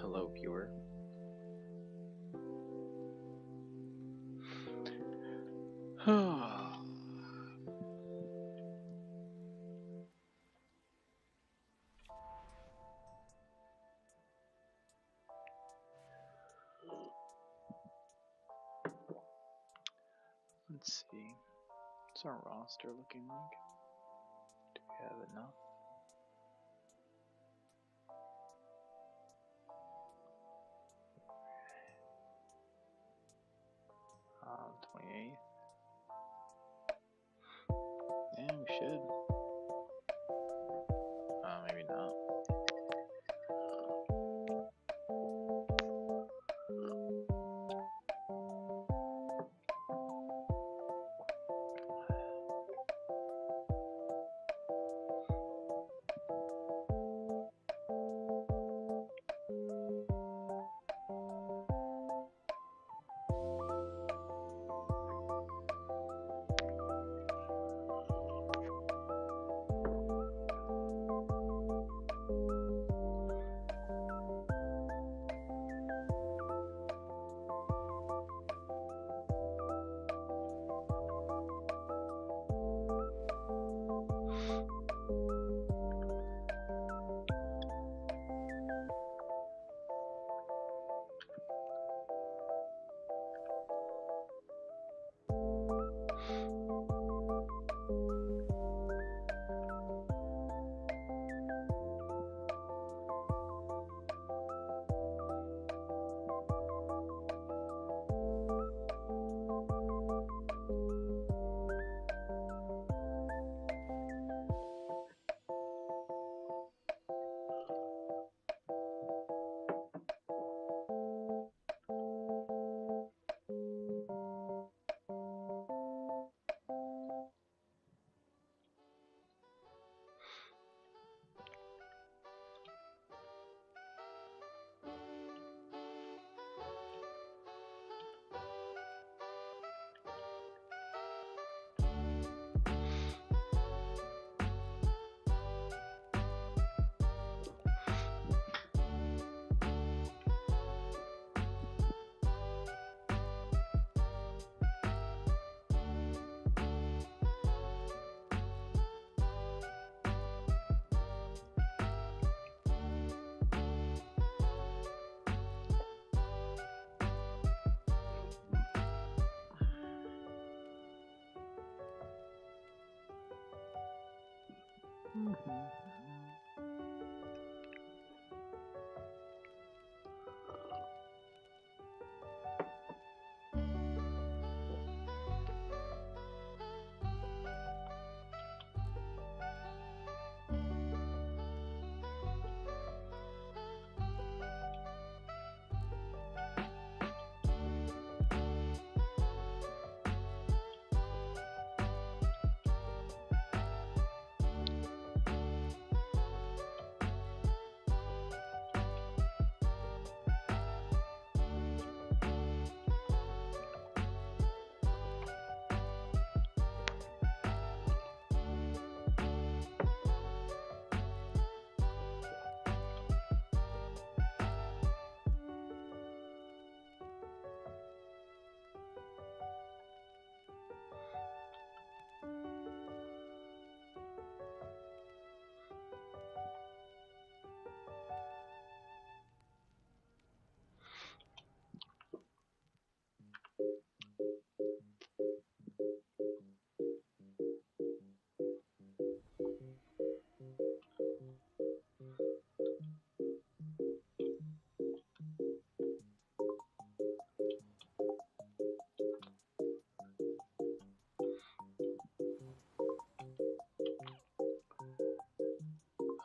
Hello, viewer. Let's see. What's our roster looking like? Do we have enough? 28th. Yeah, we should. Maybe not.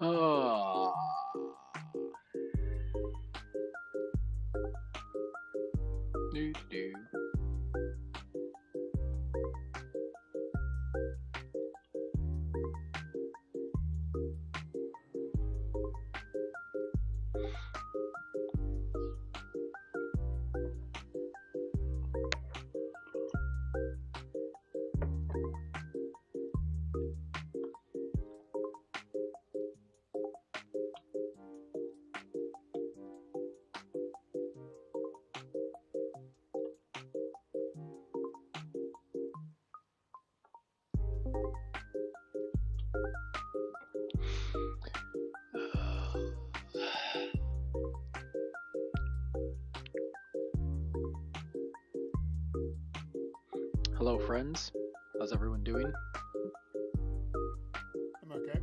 Oh. Do. Hello, friends. How's everyone doing? I'm okay.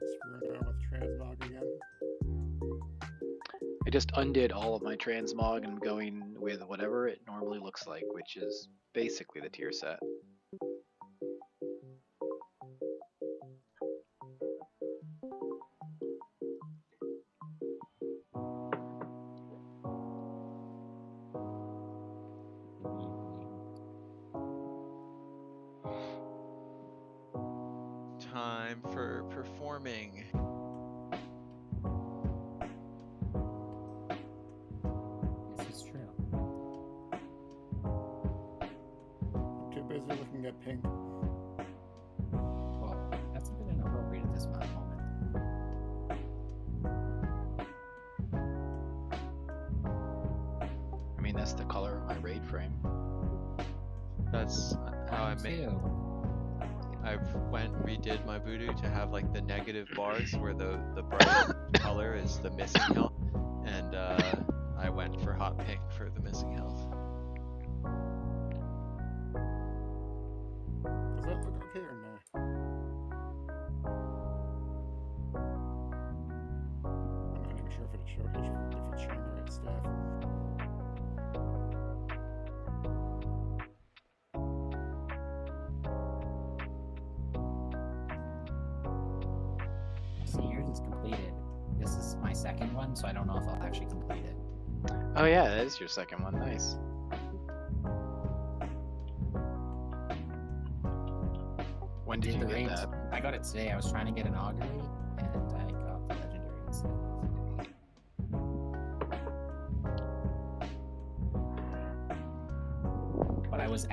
Screwing around with transmog again. I just undid all of my transmog and I'm going with whatever it normally looks like, which is basically the tier set. Time for performing. This is true. I'm too busy looking at pink. Well, that's a bit inappropriate at this moment. I mean, that's the color of my raid frame. That's how I made. Too. I went and redid my voodoo to have like the negative bars where the bright color is the missing health, and I went for hot pink for the missing health. Does that look okay or no? I'm not even sure if it's showing the right stuff. So yours is completed. This is my second one, so I don't know if I'll actually complete it. Oh yeah, that is your second one. Nice. When did you the get raids. that? I got it today. I was trying to get an augury, and I got the legendary instead. But I was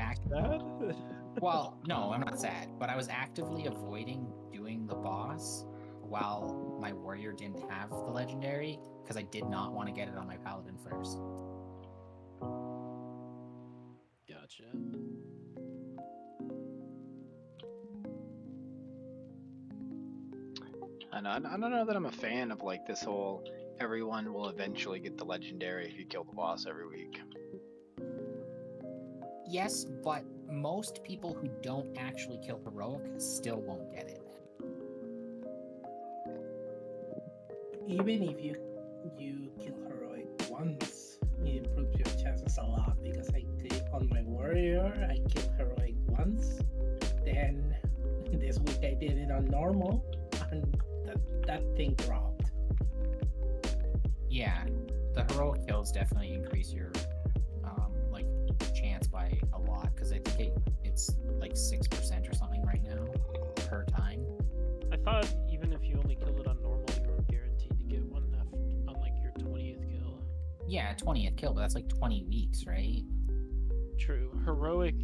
Well, no, I'm not sad. But I was actively avoiding doing the boss while my warrior didn't have the legendary, because I did not want to get it on my paladin first. Gotcha. And I don't know that I'm a fan of like this whole everyone will eventually get the legendary if you kill the boss every week. Yes, but most people who don't actually kill heroic still won't get it. Even if you kill heroic once, it improves your chances a lot because I did on my warrior, I killed heroic once. Then this week I did it on normal, and that thing dropped. Yeah, the heroic kills definitely increase your like chance by a lot because I think it's like 6% or something right now per time. I thought even if you only killed it on normal, you were guaranteed to get one on like your 20th kill. Yeah, 20th kill, but that's like 20 weeks, right? True. Heroic.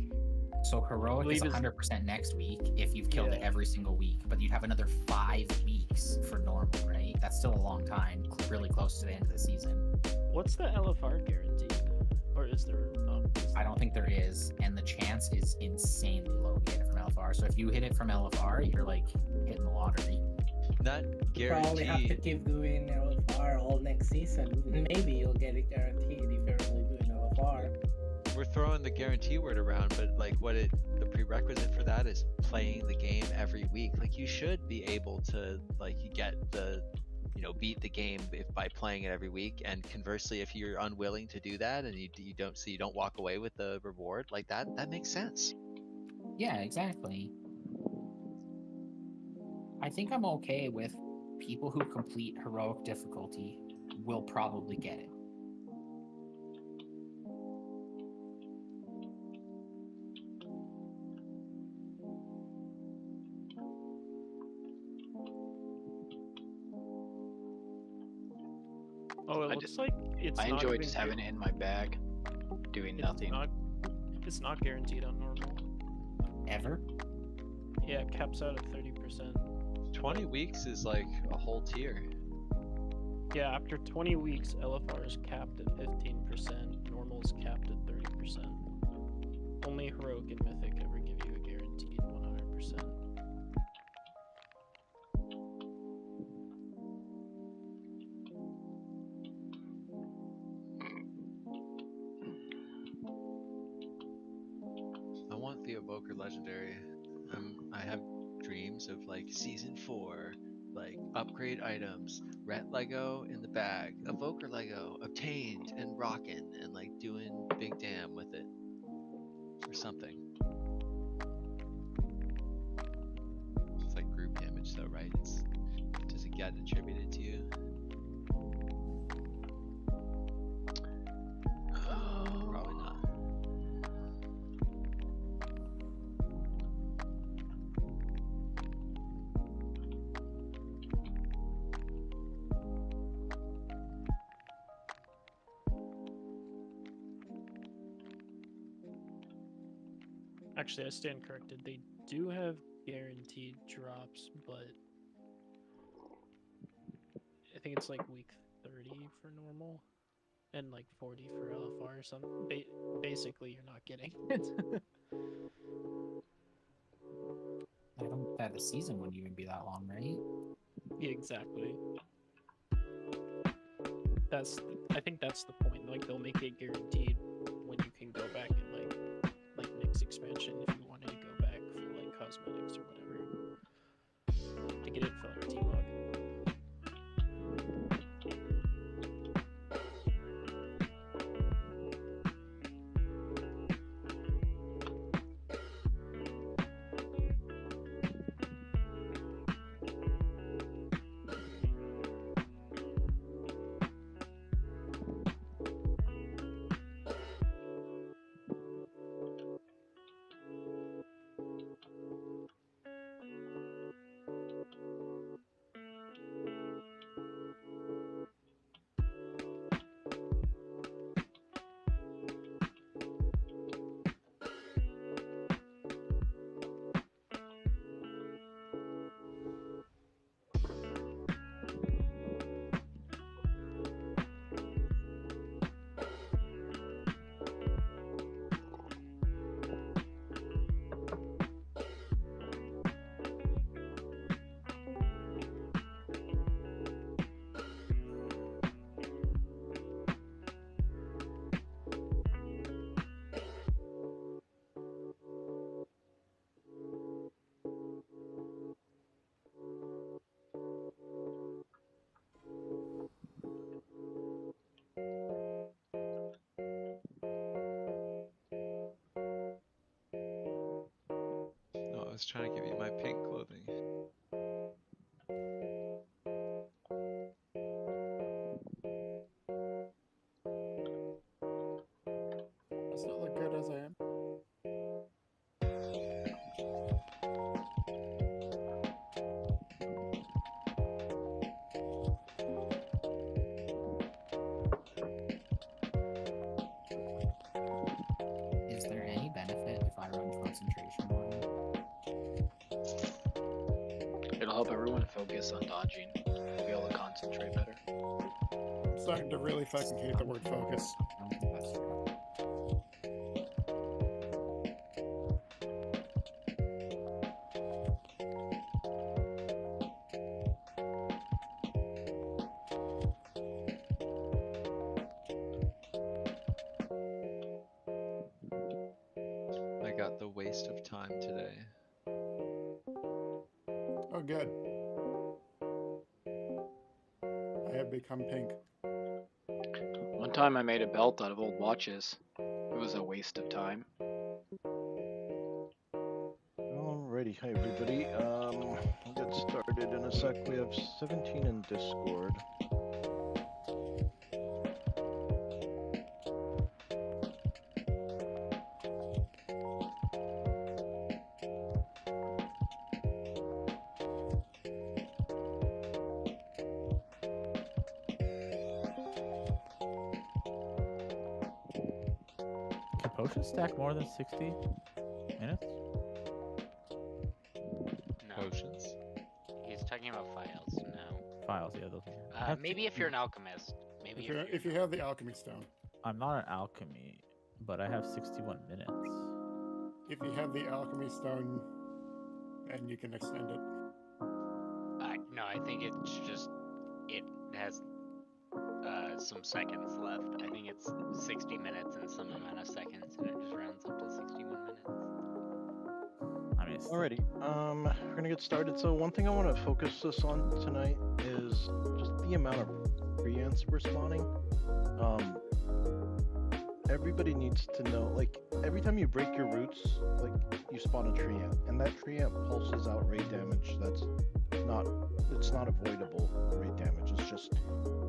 So heroic is believe 100% next week if you've killed it Yeah. every single week, but you'd have another 5 weeks for normal, right? That's still a long time, really close to the end of the season. What's the LFR guaranteed? Or is there not? I don't think there is, and the chance is insanely low to get it from LFR. So if you hit it from LFR, you're like hitting the lottery. Not Probably have to guaranteed. keep doing LFR all next season. Maybe you'll get it guaranteed if you're only doing LFR. We're throwing the guarantee word around, but like the prerequisite for that is playing the game every week. Like you should be able to get the beat the game by playing it every week. And conversely, if you're unwilling to do that and you don't walk away with the reward, like that makes sense. Yeah, exactly. I think I'm okay with people who complete heroic difficulty will probably get it. Oh, it I looks like it's I not enjoy even just having it in my bag, doing nothing. It's not guaranteed on normal. Ever? Yeah, it caps out at 30%. 20 weeks is like a whole tier. Yeah, after 20 weeks, LFR is capped at 15%, normal is capped at 30%. Only heroic and mythic ever give you a guaranteed 100%. I want the Evoker Legendary. I have dreams of like season 4, like upgrade items, ret Lego in the bag, Evoker Lego obtained and rockin', and like doing big damn with it or something. It's like group damage though, right? Does it get attributed to you? Probably not. Actually, I stand corrected. They do have guaranteed drops, but I think it's like week 30 for normal and like 40 for LFR or something. Basically, you're not getting it. I don't. The season wouldn't even be that long, right? Yeah, exactly. I think that's the point. Like they'll make it guaranteed when you can go back and like next expansion if you wanted to go back for like cosmetics or whatever to get info on T-Log. was trying to give you my pink clothing. I still look good as I am. Is there any benefit if I run concentration on you? It'll help everyone focus on dodging. We'll be able to concentrate better. I'm starting to really fucking hate the word focus. I don't think that's true. I got the waste of time today. Oh, good. I have become pink. One time I made a belt out of old watches. It was a waste of time. Alrighty, hi everybody. We'll get started in a sec. We have 17 in Discord. Can potions stack more than 60 minutes? No, Potions? he's talking about files. No. Files, yeah, those. I have Maybe if you're an alchemist. Maybe If you have the alchemy stone. I'm not an alchemy, but I have 61 minutes. If you have the alchemy stone, then you can extend it. No, I think it's just it has some seconds left. I think it's 60 minutes and some amount of seconds, and it just rounds up to 61 minutes. I mean, it's Alrighty, we're gonna get started. So one thing I want to focus us on tonight is just the amount of treants we're spawning. Everybody needs to know, like, every time you break your roots, like, you spawn a treant, and that treant pulses out raid damage that's it's not avoidable raid damage. It's just,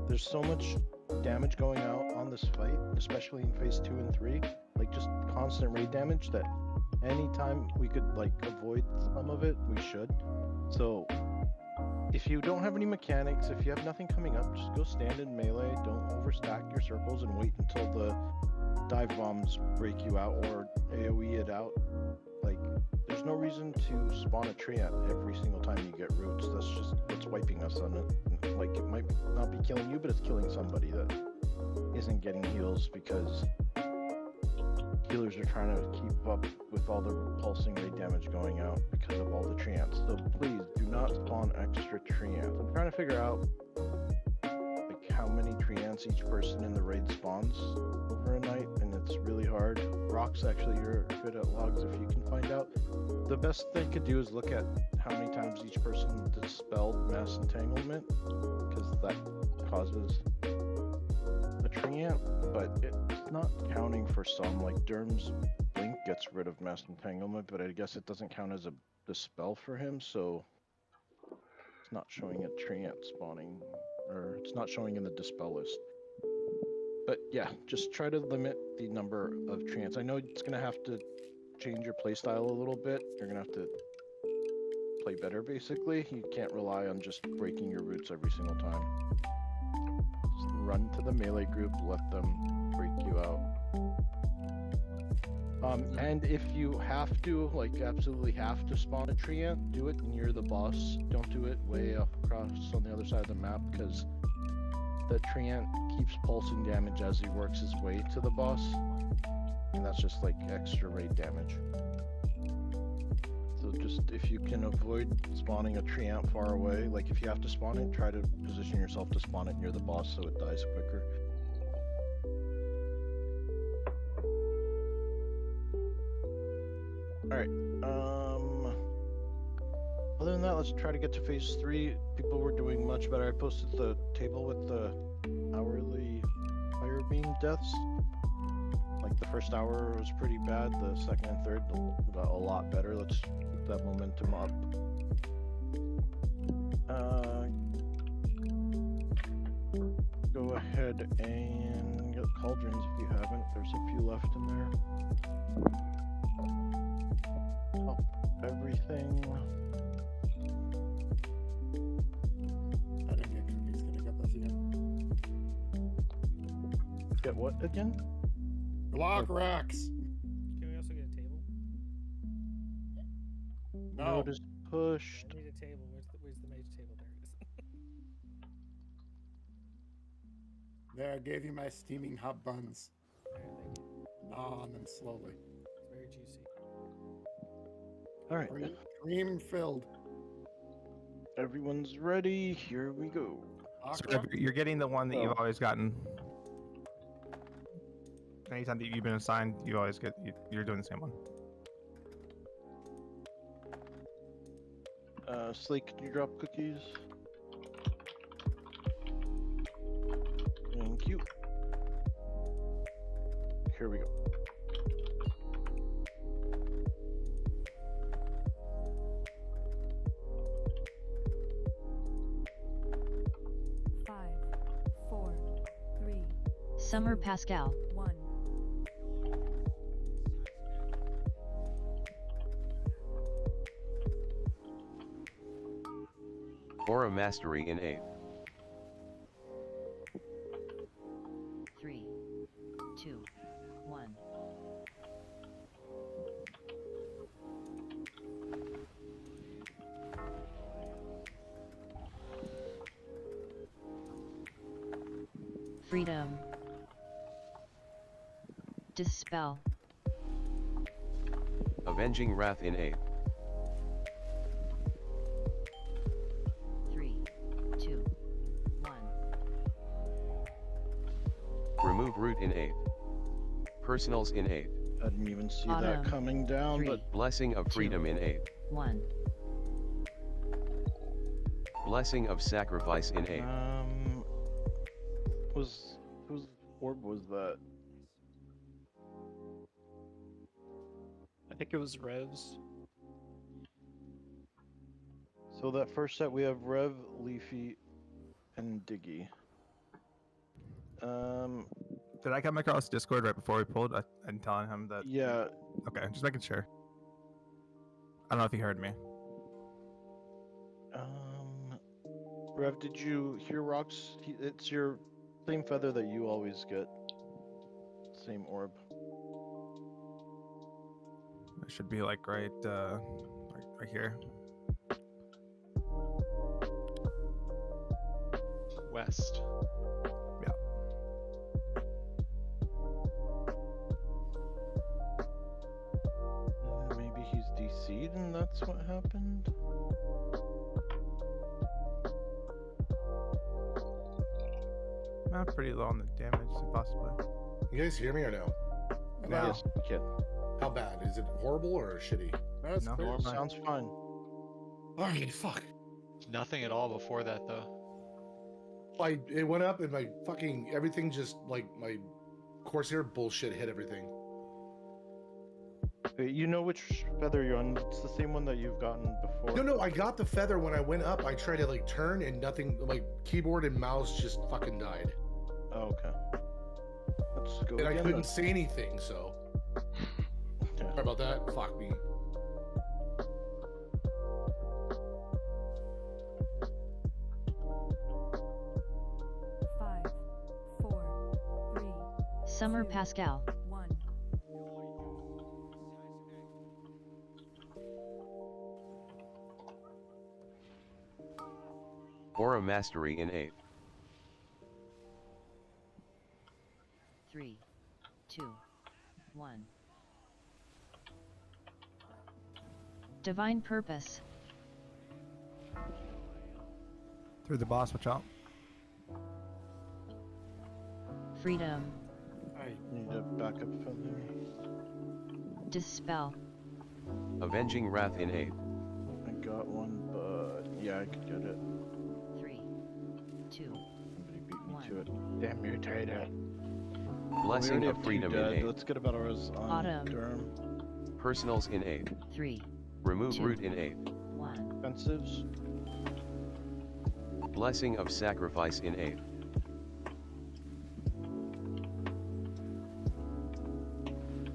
there's so much damage going out on this fight, especially in phase 2 and 3, like, just constant raid damage that anytime we could, like, avoid some of it, we should. So, if you don't have any mechanics, if you have nothing coming up, just go stand in melee, don't overstack your circles, and wait until the dive bombs break you out or AoE it out. Like, there's no reason to spawn a treant every single time you get roots. That's just what's wiping us on it. Like, it might not be killing you, but it's killing somebody that isn't getting heals because healers are trying to keep up with all the pulsing raid damage going out because of all the treants. So please do not spawn extra treants. I'm trying to figure out like how many treants each person in the raid spawns over a night, and it's really hard. Rocks, actually, you're good at logs if you can find out. The best they could do is look at how many times each person dispelled mass entanglement, because that causes a treant, but it's not counting for some. Like Derm's Blink gets rid of mass entanglement, but I guess it doesn't count as a dispel for him, so it's not showing a treant spawning, or it's not showing in the dispel list. But yeah, just try to limit the number of treants. I know it's gonna have to change your playstyle a little bit. You're gonna have to play better, basically. You can't rely on just breaking your roots every single time. Just run to the melee group, let them break you out. And if you have to, like absolutely have to spawn a treant, do it near the boss. Don't do it way up across on the other side of the map, because the treant keeps pulsing damage as he works his way to the boss. And that's just like extra raid damage. So just if you can avoid spawning a treant far away, like if you have to spawn it, try to position yourself to spawn it near the boss so it dies quicker. Alright, other than that, let's try to get to phase 3. People were doing much better. I posted the table with the hourly fire beam deaths. Like the first hour was pretty bad, the second and third got a lot better. Let's keep keep that momentum up. Go ahead and get cauldrons if you haven't. There's a few left in there. Top everything. I didn't get cookies. Gonna get those again. Get what again? Block racks. Can we also get a table? No. Notice pushed. I need a table. Where's the mage table? There it is. There, I gave you my steaming hot buns. Alright, thank you. Gnaw on them slowly. It's very juicy. All right, Cream filled. everyone's ready. Here we go. So Aqua? you're getting the one that Oh. you've always gotten. Anytime that you've been assigned, you always get. You're doing the same one. Slate, can you drop cookies? Thank you. Here we go. Summer Pascal. 1. Aura Mastery in 8. 3, 2, 1. Freedom. Dispel. Avenging Wrath in 8. 3, 2, 1. Remove Root in 8. Personals in 8. I didn't even see Autumn. that coming down, 3, but Blessing of Freedom in 8. 1. Blessing of Sacrifice in 8. whose orb was that? I think it was Rev's. So that first set we have Rev, Leafy, and Diggy. Did I come across Discord right before we pulled? I'm telling him that. Yeah, Okay, just making sure. I don't know if he heard me. Rev, did you hear Rox? It's your same feather that you always get. Same orb. It should be like right here. West. Maybe he's DC'd and that's what happened? Not pretty low on the damage, so possibly. You guys hear me or no? No. Yes, we can. How bad? Is it horrible or shitty? That's No, clear. never mind. Sounds fine. Alright, fuck. Nothing at all before that though. It went up and my fucking everything just like my Corsair bullshit hit everything. Wait, you know which feather you're on? It's the same one that you've gotten before. No, I got the feather when I went up. I tried to like turn and nothing, like keyboard and mouse just fucking died. Oh, okay. Let's go And I again couldn't then. say anything, so. Sorry about that. Fuck me. Summer Pascal. 1. Aura Mastery in 8. 3, 2, 1. Divine Purpose. Through the boss, watch out. Freedom. I need a backup feather. Dispel. Avenging Wrath in 8. I got one, but yeah, I could get it. 3, 2, Somebody beat me 1. to it. Damn mutator. Blessing We already of have two Freedom in dead. 8. Let's get about ours on Autumn. Durham. Personals in 8. 3, Remove Two. root in 8th. 1. Offensives. Blessing of sacrifice in 8th.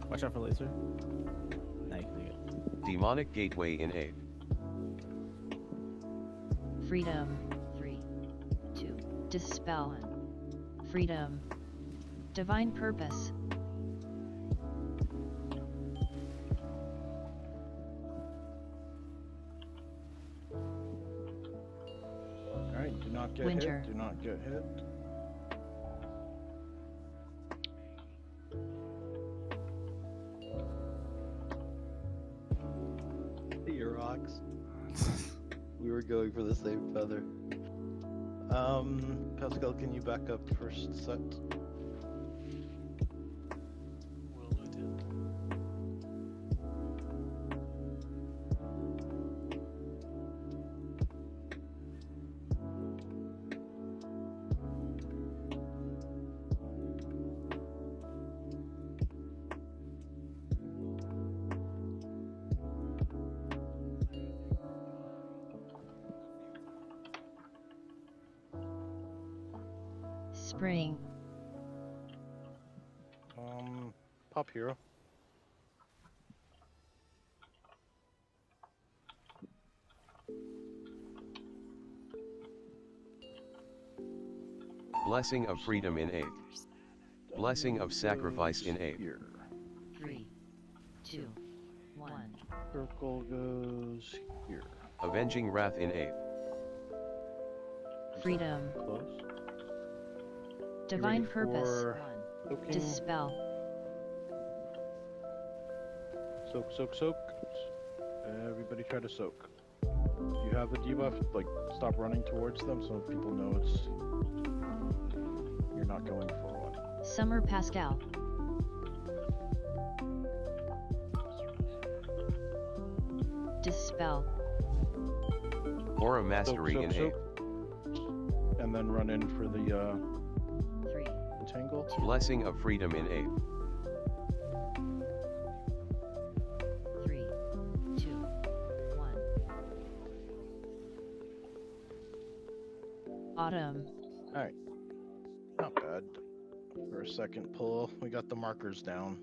Watch out for laser. Now you can do it. Demonic gateway in 8th. Freedom. 3. 2. Dispel. 1. Freedom. Divine purpose. Alright, do not get Winter. hit. Do not get hit. Your rocks. We were going for the same feather. Pascal, can you back up first set? Will attend. Spring. Pop hero. Blessing of freedom in 8th. Blessing of sacrifice in 8th. Here. 3. 2. 1. Circle goes here. Avenging wrath in 8th. Freedom. Close. Divine ready purpose. for 1. soaking? Dispel. Soak, soak, soak. Everybody try to soak. You have a debuff, like, stop running towards them so people know it's... You're not going for one. Summer Pascal. Dispel. Aura mastery Soak, in soak, 8th. soak. And then run in for the, 3. entangle. Blessing of freedom in 8th. 3. 2. 1. Autumn. Alright. Not bad. For a second pull, we got the markers down.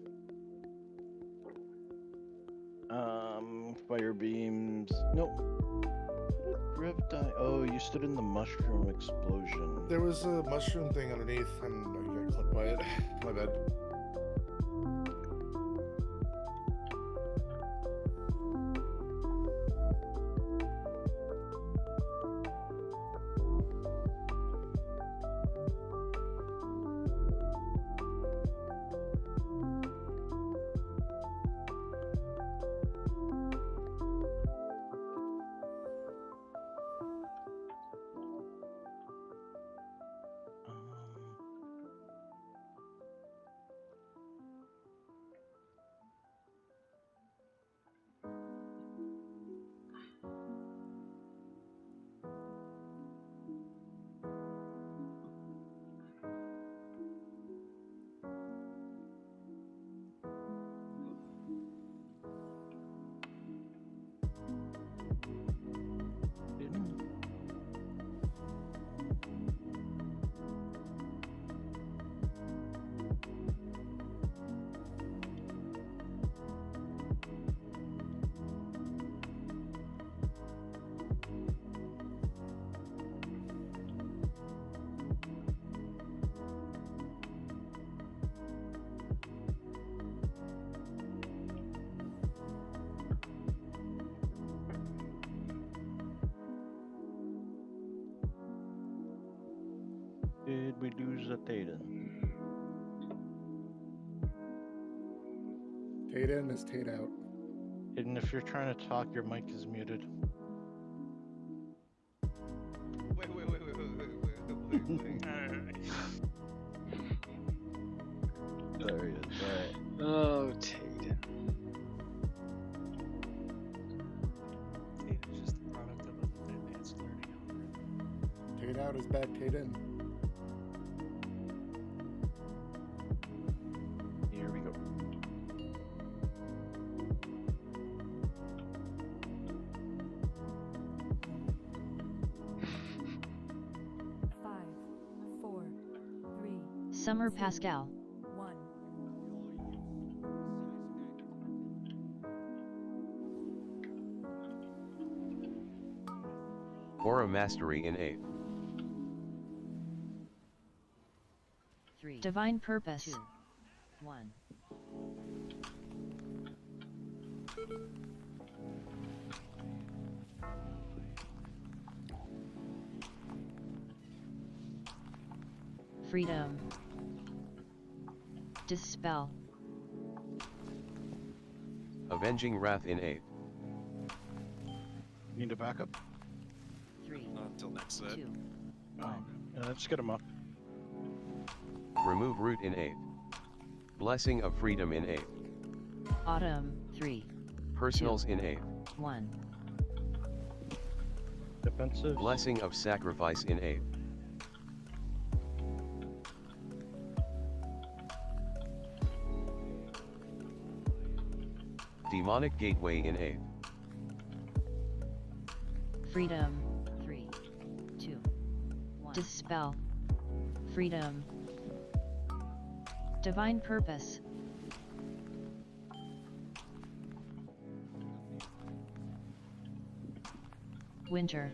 Fire beams. Nope. Rev die. Oh, you stood in the mushroom explosion. There was a mushroom thing underneath, and you got clipped by it. My bad. Did we lose a Taden? Tate in is Tate out. And if you're trying to talk, your mic is muted. Wait. There he is. Alright. Oh, Taden. It's just the product of an advanced learning algorithm. Tate out is bad, Tate in. Here we go. Summer Pascal. 1. Aura Mastery in 8th. 3. Divine Purpose. 2. 1. Freedom. Dispel. Avenging Wrath in 8th. Need a backup? 3. Not until next set. 2. Oh, yeah, let's get him up. Remove Root in 8th. Blessing of Freedom in 8th. Autumn. 3. Personals in 8th. 1. Defensive. Blessing of Sacrifice in 8th. Demonic Gateway in 8th. Freedom. 3. 2. 1. Dispel. Freedom. Divine Purpose. Winter.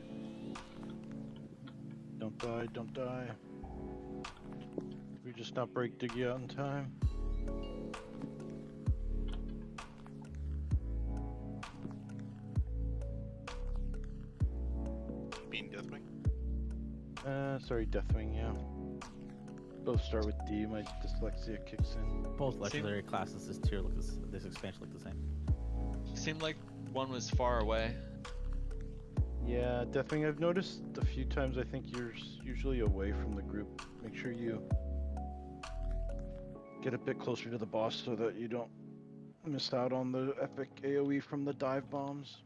Don't die, don't die. Did we just not break Diggy out in time? You mean Deathwing? Sorry, Deathwing, yeah. Both start with D, my dyslexia kicks in. Both legendary classes this tier look this expansion look the same. Seemed like one was far away. Yeah, Deathwing, I've noticed a few times I think you're usually away from the group. Make sure you get a bit closer to the boss so that you don't miss out on the epic AoE from the dive bombs.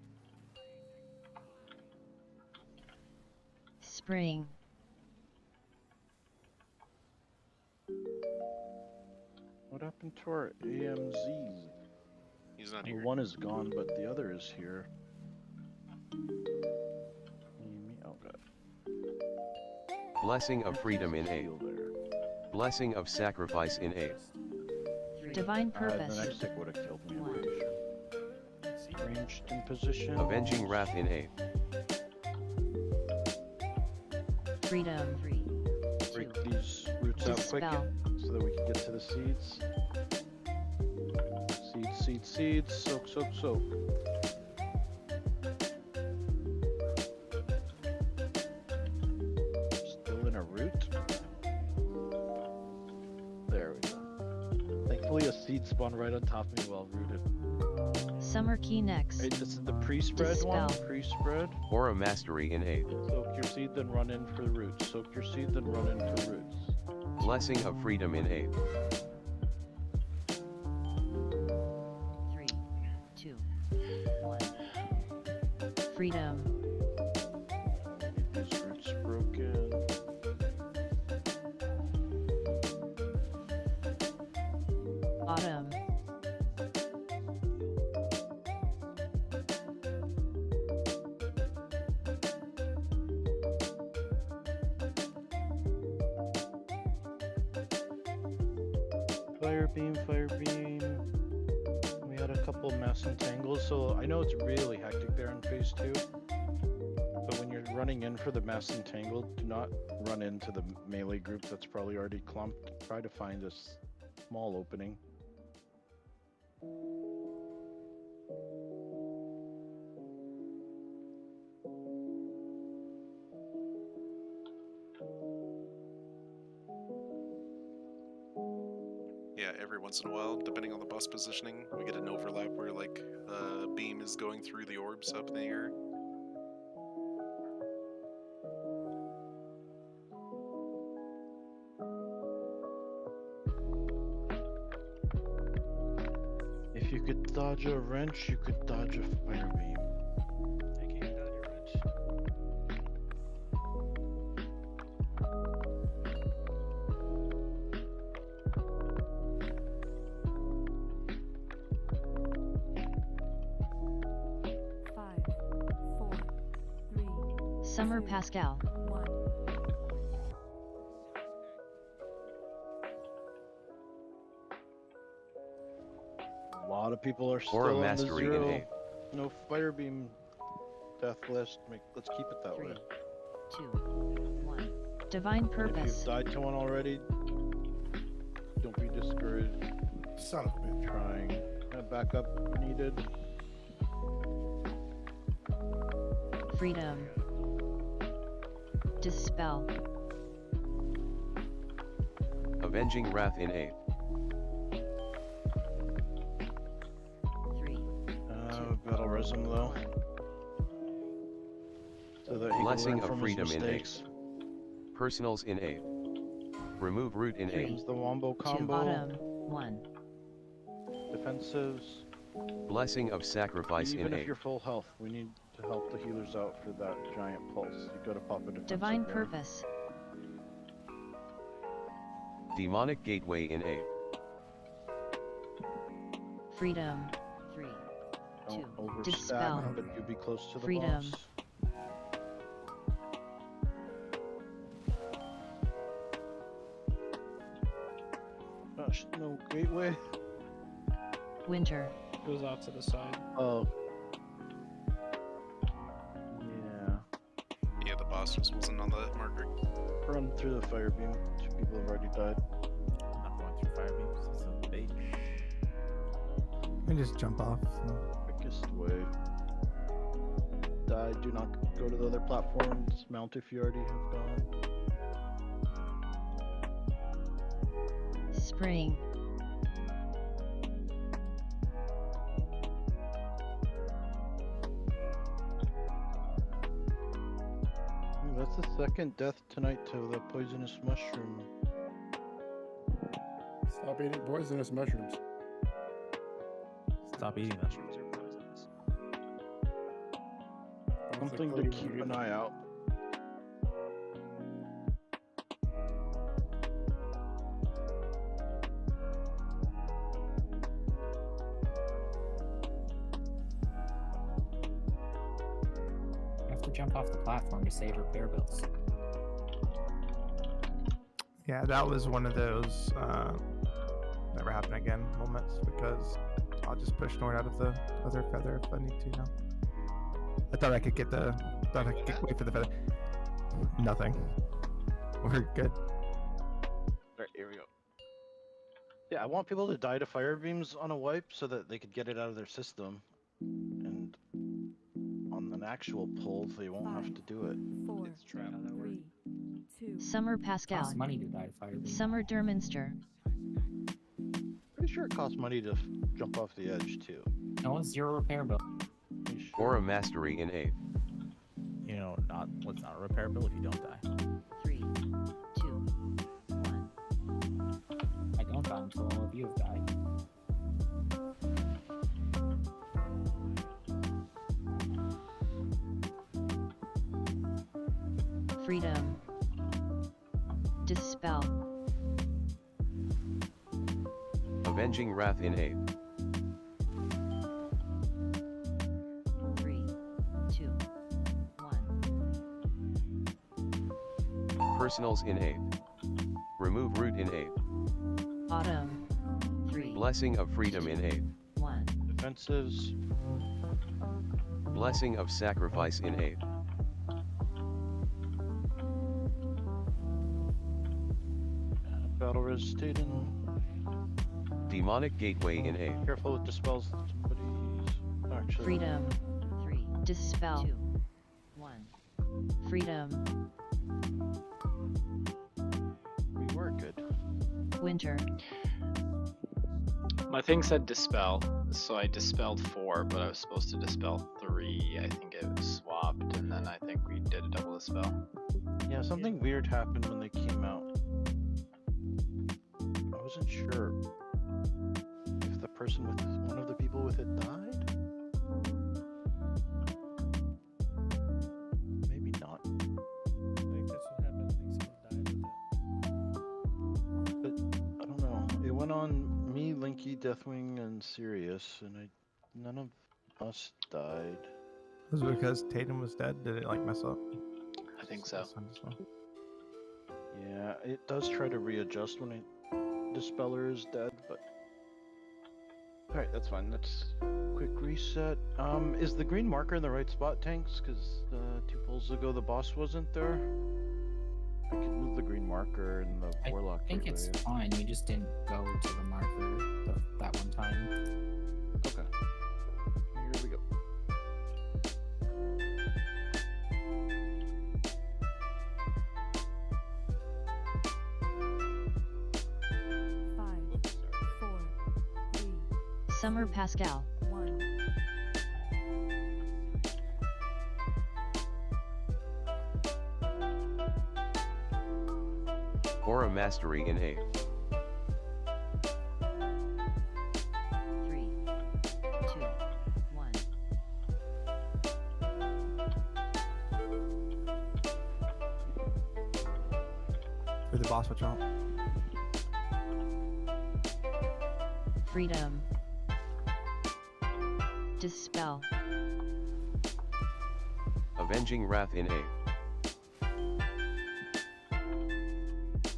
Spring. What happened to our AMZ? He's not The here. one is gone, but the other is here. Oh god. Blessing of Freedom in 8th. Blessing of Sacrifice in 8th. Divine The Purpose. next tick would have killed me, I'm pretty sure. Ranged in position. Avenging Wrath in 8th. Freedom. 3. Break these roots out quick Dispel. so that we can get to the seeds. Seeds. Soak. Still in a root. There we go. Thankfully, a seed spawned right on top of me while rooted. Summer Key next. Right, this is the pre-spread one. Dispel. Pre-spread. Aura Mastery in 8th. Soak your seed, then run in for the roots. Soak your seed, then run in for roots. Blessing of Freedom in 8th. 3. 2. 1. Freedom. These roots broken. Autumn. Fire beam. We had a couple mass entangles, so I know it's really hectic there in phase 2. But when you're running in for the mass entangle, do not run into the melee group that's probably already clumped. Try to find a small opening. Yeah, every once in a while, depending on the boss positioning, we get an overlap where like a beam is going through the orbs up in the air. If you could dodge a wrench, you could dodge a fire beam. I can't dodge your wrench. Summer Pascal. 1. lot of people are Aura still on the Mastery in 0. 8. No fire beam death list. Let's keep it that way. 2, 1. Divine And if purpose. you've died to one already, don't be discouraged. Son of a bitch. Trying. Backup needed. Freedom. Dispel. Avenging Wrath in 8. 3. Battle Resin though. So that he Blessing can learn of from Freedom his in 8. mistakes. Personals in 8. Remove root in 8. Use the wombo 2. combo. Bottom. 1. Defensives. Blessing of Sacrifice Even in if 8. you're full health, we need to help the healers out for that giant pulse. You gotta pop a defensive Divine one. purpose. Demonic Gateway in 8. Freedom. 3. Don't 2. overstack, Dispel. but you be close to the Freedom. boss. Gosh, no gateway. Winter. Goes off to the side. Oh. Yeah. Yeah, the boss just wasn't on the marker. Run through the fire beam. 2 people have already died. I'm not going through fire beams. This is bait. And just jump off. So. Quickest way. Die. Do not go to the other platforms. Mount if you already have gone. Spring. Ooh, that's the second death tonight to the poisonous mushroom. Stop eating poisonous mushrooms. Stop eating them. Something to keep an eye out. You have to jump off the platform to save repair bills. Yeah, that was one of those never happen again moments because I'll just push Nord out of the other feather if I need to now. I thought I could get wait for the feather. Nothing. We're good. Alright, here we go. Yeah, I want people to die to fire beams on a wipe so that they could get it out of their system. And on an actual pull, they won't have to do it. 4. Let's try how that works. 2. Summer Pascal. Costs money to die to fire beam. Summer Derminster. Pretty sure it costs money to jump off the edge too. No, it's 0 repair bill. Aura Mastery in 8. You know, what's not a repairable if you don't die. 3, 2, 1. I don't die until all of you have died. Freedom. Dispel. Avenging Wrath in 8. 3, 2, 1. Personals in 8. Remove root in 8. Autumn. 3, Blessing of Freedom in 8. 1. Defensives. Blessing of Sacrifice in 8. Battle resisted. Demonic Gateway in 8. Careful with dispels. Somebody's actually. Freedom. 3. Dispel. 2, 1. Freedom. We were good. Winter. My thing said dispel, so I dispelled 4, but I was supposed to dispel 3. I think it was swapped, and then I think we did a double dispel. Yeah, something weird happened when they came out. I wasn't sure if the person with one of the people with it died. Maybe not. I think that's what happened. I think someone died with it. But I don't know. It went on me, Linky, Deathwing, and Sirius, and none of us died. Was it because Tatum was dead? Did it like mess up? I think so. Yeah, it does try to readjust when Dispeller is dead, but Alright, that's fine. Let's quick reset. Is the green marker in the right spot, Tanks? Because 2 polls ago the boss wasn't there. I could move the green marker in the warlock. I think it's gateway. fine. You just didn't go to the marker that one time. Okay. Here we go. Summer Pascal. Aura Mastery in 8. 3, 2, 1. For the boss, watch out. Freedom. Dispel. Avenging Wrath in 8.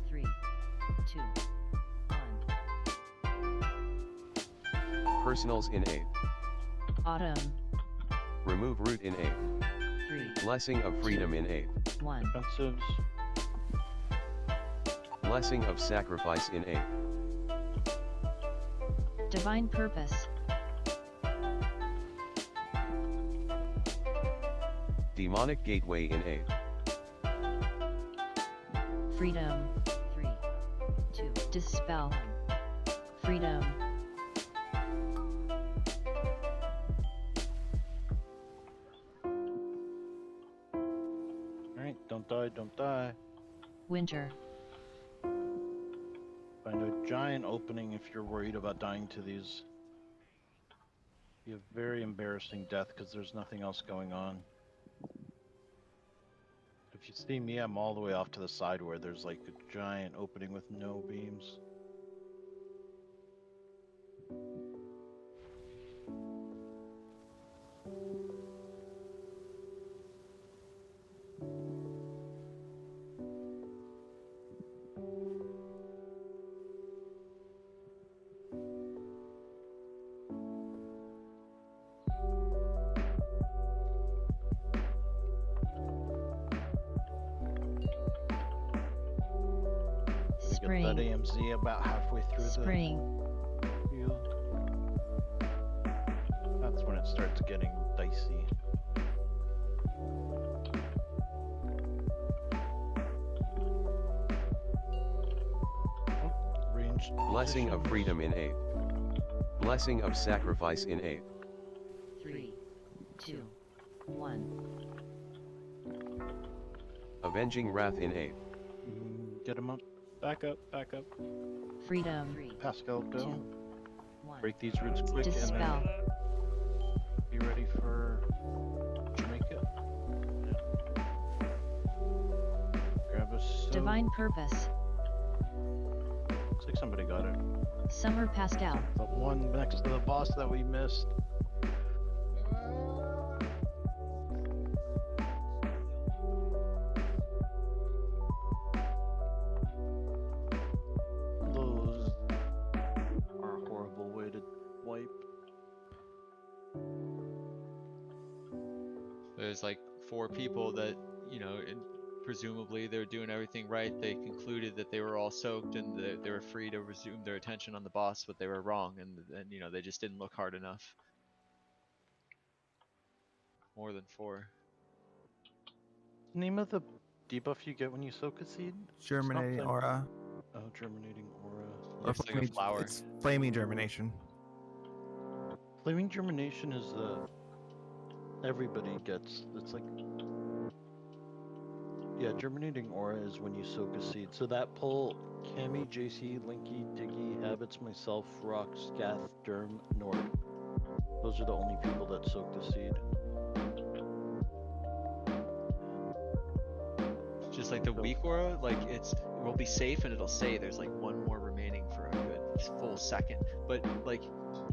3, 2, 1. Personals in 8. Autumn. Remove Root in 8. 3, Blessing of Freedom in 8. 1. Defensives. Blessing of Sacrifice in 8. Divine Purpose. Demonic Gateway in 8. Freedom. 3, 2. Dispel. Freedom. Alright, don't die, don't die. Winter. Find a giant opening if you're worried about dying to these. Be a very embarrassing death because there's nothing else going on. If you see me, I'm all the way off to the side where there's like a giant opening with no beams. Spring. Get that AMZ about halfway through Spring. the field. That's when it starts getting dicey. Ranged Blessing of positions. Freedom in 8. Blessing of Sacrifice in 8. 3, 2, 1. Avenging Wrath in 8. Get him up. Back up, back up. Freedom. 3, Pascal, go. 2, 1. Break these roots quick Dispel. and then be ready for Jamaica. Yeah. Grab a soap. Divine Purpose. Looks like somebody got it. Summer Pascal. The one next to the boss that we missed. Those are a horrible way to wipe. There's like 4 people that, you know, presumably they were doing everything right. They concluded that they were all soaked and they were free to resume their attention on the boss, but they were wrong, and you know, they just didn't look hard enough. More than 4. Name of the debuff you get when you soak a seed? Germinating Something. Aura. Oh, germinating aura. Or Looks like a flaming- flower. It's Flaming Germination. Flaming germination is everybody gets. It's like, yeah, germinating aura is when you soak a seed. So that pull, Cammy, JC, Linky, Diggy, Habits, myself, Rock, Scath, Derm, Nord. Those are the only people that soak the seed. Just like the weak aura, like it will be safe and it'll say there's like 1 more remaining for a good full second. But like,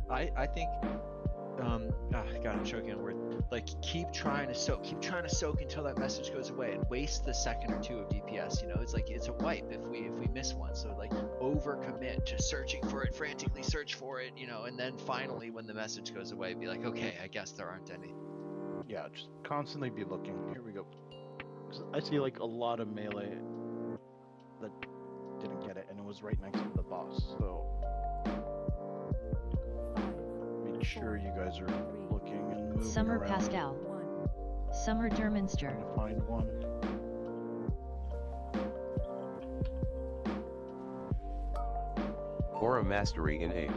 I think God, I'm choking on word. Like, keep trying to soak until that message goes away, and waste the second or two of DPS. You know, it's like it's a wipe if we miss one. So like, overcommit to searching for it, frantically search for it, you know, and then finally when the message goes away, be like, okay, I guess there aren't any. Yeah, just constantly be looking. Here we go. 'Cause I see like a lot of melee that didn't get it, and it was right next to the boss. So make sure you guys are looking and moving Summer around. Pascal. Summer Derminster. Trying to find one. Aura Mastery in 8.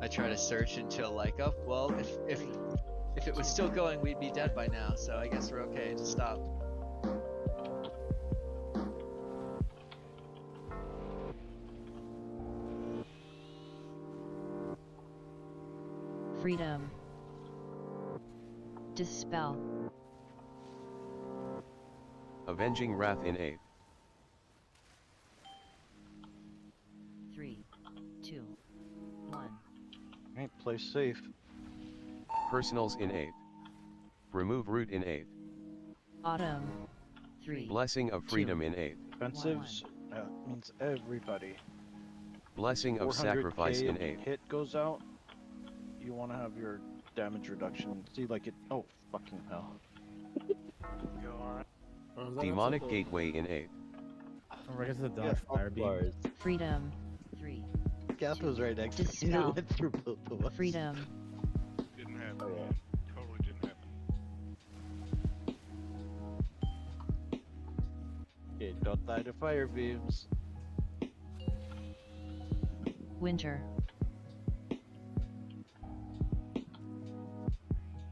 I try to search until like, oh well, if it was still going, we'd be dead by now. So I guess we're okay to stop. Freedom. Dispel. Avenging Wrath in 8. 3, 2, 1. Alright, play safe. Personals in 8. Remove Root in 8. Autumn. 3. Blessing of Freedom in 8. Defensives, that means everybody. Blessing of 400K Sacrifice in if 8. hit goes out, you want to have your damage reduction. See, like it. Oh, fucking hell. Demonic Gateway in 8. Don't forget to dodge fire beam. Freedom. 3. Gath was right next to me. It Dispel. went through both of us. Freedom. Didn't happen. Oh, yeah. Totally didn't happen. Okay, don't die to fire beams. Winter.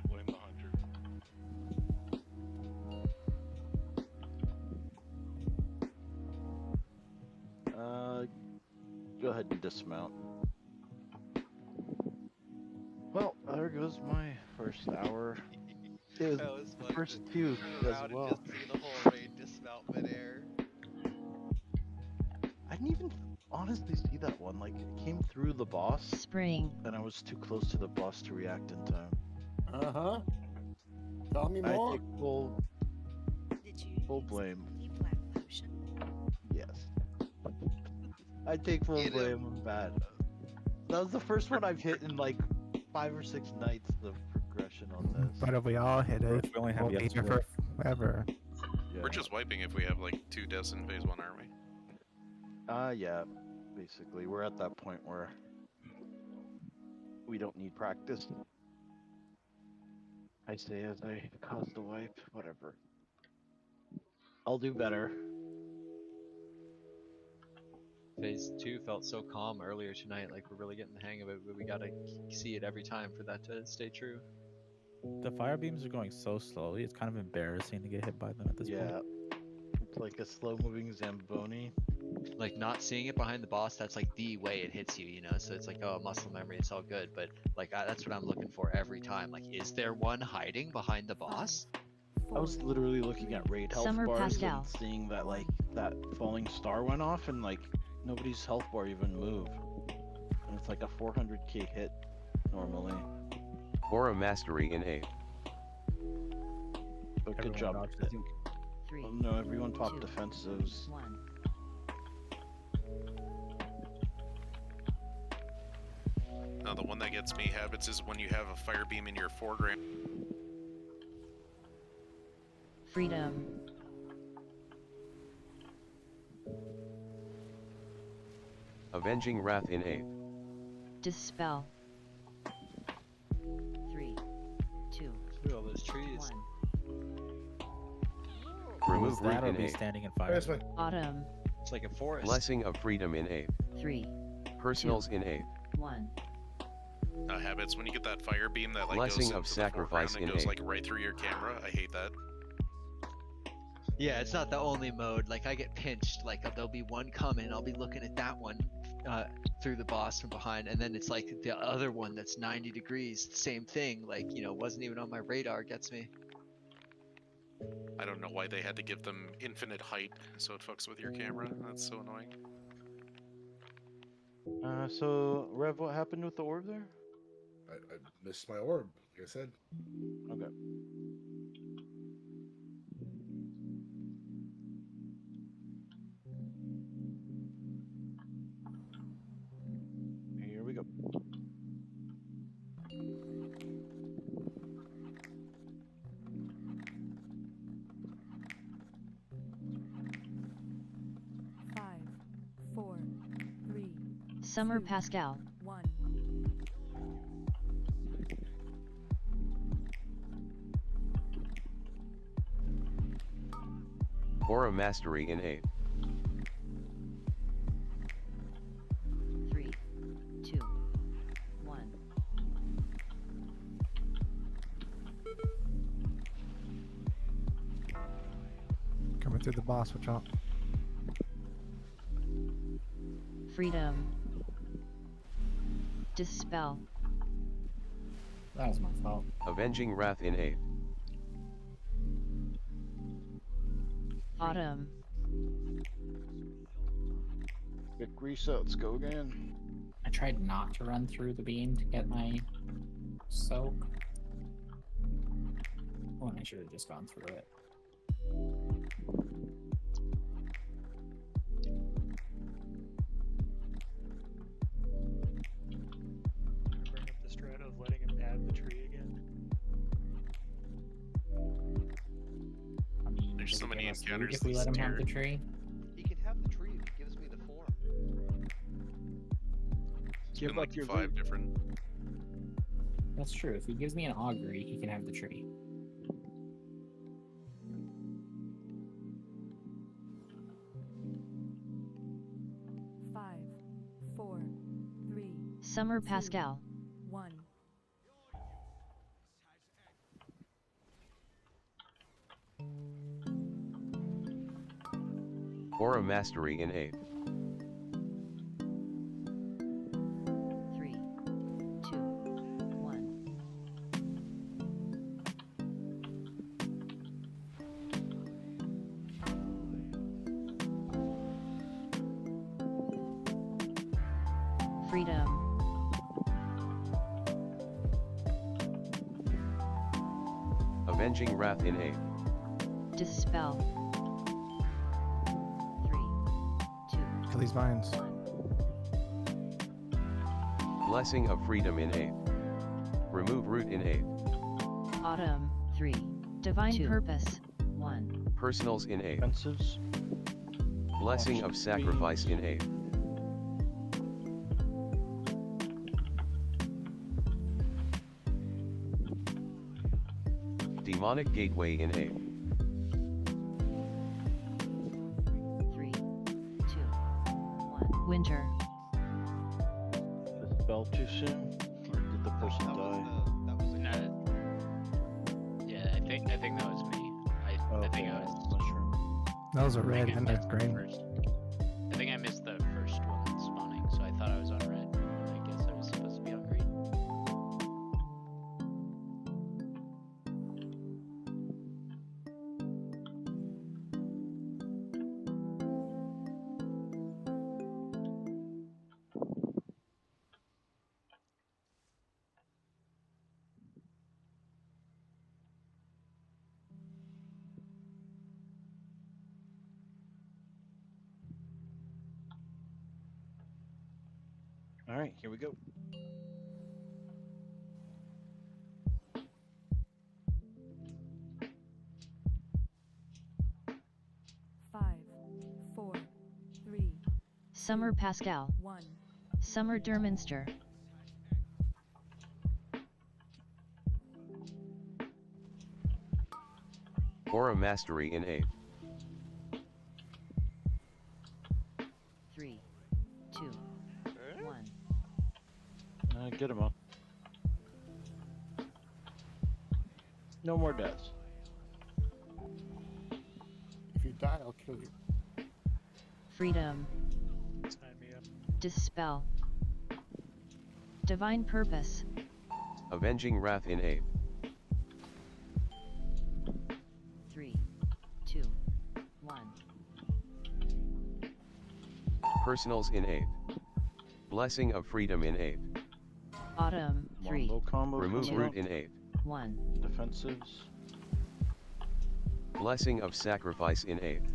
Blame the hunter. Go ahead and dismount. Well, there goes my first hour. It was That was fun first to few turn as around well. and just see the whole raid dismount midair. I didn't even honestly see that one. Like, it came through the boss, Spring. and I was too close to the boss to react in time. Uh-huh. Tell me I more. take full blame. Yes. I take full Get him. blame. I'm bad. That was the first one I've hit in like 5 or 6 nights of progression on this. But if we all hit it, We only have we'll be here yesterday. for forever. Yeah. We're just wiping if we have like 2 deaths in phase 1, aren't we? Yeah. Basically, we're at that point where we don't need practice. I say as I cause the wipe, whatever. I'll do better. Phase 2 felt so calm earlier tonight, like we're really getting the hang of it, but we gotta see it every time for that to stay true. The fire beams are going so slowly. It's kind of embarrassing to get hit by them at this Yeah. point. It's like a slow-moving Zamboni. Like, not seeing it behind the boss, that's like the way it hits you, you know? So it's like, oh, muscle memory, it's all good, but like, that's what I'm looking for every time. Like, is there one hiding behind the boss? I was literally looking at raid health Summer bars Pascal. and seeing that like that falling star went off and like nobody's health bar even moved. And it's like a 400k hit normally. Aura Mastery in 8. But good Everyone job. dodged I it. think 3. no, everyone popped 2, defensives. 1. No, the one that gets me habits is when you have a fire beam in your foreground. Freedom. Avenging Wrath in 8. Dispel. 3, 2, Look at all those trees. 1. Remove Was that Root or in be 8. standing in fire? That's fine. Autumn. It's like a forest. Blessing of Freedom in 8. 3, Personals in 8. 1. Habits when you get that fire beam that like Blessing goes of into Sacrifice the foreground and in goes 8. like right through your camera. I hate that. Yeah, it's not the only mode. Like, I get pinched. Like, there'll be one coming, I'll be looking at that one through the boss from behind, and then it's like the other one that's 90 degrees, same thing. Like, you know, wasn't even on my radar, gets me. I don't know why they had to give them infinite height so it fucks with your camera. That's so annoying. So Rev, what happened with the orb there? I missed my orb, like I said. Okay. Here we go. Five, four, three, Summer two, Pascal. 1. Aura Mastery in 8. 3, 2, 1. Coming through the boss, watch out. Freedom. Dispel. That was my fault. Avenging Wrath in 8. Autumn. Quick reset, let's go again. I tried not to run through the beam to get my soak. Oh, and I should have just gone through it. Bring up the strat of letting him have the tree again. I mean, There's does so it many give us loot encounters if we this let him have tier. the tree. He can have the tree if he gives me the form. It's Give been up like your 5 loot. different. That's true. If he gives me an augury, he can have the tree. Five, four, three, Summer Pascal. 1. Aura Mastery in 8. 3, 2, 1. Freedom. Avenging Wrath in 8. Dispel. 3, 2, Kill these vines. 1. Blessing of Freedom in 8. Remove Root in 8. Autumn. 3. Divine 2. Purpose. 1. Personals in 8. Fences. Blessing of Sacrifice in 8. Demonic Gateway in 8. 3, 2, 1. Winter. Dispel too soon? Or did the person die? Yeah, I think that was me. I think I was. Mushroom. That was a I think red I and a missed the green. first- I think I missed the first one spawning, so I thought I was on red. I guess I was supposed to be on green. Alright, here we go. Five, four, three, Summer Pascal. 1. Summer Derminster. Aura Mastery in 8. 3, 2, 1. Get him up. No more deaths. If you die, I'll kill you. Freedom. Sign me up. Dispel. Divine Purpose. Avenging Wrath in 8. 3, 2, 1. Personals in 8. Blessing of Freedom in 8. Autumn. Three, Longbow combo. Remove two, root in 8th. 1. Defensives. Blessing of Sacrifice in 8th.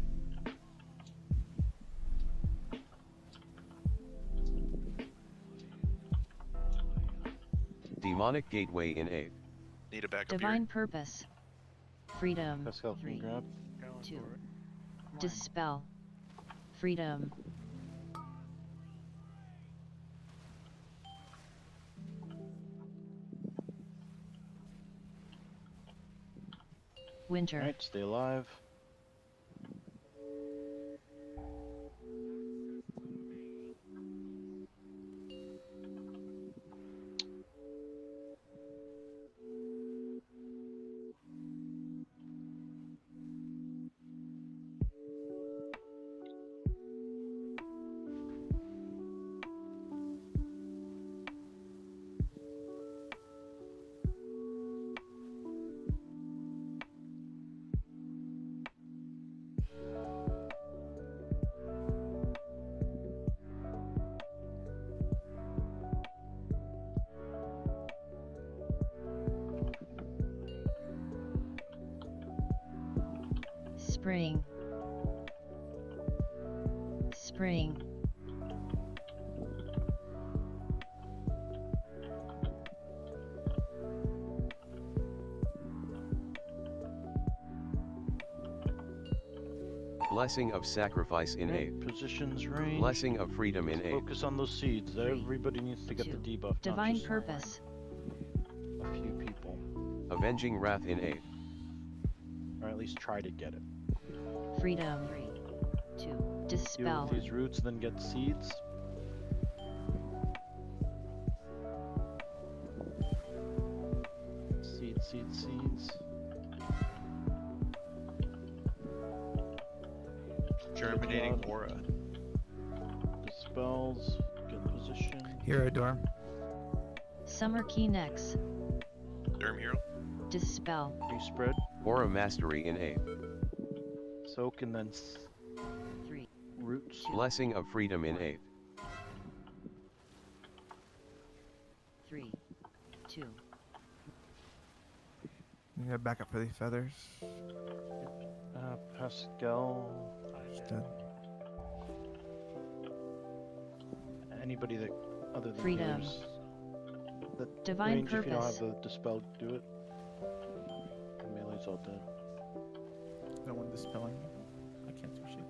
Demonic Gateway in 8th. Need a backup Divine here. Purpose. Freedom. Pascal, can you 3, grab? 2, 1. Dispel. Freedom. Winter. Alright, stay alive. Spring. Spring. Blessing of Sacrifice in 8th. Positions range. Blessing of Freedom in 8th. Focus on those seeds. Everybody needs to get the debuff. Divine not just Purpose. a few people. Avenging Wrath in 8th. Or at least try to get it. Freedom. 3, 2. Deal Dispel. with these roots, then get seeds. Seeds. Germinating aura. Dispels. Get in position. Hero Dorm. Summer Key Nex. Durham Hero. Dispel. You spread. Aura Mastery in 8th. Soak and then 3. Roots. Blessing of Freedom in 8th. 3, 2. You got backup for these feathers. Pascal. Just dead. Anybody that other than Freedom. healers. The Divine range, if you don't Purpose. have the dispel, do it. The melee's all dead. No one dispelling. I can't do shit.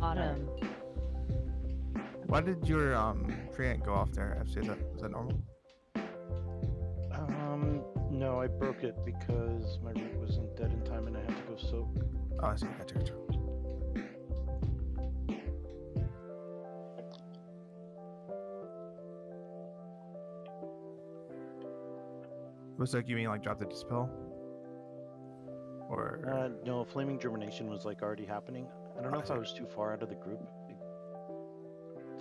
Autumn. Why did your treant go off there? FC, is that normal? No, I broke it because my root wasn't dead in time and I had to go soak. Oh, I see. Gotcha. Looks like you mean like drop the dispel? Or No, flaming germination was like already happening. I don't know if I was too far out of the group. It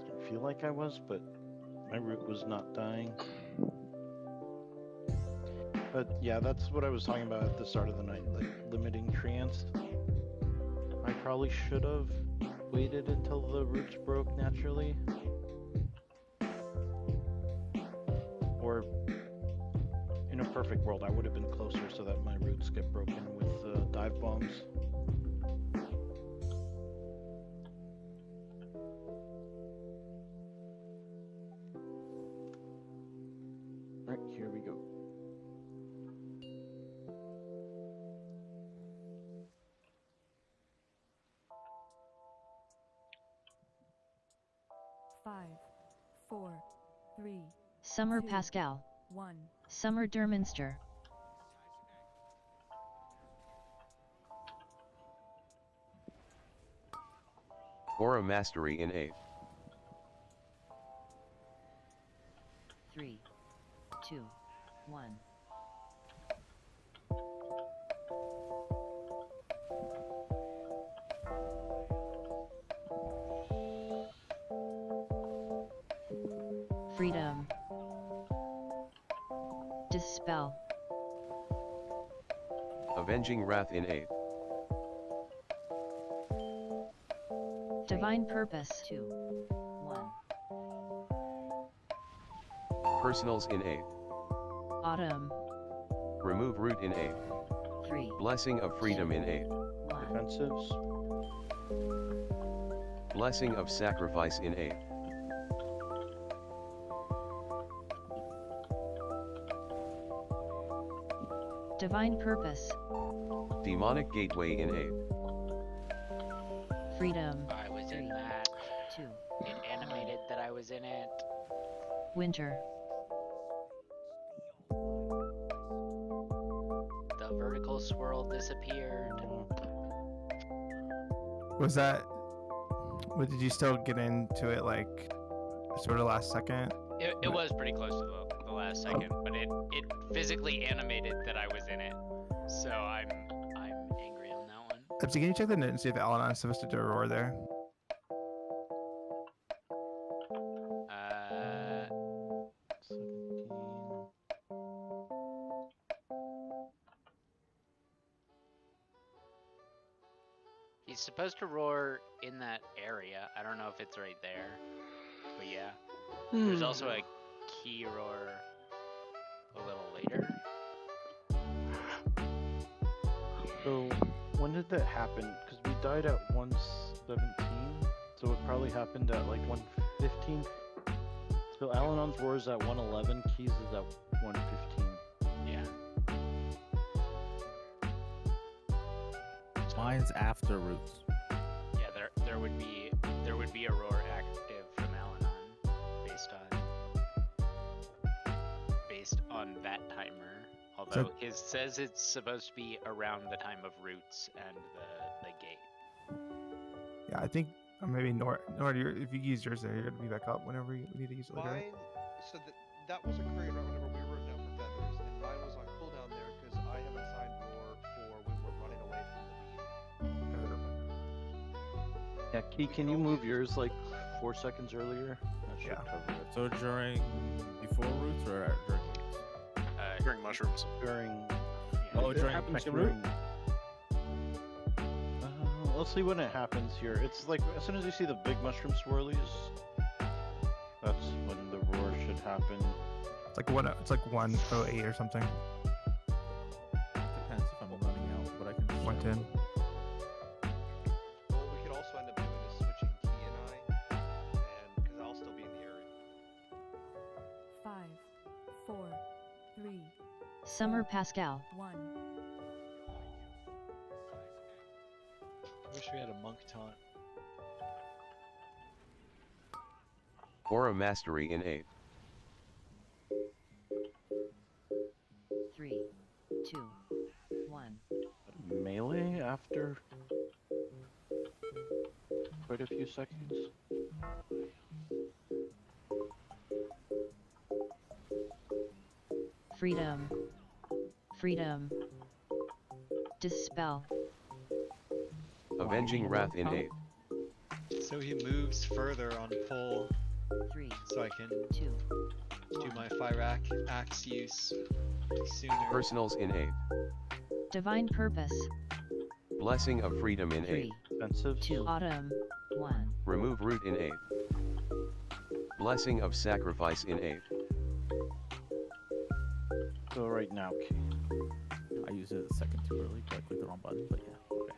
didn't feel like I was, but my root was not dying. But yeah, that's what I was talking about at the start of the night, like limiting treants. I probably should have waited until the roots broke naturally. Or in a perfect world, I would have been closer so that my roots get broken with dive bombs. Alright, here we go. Five, 4, 3, Summer 2, Pascal. 1. Summer Derminster. Aura Mastery in 8th. 3, 2, 1. Freedom. Dispel. Avenging Wrath in 8th. Divine Purpose 2. 1. Personals in 8. Autumn Remove root in 8. 3. Blessing of freedom in 8. 1. Defensives. Blessing of sacrifice in 8. Divine Purpose Demonic gateway in 8. Freedom I was in that. 2. It animated that I was in it. Winter The vertical swirl disappeared. Was that? Did you still get into it like sort of last second? It was pretty close to the last second, but it physically animated that I was in it. So I'm angry on that one. Can you check the note and see if Alanon is supposed to do a roar there? He's supposed to roar in that area. I don't know if it's right there, but yeah. There's also a key roar a little later. So when did that happen? Because we died at 117, so it probably happened at like 115. So Al-Anon's roar is at 111, Keys is at 115. Yeah. Mine's after roots. Yeah, there would be a roar active from Al-Anon based on that timer. Although his says it's supposed to be around the time of roots and the gate. Yeah, I think maybe Nord, if you use yours there, you're gonna be back up whenever we need to use it later. Mine, so that was occurring right whenever we were running out for feathers, and mine was on cooldown there because I have assigned roar for when we're running away from the beam. Yeah, Key, can you move yours like 4 seconds earlier? That should cover it. So before roots or during roots? During mushrooms. During. Oh, it during happens second root? Let's see when it happens here. It's like as soon as you see the big mushroom swirlies, that's when the roar should happen. It's like 108 or something. Depends if I'm running out, but I can. 110. What we could also end up doing is switching Key and I, and because I'll still be in the area. 5, 4, 3, Summer Pascal 1. Wish we had a monk taunt. Aura mastery in 8. 3, 2, 1. Melee after quite a few seconds. Freedom Dispel Avenging wrath in 8. So he moves further on pull, 3, so I can 2, do my fire axe use sooner. Personals in 8. Divine Purpose Blessing of freedom in 8. 3, 2, Autumn 1. Remove root in 8. Blessing of sacrifice in 8. So right now, Key. I used it a second too early, but I clicked the wrong button, but yeah. Okay.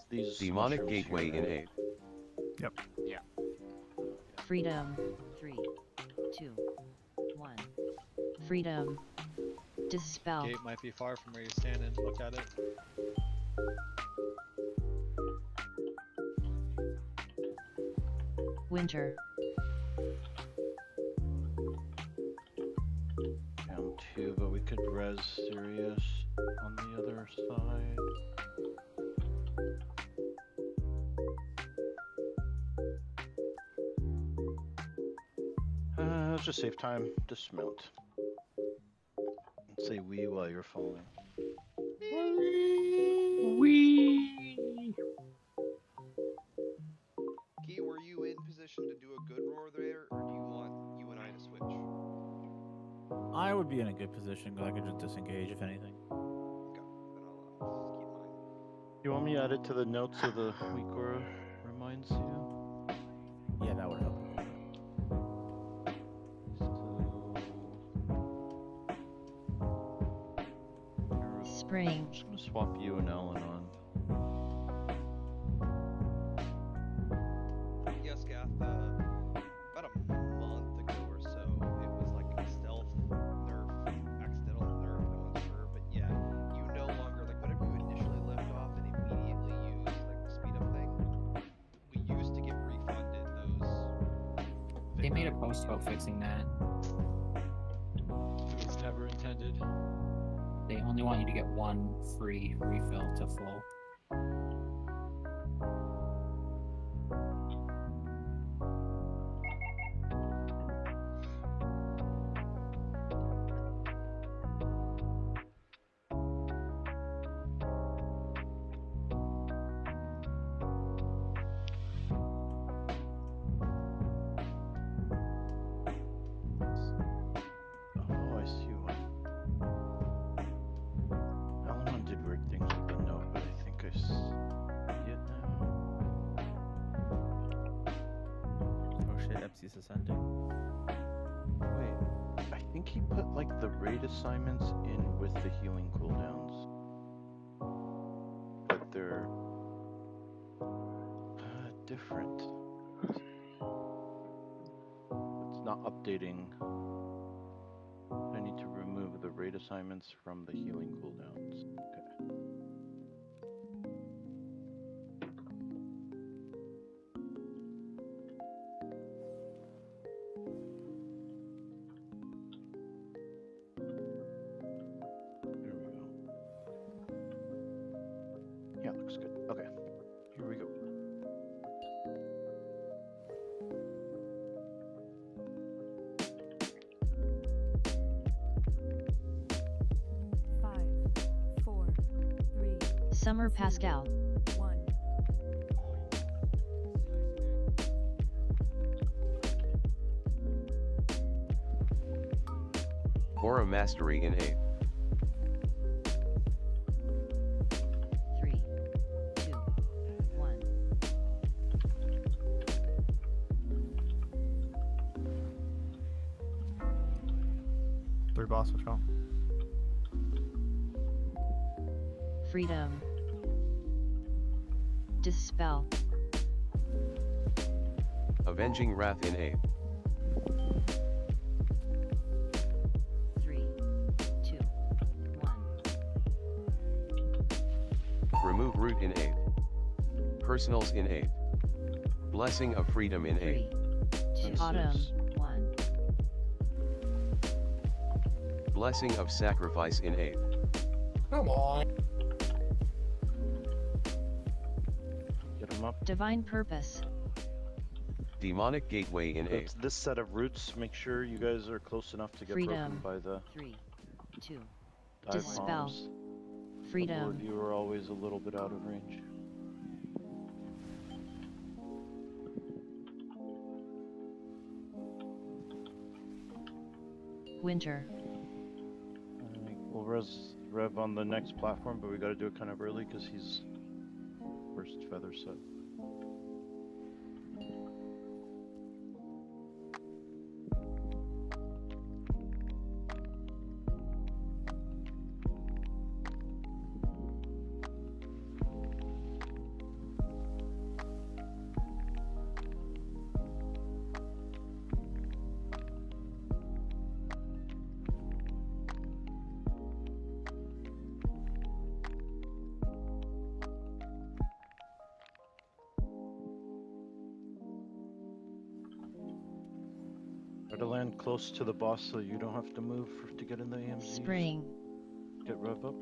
These Demonic mushrooms gateway here, in right? 8. Yep. Yeah. Freedom 3, 2, 1. Freedom Dispel Gate might be far from where you're standing. Look at it. Winter Down 2, but we could res Sirius on the other side. Let's just save time. Dismount. And say "we" while you're falling. Key, were you in position to do a good roar there, or do you want you and I to switch? I would be in a good position because I could just disengage if anything. Okay, then I'll just keep mine. You want me to add it to the notes so the weak aura reminds you? Yeah, that would help. Spring. I'm just gonna swap you and Ellen on. Yes, Gath. About a month ago or so, it was like a stealth nerf, accidental nerf, no one's sure, but yeah, you no longer, like whenever you initially left off and immediately use like the speed up thing, we used to get refunded those. They made a post about fixing that. It was never intended. They only want you to get one free refill to full. Oh, I see why. Ellen did weird things with the note, but I think I see it now. Oh shit, Epsy's ascending. Wait, I think he put like the raid assignments in with the healing cooldowns. But they're different. It's not updating. I need to remove the raid assignments from the healing cooldowns. Okay. There we go. Yeah, looks good. Okay. Here we go. Summer Pascal. 1. Aura Mastery in 8. 3, 2, 1. Three boss patrol. Freedom. Dispel. Avenging Wrath in 8. 3, 2, 1. Remove Root in 8. Personals in 8. Blessing of Freedom in 8. 2. Autumn. 1. Blessing of Sacrifice in 8. Come on. Get him up. Divine Purpose. Demonic Gateway in 8. This set of roots, make sure you guys are close enough to get Freedom. broken by the 3, 2. dive Dispel. bombs. Freedom. Couple of you are always a little bit out of range. Winter. Alright, we'll rev on the next platform, but we gotta do it kind of early because he's first feather set. Try to land close to the boss so you don't have to move to get in the AMZ. Spring. Get rev up.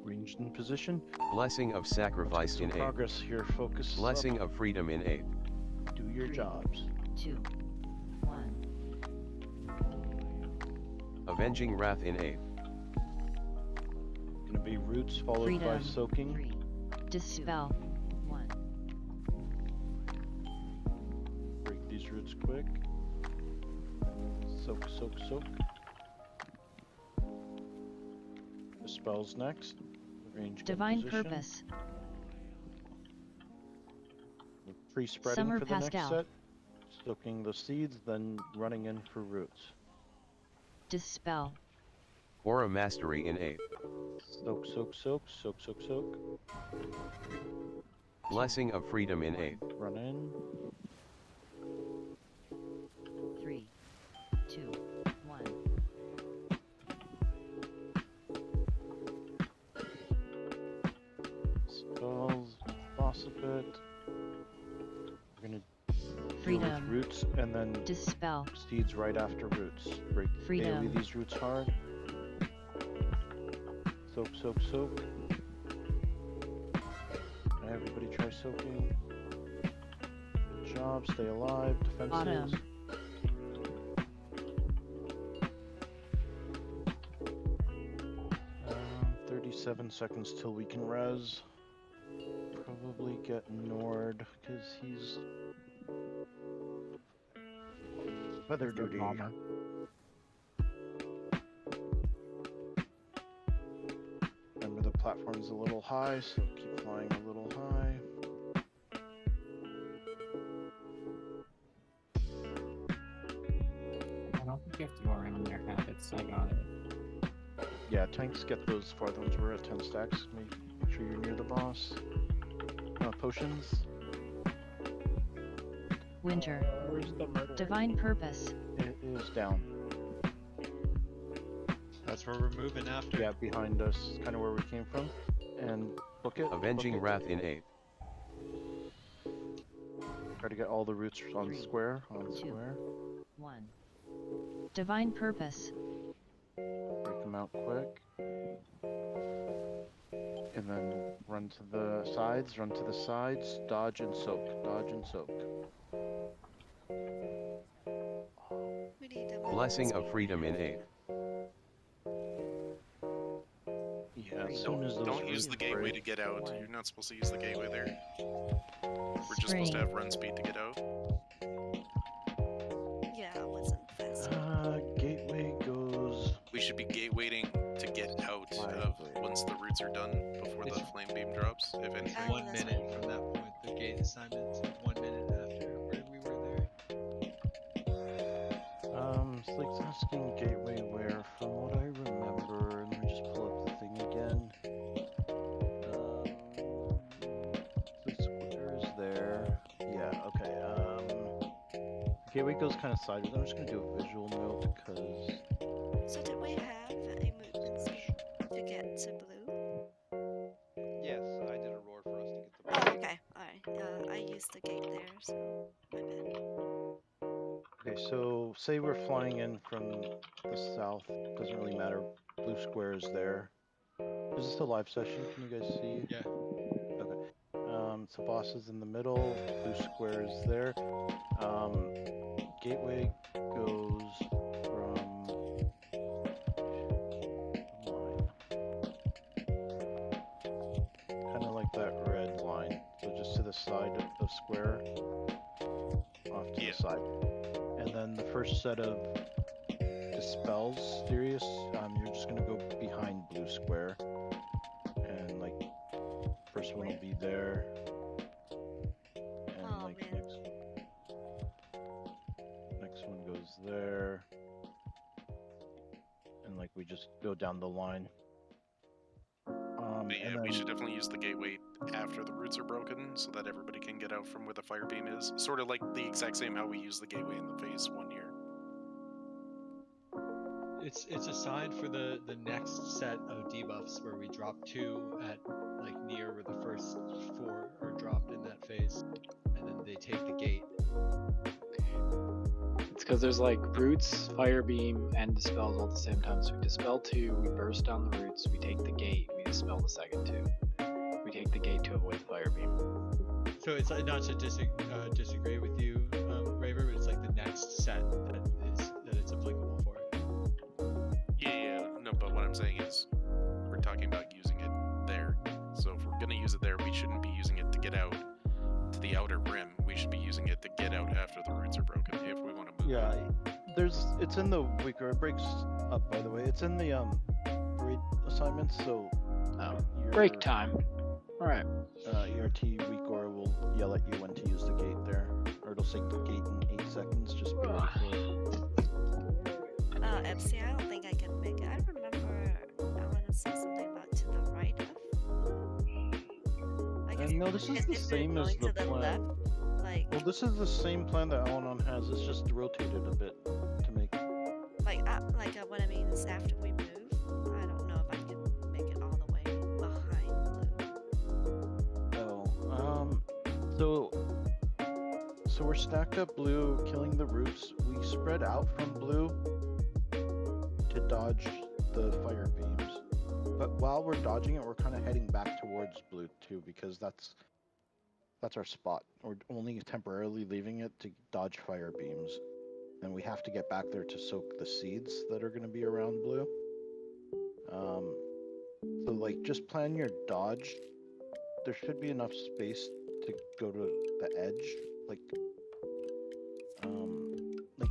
Ranged in position. Blessing of Sacrifice in 8. Progress here, focus. Blessing up. of Freedom in 8. Do your jobs. 2, 1. Avenging Wrath in 8. Gonna be roots followed by Freedom. soaking. 3. Dispel. 1. Break these roots quick. Soak, soak, soak. Dispels next. Range get Divine position. Purpose. Tree spreading Summer for the next Pastel. set. Soaking the seeds, then running in for roots. Dispel. Aura Mastery in 8th. Soak, soak, soak, soak, soak, soak. Blessing of Freedom in 8th. Run in. 3, 2, 1. Spells, boss a bit. We're gonna Freedom. deal with roots and then Dispel. seeds right after roots. Break Freedom. AoE these roots hard. Soak, soak, soak. Everybody try soaking. Good job, stay alive, defenses. Autumn. 37 seconds till we can res. Probably get Nord, because he's feather duty. Bomber. Remember the platform's a little high, so keep flying a little high. I don't think you have to go around their habits. I got it. Yeah, tanks get those farther ones. We're at 10 stacks. Make sure you're near the boss. Potions. Winter. Where's the murder? Divine Purpose. It is down. That's where we're moving after. Yeah, behind us, kind of where we came from. And book it. Avenging book it. Wrath in 8th. Try to get all the roots on 3, square. On 2, square. 1. Divine Purpose. Break them out quick. And then run to the sides, run to the sides, dodge and soak, dodge and soak. We need a Blessing of Freedom in 8th. Yeah, as soon as those Don't use roots the gateway break- to get out. You're not supposed to use the gateway there. We're just supposed to have run speed to get out. Yeah, I wasn't fast. Gateway goes. We should be gatewaiting to get out of once the roots are done before the flame beam drops, if anything. 1 minute from that point, the gate assignment. 1 minute after where we were there. Slake's asking gateway where, from what I remember, let me just pull up the thing again. The square is there. Yeah, okay. Gateway goes kind of sideways. I'm just gonna do a visual note because. So did we have a movement speed to get to blue? Yes, I did a roar for us to get the. Oh, okay. Alright. I used the gate there, so my bad. Okay, so say we're flying in from the south. Doesn't really matter. Blue square is there. Is this a live session? Can you guys see? Yeah. Okay. So boss is in the middle. Blue square is there. Gateway goes from kind of like that red line. So just to the side of the square, off to the side. And then the first set of dispels, Sirius, you're just gonna go behind blue square, and like first one will be there, and like next one goes there, and like we just go down the line. But yeah, we should definitely use the gateway after the roots are broken so that everybody can get out from where the fire beam is. Sort of like the exact same how we use the gateway in the phase 1 year. It's assigned for the next set of debuffs where we drop 2 at like near where the first 4 are dropped in that phase, and then they take the gate. It's because there's like roots, fire beam, and dispels all at the same time. So we dispel 2, we burst down the roots, we take the gate, we dispel the second 2. We take the gate to avoid the fire beam. So it's like, not to disagree with you, Raver, but it's like the next set that it's applicable for. Yeah, no, but what I'm saying is we're talking about using it there. So if we're gonna use it there, we shouldn't be using it to get out to the outer rim. We should be using it to get out after the roots are broken if we want to move. Yeah, It's in the weaker. It breaks up, by the way. It's in the grade assignments. So break time. All right. ERT weaker will yell at you when to use the gate there, or it'll say gate in 8 seconds. Just be ready for it. MC, I don't think I can make it. I remember Alan said something about to the right of. I guess No, this is the same as the plan. Left, like, well, this is the same plan that Alanon has. It's just rotated a bit to make. What I mean is after we move, I don't know if I can make it all the way behind blue. Oh, so we're stacked up blue, killing the roots. We spread out from blue to dodge the fire beams. But while we're dodging it, we're kind of heading back towards blue too, because that's our spot. We're only temporarily leaving it to dodge fire beams. And we have to get back there to soak the seeds that are going to be around blue. So like, just plan your dodge. There should be enough space to go to the edge. Like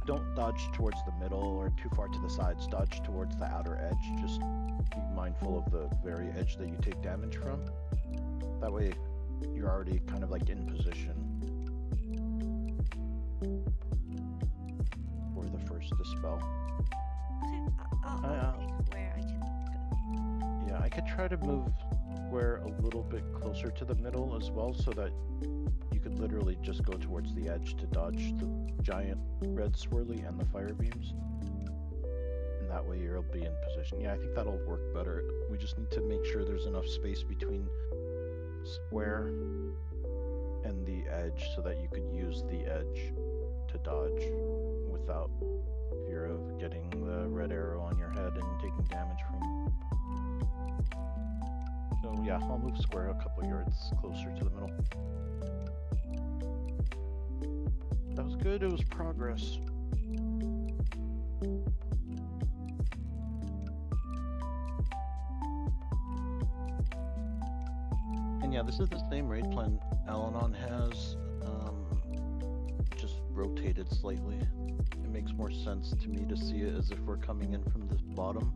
don't dodge towards the middle or too far to the sides. Dodge towards the outer edge. Just be mindful of the very edge that you take damage from. That way you're already kind of like in position for the first dispel. Okay, I'll make where I can go. Yeah, I could try to move square a little bit closer to the middle as well, so that you could literally just go towards the edge to dodge the giant red swirly and the fire beams. And that way you'll be in position. Yeah, I think that'll work better. We just need to make sure there's enough space between square and the edge so that you could use the edge to dodge without fear of getting the red arrow on your head and taking damage from. So yeah, I'll move square a couple yards closer to the middle. That was good, it was progress. And yeah, this is the same raid plan Alanon has, just rotated slightly. It makes more sense to me to see it as if we're coming in from the bottom.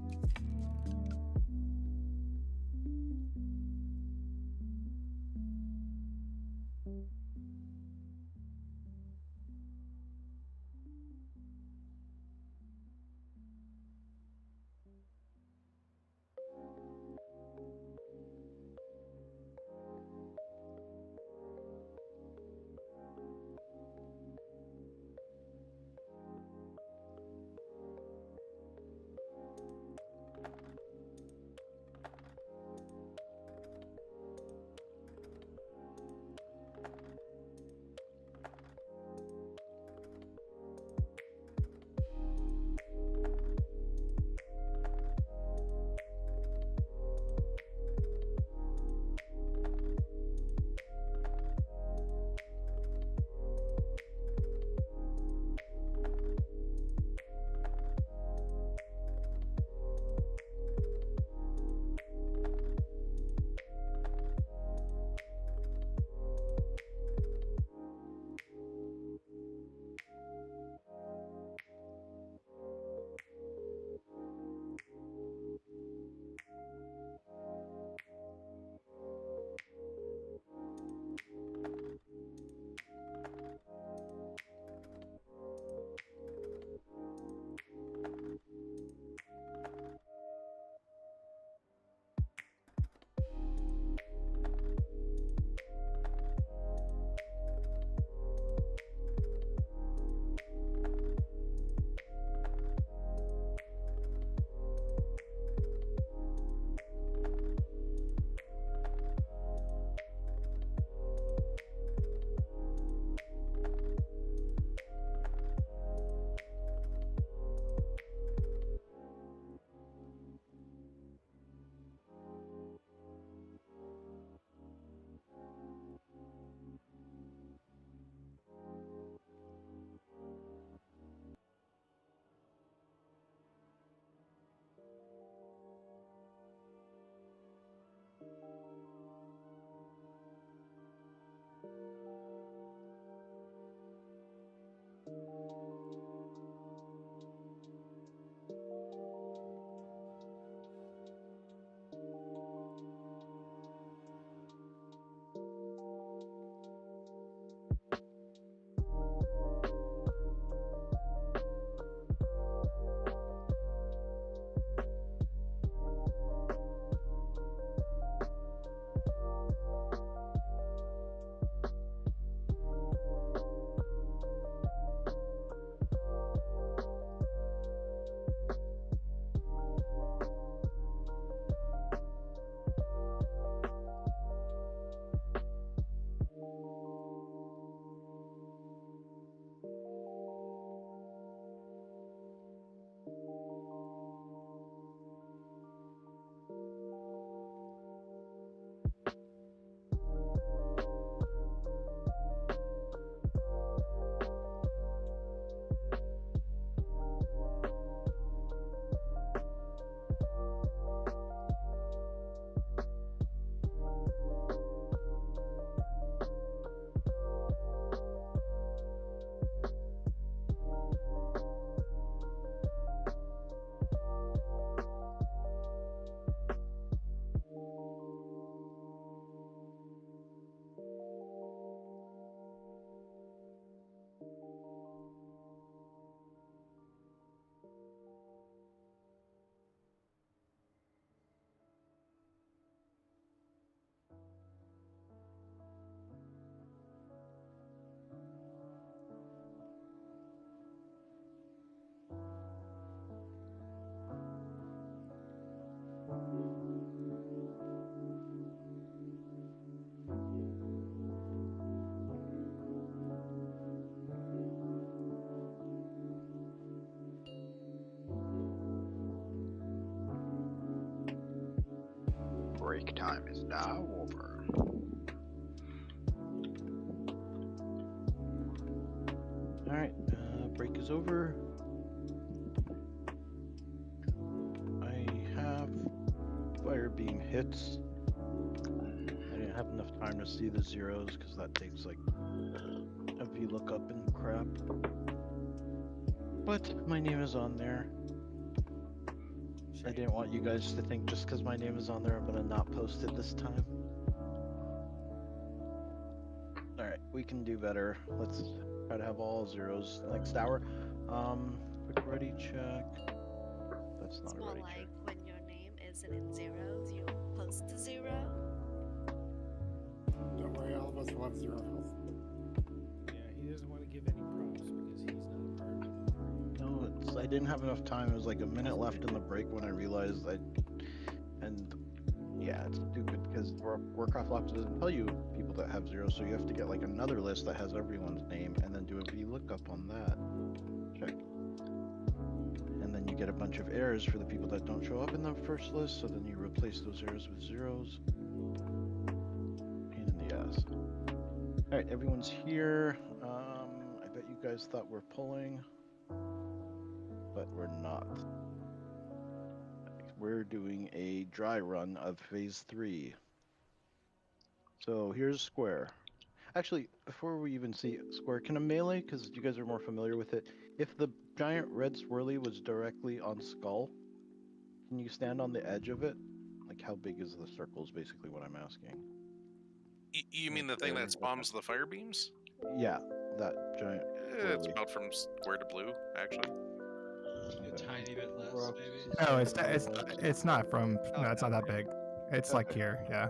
break time is now over. Alright, break is over. I have fire beam hits. I didn't have enough time to see the zeros because that takes like a VLOOKUP and crap. But my name is on there. I didn't want you guys to think just because my name is on there I'm gonna not post it this time. Alright, we can do better. Let's try to have all zeros next hour. Quick ready check. That's not It's a more ready like check. when your name isn't in zeros, you post a zero. Don't worry, all of us will have 0 health. Yeah, he doesn't want to give any props because he's not a part of it. No, I didn't have enough time. It was like a minute left in the break when I realized and yeah, it's stupid because Warcraft Labs doesn't tell you people that have zeros, so you have to get like another list that has everyone's name and then do a VLOOKUP on that. Check. And then you get a bunch of errors for the people that don't show up in the first list, so then you replace those errors with zeros. Pain in the ass. Alright, everyone's here. I bet you guys thought we're pulling, but we're not. We're doing a dry run of phase 3. So here's square. Actually, before we even see square, can a melee, because you guys are more familiar with it, if the giant red swirly was directly on skull, can you stand on the edge of it? Like how big is the circle is basically what I'm asking. You mean the thing that spawns the fire beams? Yeah, that giant It's swirly. about from square to blue, actually. A tiny bit less, maybe. No, it's not from. No, it's not that big. It's like here, yeah.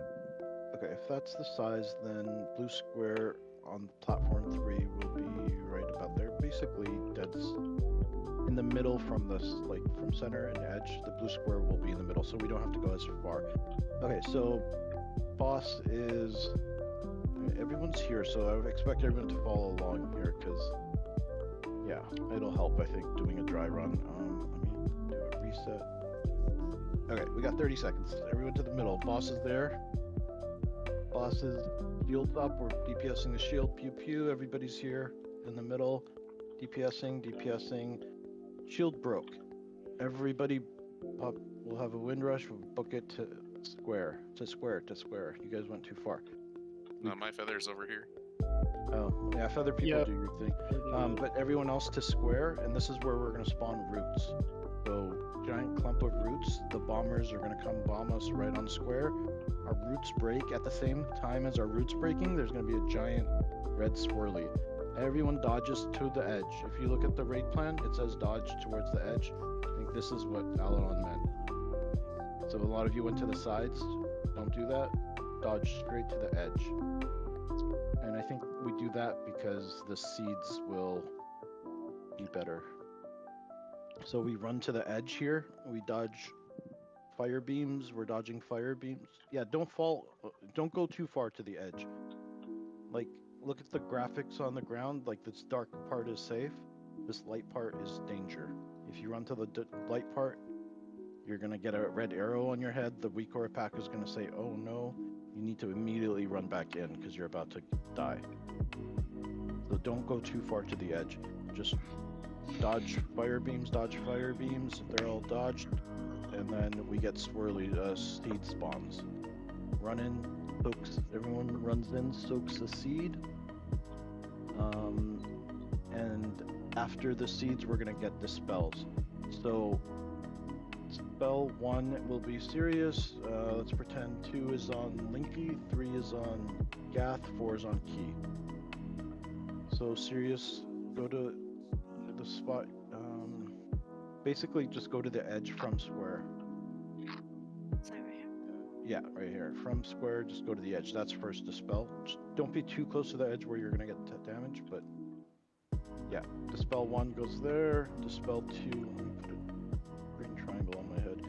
Okay, if that's the size, then blue square on platform 3 will be right about there. Basically, dead in the middle from the from center and edge. The blue square will be in the middle, so we don't have to go as far. Okay, so boss is everyone's here, so I would expect everyone to follow along here because yeah, it'll help. I think doing a dry run. Let me do a reset. Okay, we got 30 seconds. Everyone to the middle. Boss is there. Boss is shields up. We're DPSing the shield. Pew pew. Everybody's here in the middle. DPSing. Shield broke. Everybody up. We'll have a wind rush. We'll book it to square. You guys went too far. No, my feather's over here. Oh, yeah, if other people do your thing. But everyone else to square, and this is where we're going to spawn roots. So, giant clump of roots, the bombers are going to come bomb us right on square. Our roots break at the same time as our roots breaking, there's going to be a giant red swirly. Everyone dodges to the edge. If you look at the raid plan, it says dodge towards the edge. I think this is what Alanon meant. So a lot of you went to the sides. Don't do that. Dodge straight to the edge. And I think we do that because the seeds will be better. So we run to the edge here. We dodge fire beams. We're dodging fire beams. Yeah, don't go too far to the edge. Like, look at the graphics on the ground. Like, this dark part is safe. This light part is danger. If you run to the light part, you're gonna get a red arrow on your head. The Weakora pack is gonna say, oh no. You need to immediately run back in because you're about to die. So don't go too far to the edge. Just dodge fire beams. They're all dodged. And then we get swirly seed spawns. Run in, soaks, everyone runs in, soaks the seed. And after the seeds, we're gonna get the spells. So spell 1 will be Sirius. Let's pretend 2 is on Linky, 3 is on Gath, 4 is on Key. So Sirius, go to the spot. Basically, just go to the edge from square. Sorry, right here? Yeah, right here. From square, just go to the edge. That's first dispel. Just don't be too close to the edge where you're gonna get damage, but yeah. Dispel 1 goes there. Dispel 2. Let me put a green triangle on my head.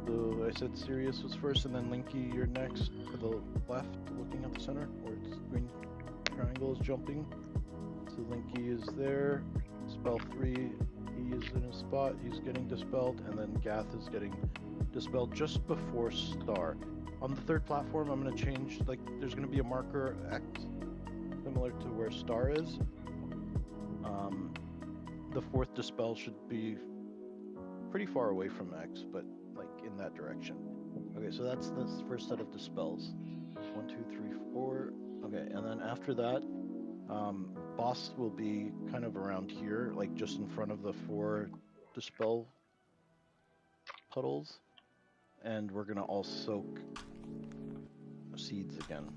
So I said Sirius was first, and then Linky, you're next to the left, looking at the center, where it's green triangle is jumping. So Linky is there. Spell 3, is in his spot, he's getting dispelled, and then Gath is getting dispelled just before Star. On the third platform, I'm going to change, like, there's going to be a marker X, similar to where Star is. The fourth dispel should be pretty far away from X, but like in that direction. Okay, so that's the first set of dispels. 1, 2, 3, 4. Okay, and then after that, boss will be kind of around here, like just in front of the 4 dispel puddles, and we're gonna all soak seeds again.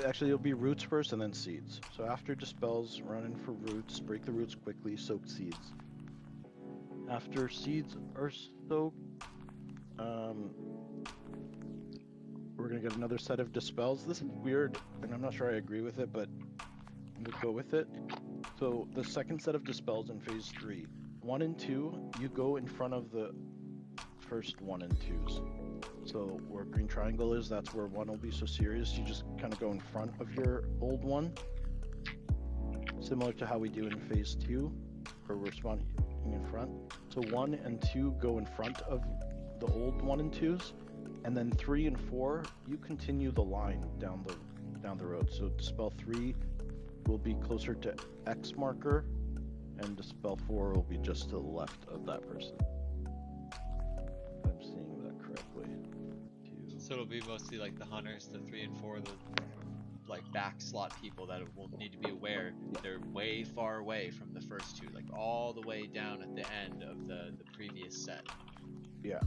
Actually, it'll be roots first and then seeds. So after dispels, run in for roots, break the roots quickly, soak seeds. After seeds are soaked, we're gonna get another set of dispels. This is weird, and I'm not sure I agree with it, but we'll go with it. So the second set of dispels in phase 3, 1 and 2, you go in front of the first 1 and 2s. So where green triangle is, that's where 1 will be so serious. You just kind of go in front of your old one. Similar to how we do in phase 2, where we're spawning in front. So 1 and 2 go in front of the old 1 and 2s. And then 3 and 4, you continue the line down the road. So dispel 3 will be closer to X marker, and dispel 4 will be just to the left of that person. I'm seeing that correctly. So it'll be mostly like the hunters, the 3 and 4, the like back slot people that will need to be aware they're way far away from the first 2, like all the way down at the end of the previous set. Yeah.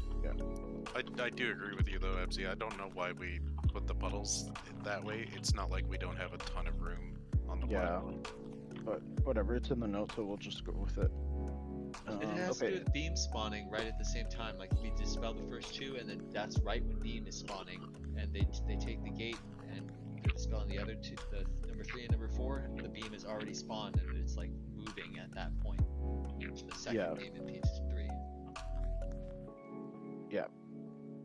I do agree with you though, Ebsy. I don't know why we put the puddles that way. It's not like we don't have a ton of room on the platform. But whatever, it's in the notes, so we'll just go with it. It has to do with beam spawning right at the same time. Like we dispel the first 2, and then that's right when beam is spawning, and they take the gate and they're dispelling the other 2, the number 3 and number 4. And the beam is already spawned, and it's like moving at that point. The second beam in phase 3.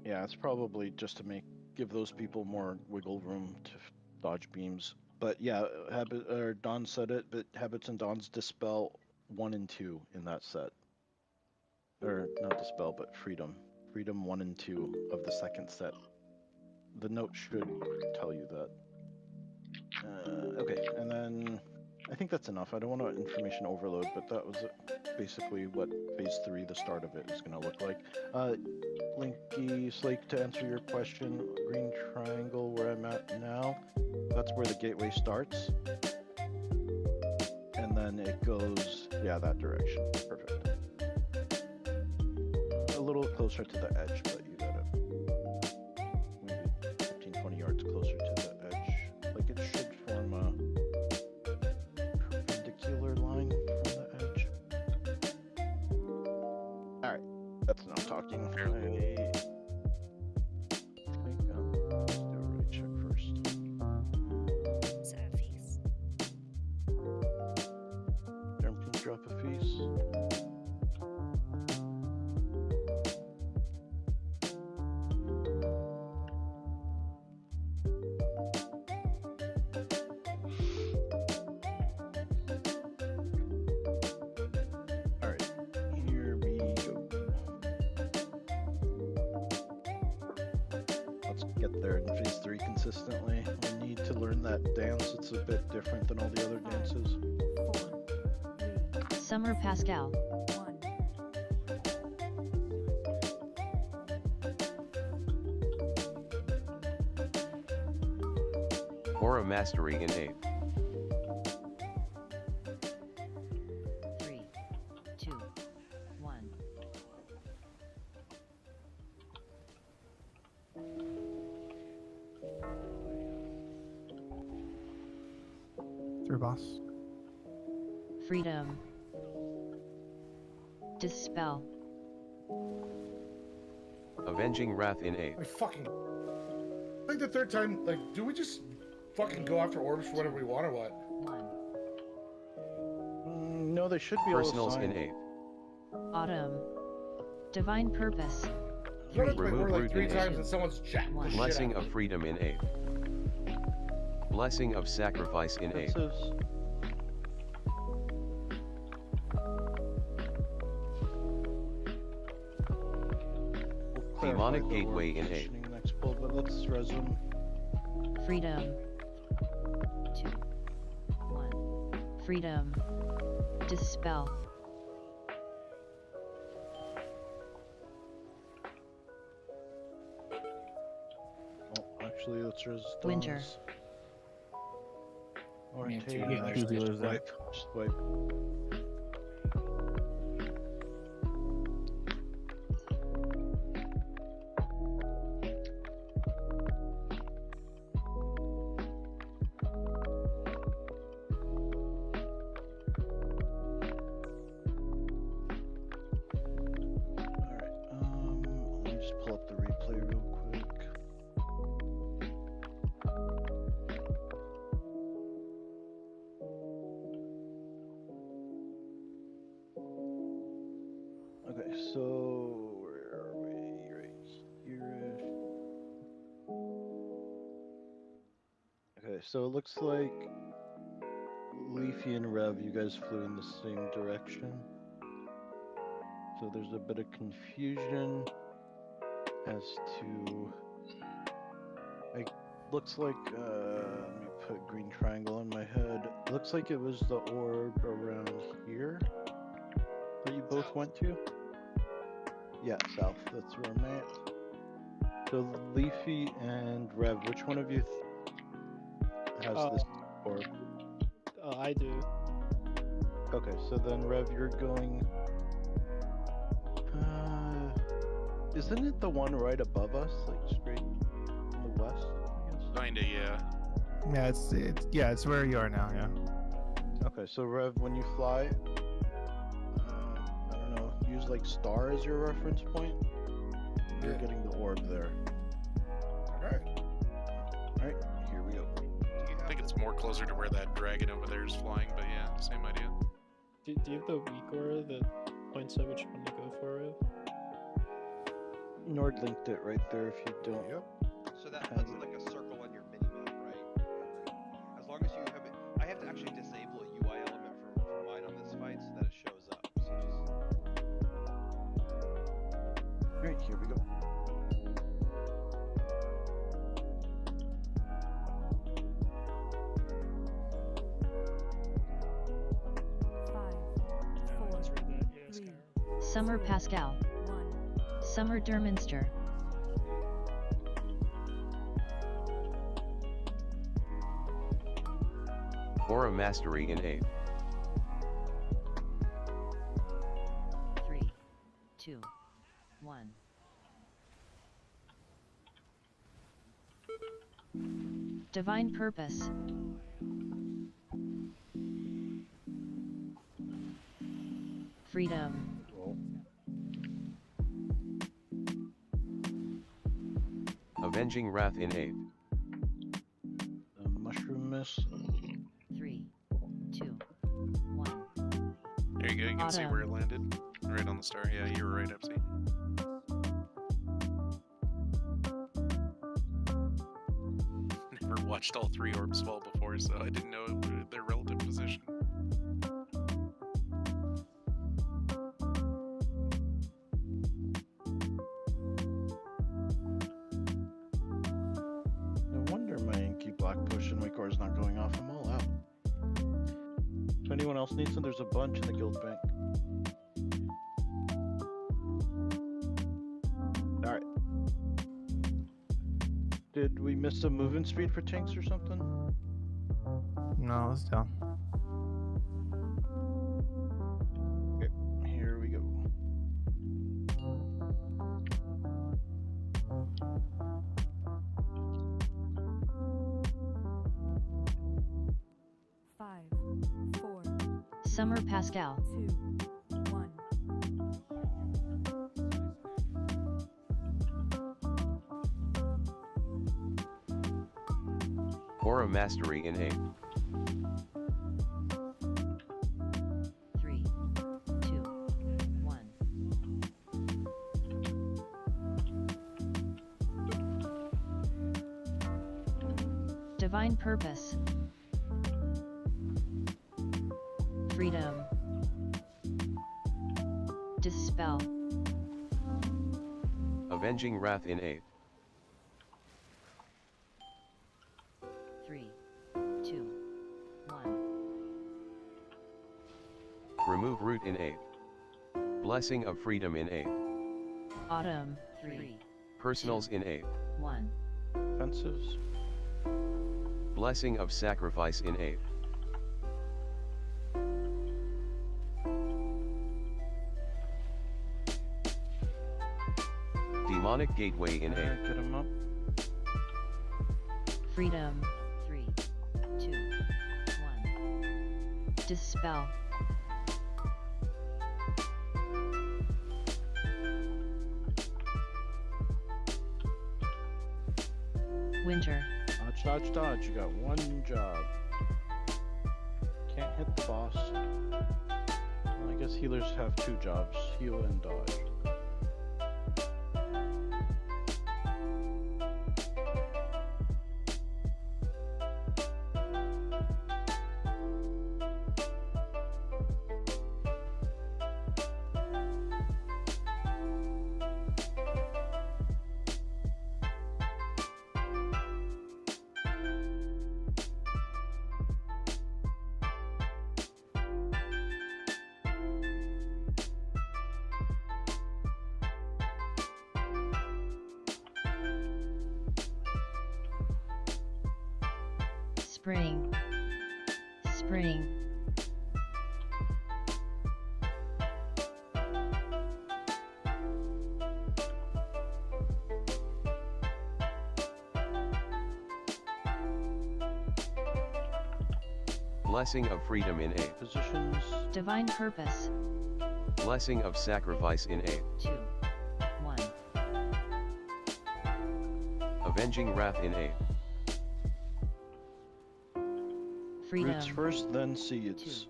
Yeah, it's probably just to give those people more wiggle room to dodge beams. But yeah, Don said it, but Habits and Dons dispel 1 and 2 in that set. Or not dispel, but freedom. Freedom 1 and 2 of the second set. The note should tell you that. Okay, and then I think that's enough. I don't want to information overload, but that was basically what phase 3, the start of it, is going to look like. Linky Slake, to answer your question, green triangle where I'm at now, that's where the gateway starts. And then it goes, that direction. Perfect. A little closer to the edge, but you got it. Maybe 15, 20 yards closer to the edge. Like it should form a perpendicular line from the edge. Alright, that's enough talking. Consistently. We need to learn that dance. It's a bit different than all the other dances. 4, 3, Summer Pascal. 1. Aura Mastery in 8. 3, 2, 1. Through boss. Freedom. Dispel. Avenging Wrath in 8. I think the third time, like, do we just fucking go after orbs for whatever we want or what? 1. No, they should be Personals in 8. Autumn. Divine Purpose. Remove like root 3 in times 8. and someone's jacked the shit Blessing out of Freedom in 8. Blessing of Sacrifice in 8. Demonic the orb Gateway in 8. positioning next pull, but let's resume. Freedom. 2. 1. Freedom. Dispel. Oh, actually, let's res. Winter. Or We have two take healers. just Healers there. wipe. Just wipe. Alright, let me just pull up the replay real quick. Okay, so where are we? Right here. Okay, so it looks like Leafy and Rev, you guys flew in the same direction. So there's a bit of confusion as to. Looks like let me put green triangle on my head. Looks like it was the orb around here that you both went to. Yeah, south. That's where I'm at. So Leafy and Rev, which one of you has this orb? I do. Okay, so then Rev, you're going. Isn't it the one right above us, like straight in the west? I guess? Kinda, yeah. Yeah, it's where you are now. Yeah. Okay, so Rev, when you fly, I don't know, use like star as your reference point. You're getting the orb there. Alright. Alright, here we go. I think it's more closer to where that dragon over there is flying, but yeah, same idea. Do you have the weak aura that points out which one to go for? Rev? Nord linked it right there if you don't. Yep. So that puts like a circle on your minimap, right? As long as you have it, I have to actually disable a UI element for mine on this fight so that it shows up. So Alright, here we go. Summer Pascal. Summer Derminster. Aura Mastery in 8. 3, 2, 1. Divine Purpose. Freedom. Avenging Wrath in 8. Mushroom Miss. 3, 2, 1. There you go, you can see where it landed. Right on the star. Yeah, you were right, Epsy. Never watched all three orbs fall before, so I didn't know their relative position. No wonder my Inky Black push and Wake is not going off. I'm all out. If anyone else needs them, there's a bunch in the guild bank. Alright. Did we miss a movement speed for tanks or something? No, it's down. Okay, here we go. Summer Pascal. 2, 1. Aura Mastery in 8. 3, 2, 1. Divine Purpose. Freedom. Dispel. Avenging Wrath in 8. 3, 2, 1. Remove Root in 8. Blessing of Freedom in 8. Autumn. 3, Personals in 8. 1. Offensives. Blessing of Sacrifice in 8. Demonic Gateway in 8. Get him up. Freedom. 3, 2, 1. Dispel. Winter. Dodge, dodge, dodge. You got one job. Can't hit the boss. Well, I guess healers have two jobs, heal and dodge. Spring. Spring. Blessing of Freedom in 8. Positions. Divine Purpose. Blessing of Sacrifice in 8. 2, 1. Avenging Wrath in 8. Freedom. Roots first, then seeds.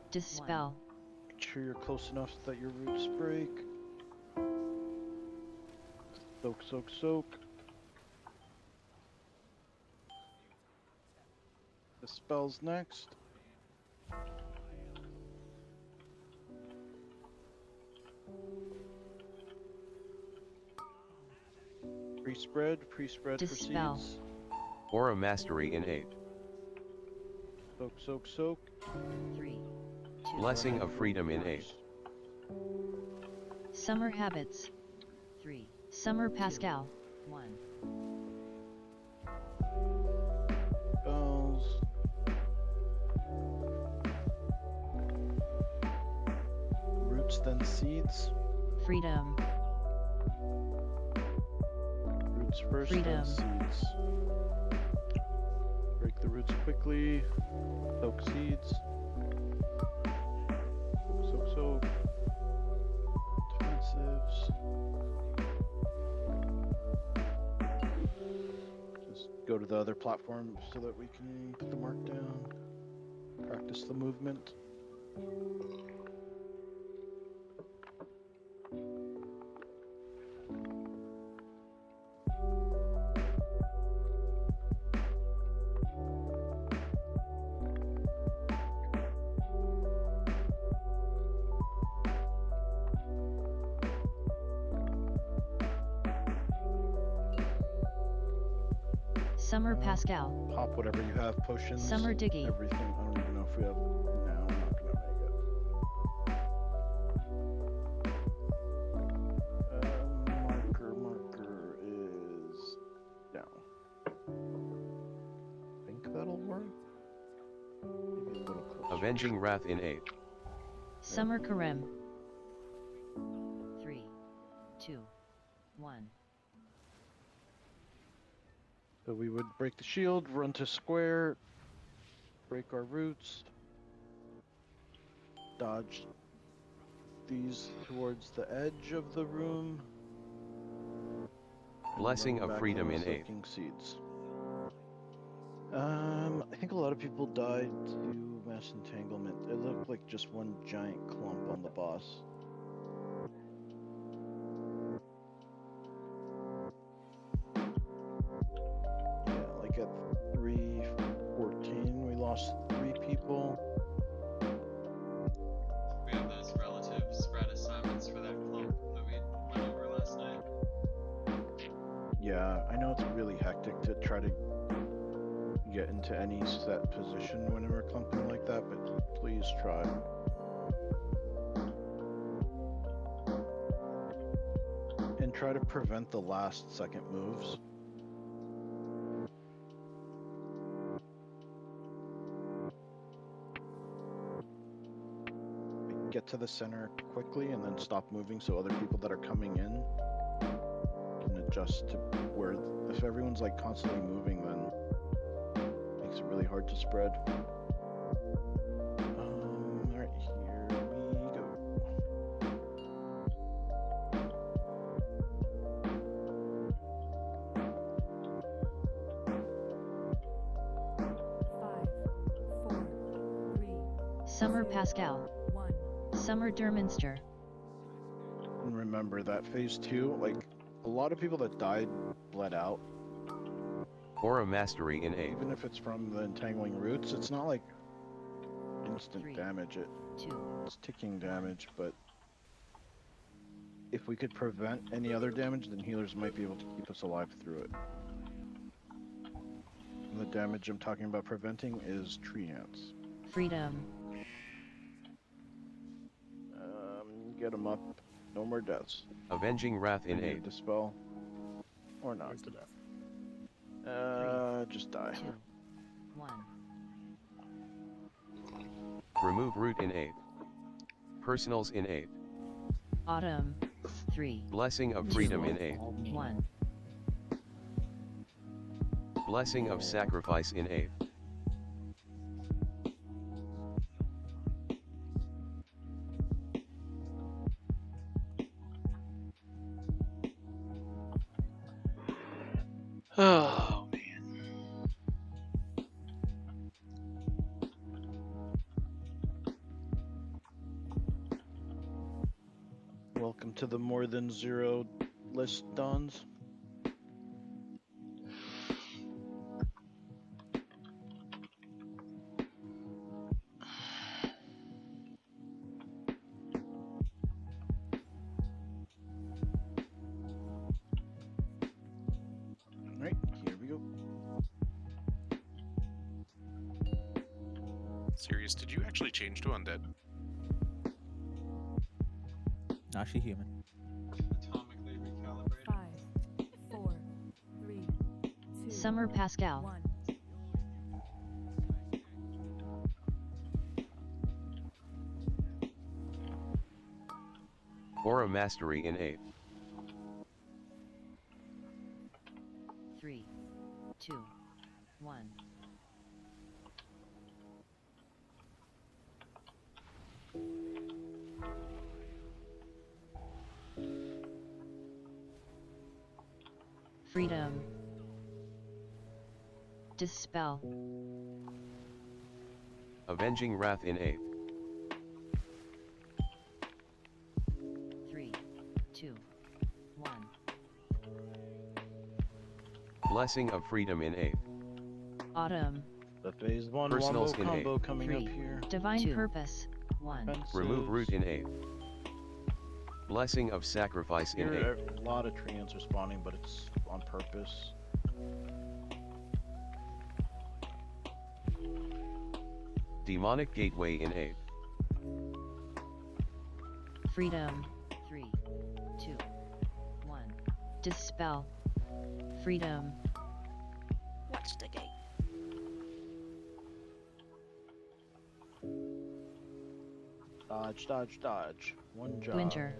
Dispel. Make sure you're close enough that your roots break. Soak, soak, soak. Dispel's next. Pre-spread for Dispel. seeds. Aura Mastery in 8. Soak, soak, soak. 3, 2. Blessing of Freedom in 8. Summer Habits. 3. Summer Pascal. 1. Spells. Roots, then seeds. Freedom. Roots first, Freedom. then seeds. Break the roots quickly. Soak seeds. Soak, soak. Defensives. Just go to the other platform so that we can put the mark down. Practice the movement. Summer Pascal. Pop whatever you have, potions. Summer Diggy. Everything. I don't even know if we have. No, I'm not gonna make it. Marker is down. Think that'll work. Maybe a little closer. Avenging Wrath in 8. Summer Karem. 3, 2, 1. So we would break the shield, run to square, break our roots, dodge these towards the edge of the room. Blessing run of back Freedom in in 8. soaking seeds. I think a lot of people died to mass entanglement. It looked like just one giant clump on the boss. At 3:14, we lost 3 people. We have those relative spread assignments for that clump that we went over last night. I know it's really hectic to try to get into any set position whenever clumping like that, but please try. And try to prevent the last second moves. Get to the center quickly and then stop moving so other people that are coming in can adjust to where, if everyone's like constantly moving, then it makes it really hard to spread. Alright, here we go. Summer Pascal. Summer Derminster. And remember that phase 2, like, a lot of people that died bled out. Aura Mastery in 8. Even if it's from the entangling roots, it's not like instant damage. It's ticking damage, but if we could prevent any other damage, then healers might be able to keep us alive through it. And the damage I'm talking about preventing is tree ants. Freedom. Get them up. No more deaths. Avenging Wrath in 8. Dispel. Or not. Just die. 2, 1. Remove Root in 8. Personals in 8. Autumn. 3. Blessing of Freedom in 8. 1. Blessing of Sacrifice in 8. Oh, man. Welcome to the more than zero list, Dons. Alright, here we go. Sirius, did you actually change to undead? Nah, she human. Atomically recalibrate. 5, 4, 3, 2, Summer Pascal. 1. Aura Mastery in 8. 3, 2, 1. Freedom. Dispel. Avenging Wrath in 8. 3, 2, 1. Blessing of Freedom in 8. Autumn. The phase 1 Personals wombo in 8. combo coming 3. up here. Divine 2. Purpose. 1. Remove Root in 8. Blessing of Sacrifice in 8. Here, a lot of tree ants are spawning, but it's on purpose. Demonic Gateway in 8. Freedom. 3, 2, 1. Dispel. Freedom. Watch the gate. Dodge, dodge, dodge. One job. Winter.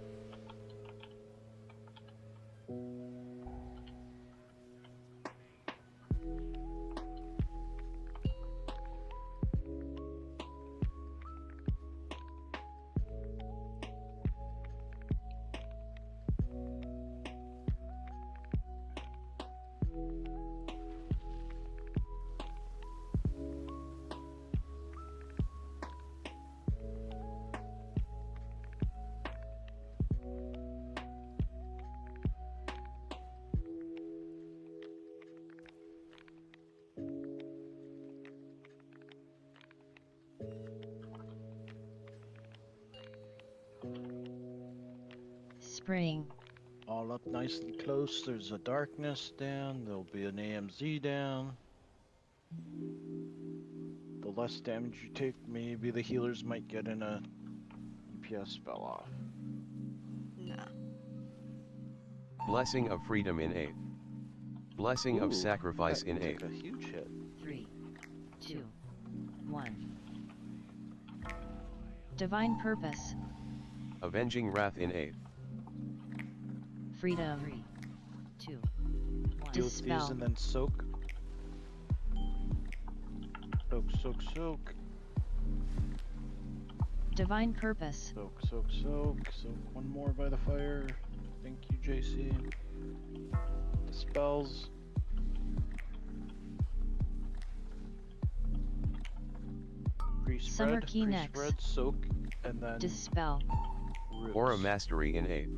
Spring. all up nice and close. There's a darkness down. There'll be an AMZ down. The less damage you take, maybe the healers might get in a EPS spell off. No. Blessing of Freedom in 8th. Blessing of Ooh, Sacrifice that in took 8th. a huge hit. 3, 2, 1. Divine Purpose. Avenging Wrath in 8th. Freedom. 3, 2, 1. Deal with these Dispel. and then soak. Soak, soak, soak. Divine Purpose. Soak, soak, soak. Soak one more by the fire. Thank you, JC. Dispels. Summer Pre-spread, key next. pre-spread, soak, and then Dispel. roots. Aura Mastery in 8th.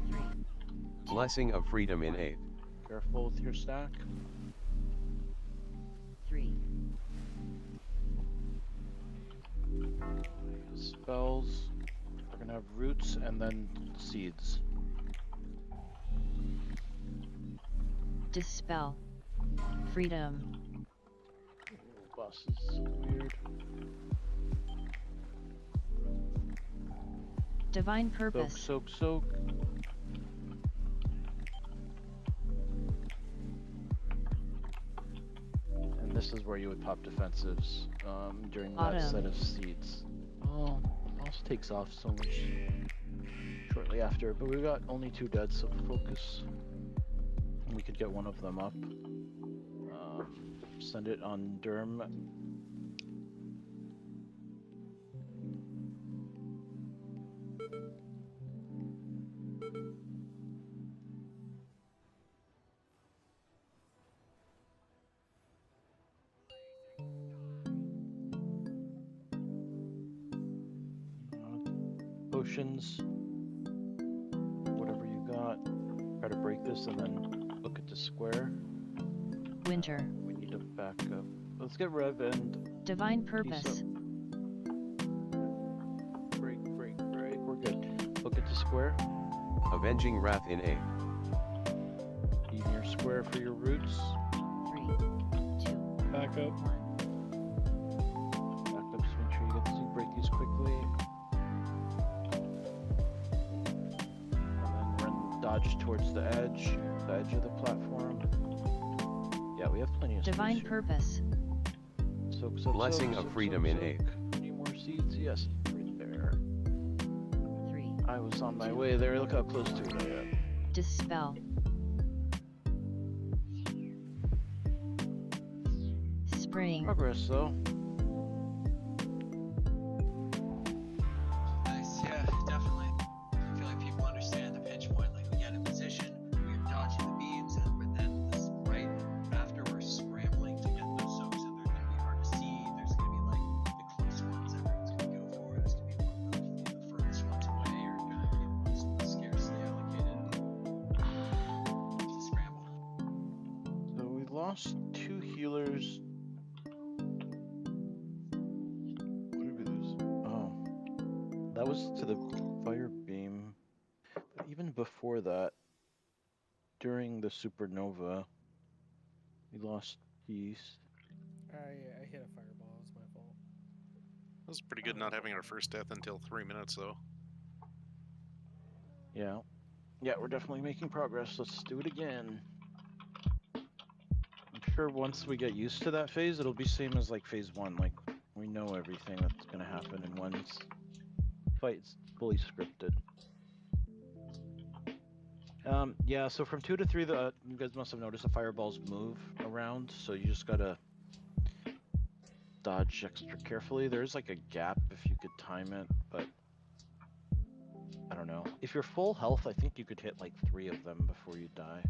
3. Blessing of Freedom in 8th. Careful with your stack. 3. Spells. We're gonna have roots and then seeds. Dispel. Freedom. Boss is weird. Divine Purpose. Soak, soak, soak. And this is where you would pop defensives during that Autumn. set of seeds. Oh, boss takes off so much shortly after, but we got only 2 dead, so focus. We could get one of them up. Send it on Derm. Potions. Whatever you got. Try to break this and then look at the square. Winter. We need to back up. Let's get Rev and Divine piece Purpose. up. Break, break, break. We're good. Look at the square. Avenging Wrath in 8th. Need your square for your roots. 3, 2, Back up. 1. Back up, just make sure you get these, break these quickly. And then run, dodge towards the edge of the platform. Yeah, we have plenty of Divine space here. Purpose. Soak, soak, Blessing soak, of soak, Freedom soak, in soak. 8th. Any more seeds? Yes, right there. 3. I was on my way there. Look how close to it I am. Dispel. Spring. Progress though. Nice, yeah, definitely. I feel like people understand the pinch point. Like we get in position, we're dodging the beams, and then this right after we're scrambling to get those soaks, and they're gonna be hard to see. There's gonna be like the close ones everyone's gonna go for. There's gonna be one of the furthest ones away, or gonna be the most scarcely allocated to scramble. So we lost 2 healers. What did we lose? Oh, that was to the fire beam. But even before that, during the supernova, we lost peace. I hit a fireball. It's my fault. That was pretty good not having our first death until 3 minutes, though. Yeah. Yeah, we're definitely making progress. Let's do it again. I'm sure once we get used to that phase, it'll be same as like phase 1. Like, we know everything that's gonna happen in one fight's fully scripted. Yeah, so from 2 to 3, you guys must have noticed the fireballs move around, so you just gotta dodge extra carefully. There's like a gap if you could time it, but I don't know. If you're full health, I think you could hit like 3 of them before you die.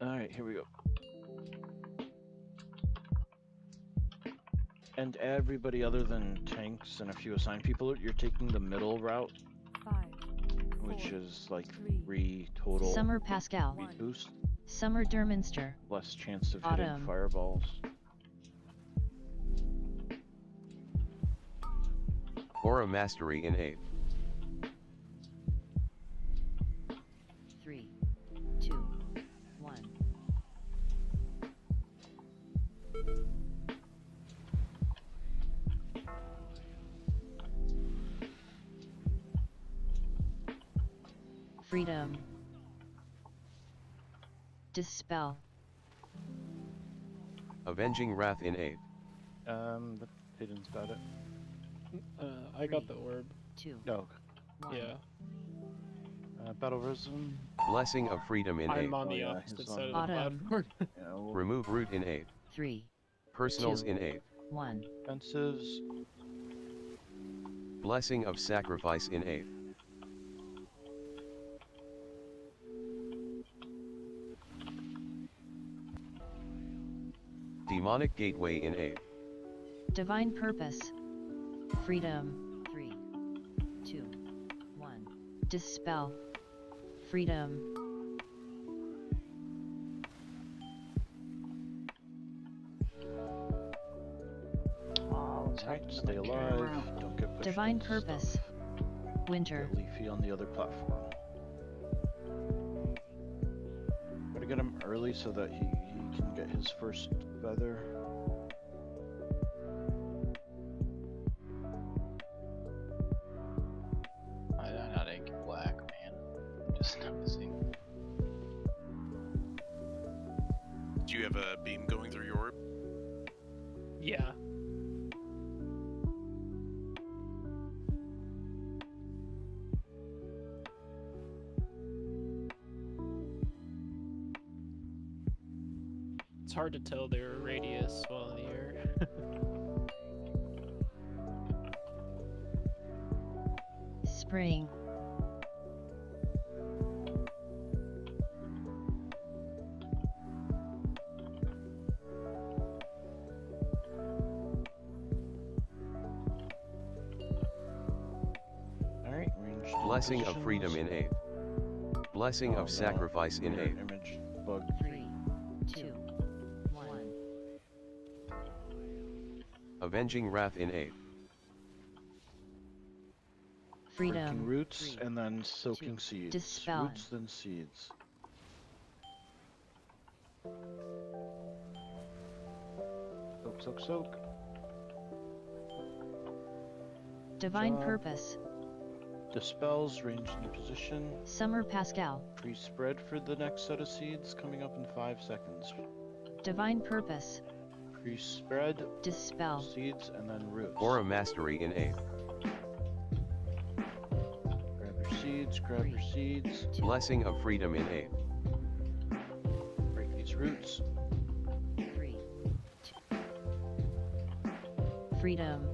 Alright, here we go. And everybody other than tanks and a few assigned people, you're taking the middle route, 5, which 4, is like 3, 3 total Summer Pascal. speed boost, Summer Derminster. less chance of Autumn. hitting fireballs. Aura Mastery in 8th. 3, 2, 1. Freedom. Dispel. Avenging Wrath in 8th. The Hayden's got it. I got the orb. 2. No. Yeah. Battle Risen. Blessing of Freedom in 8th. I'm on the yeah, opposite he's side of on- the Autumn. platform. Yeah, we'll Remove Root in 8th. 3, Personals 2. in 8th. 1. Offensives. Blessing of Sacrifice in 8th. Demonic Gateway in 8th. Divine Purpose. Freedom. 3, 2, 1. Dispel. Freedom. Oh, let's have to stay alive. Don't get pushed Divine into Purpose. stuff. Winter. Get Leafy on the other platform. Gotta get him early so that he can get his first feather. I'm not ink black, man. I'm just noticing. Do you have a beam going through your orb? Yeah. It's hard to tell their radius while in the air. Spring. Alright, ranged. Blessing of positions. Freedom in 8th. Blessing Oh, of no. Sacrifice in Mirror 8th. Image bug. 3, 2, 1. Avenging Wrath in 8th. Breaking Freedom. roots 3, and then soaking seeds. Dispel. Roots then seeds. Soak, soak, soak. Divine Job. Purpose. Dispels, ranged in position. Summer Pascal. Pre-spread for the next set of seeds coming up in 5 seconds. Divine Purpose. Pre-spread, Dispel. seeds, and then roots. Aura Mastery in 8th. Grab your seeds, grab your seeds. Blessing of Freedom in 8th. Break these roots. 3, 2. Freedom.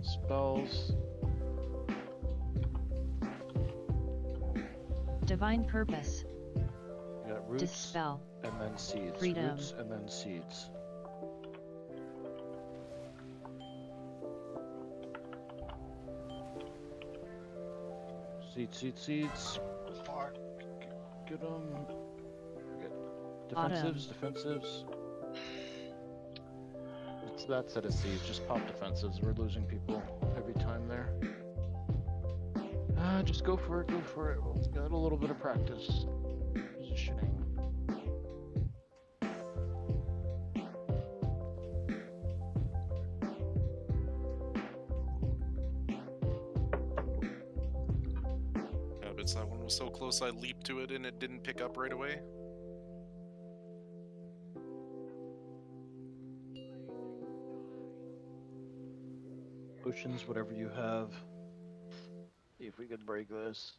Spells. Divine Purpose. You got roots Dispel. and then seeds. Freedom. Roots and then seeds. Seeds. Fuck. Get them. Defensives, defensives. It's that set of seeds. Just pop defensives. We're losing people every time there. Just go for it, We've got a little bit of practice. Positioning. But that one was so close I leaped to it and it didn't pick up right away. Potions, whatever you have. See if we could break this.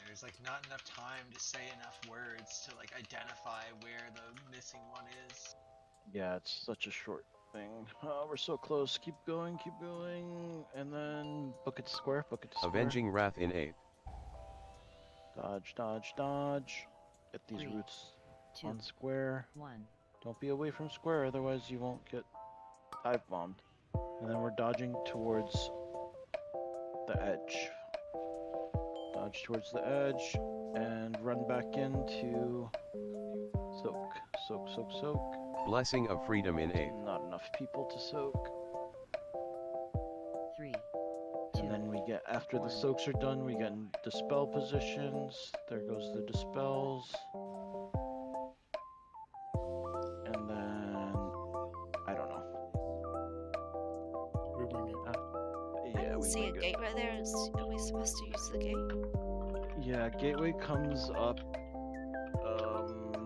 There's like not enough time to say enough words to like identify where the missing one is. Yeah, it's such a short thing. We're so close. Keep going, and then book it to square. Avenging Wrath in 8th. Dodge. Get these 3, roots 2, on square. 1. Don't be away from square, otherwise you won't get dive bombed. And then we're dodging towards the edge. Dodge towards the edge and run back into soak. Soak. Blessing of Freedom in 8th. Not enough people to soak. get after the soaks are done, we get in dispel positions. There goes the dispels. And then I don't know. We wing it. I Yeah, didn't we see a wing it. gate right there. Are we supposed to use the gate? Yeah, gateway comes up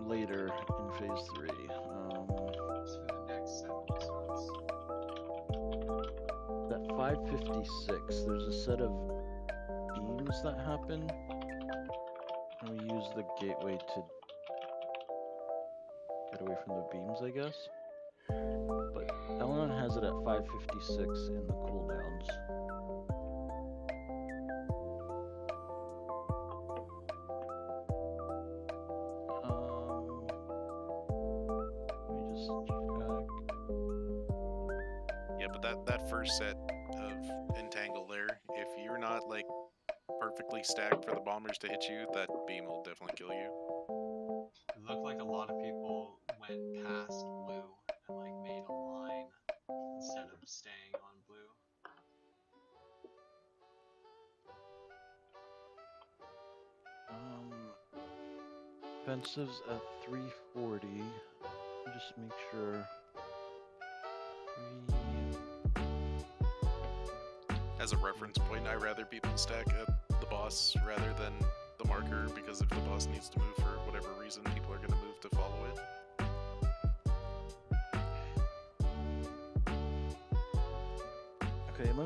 later in phase 3. It's for the next 7 slots. At 5:56, there's a set of beams that happen, and we use the gateway to get away from the beams, I guess. But Elenon has it at 5:56 in the cooldowns. Let me just check. Yeah, but that first set of entangle there, if you're not like perfectly stacked for the bombers to hit you, that beam will definitely kill you. It looked like a lot of people went past blue and like made a line instead of staying on blue. Offensives at 340. Just make sure. As a reference point, I rather people stack at the boss rather than the marker, because if the boss needs to move for whatever reason, people are going to move to follow it. Okay, give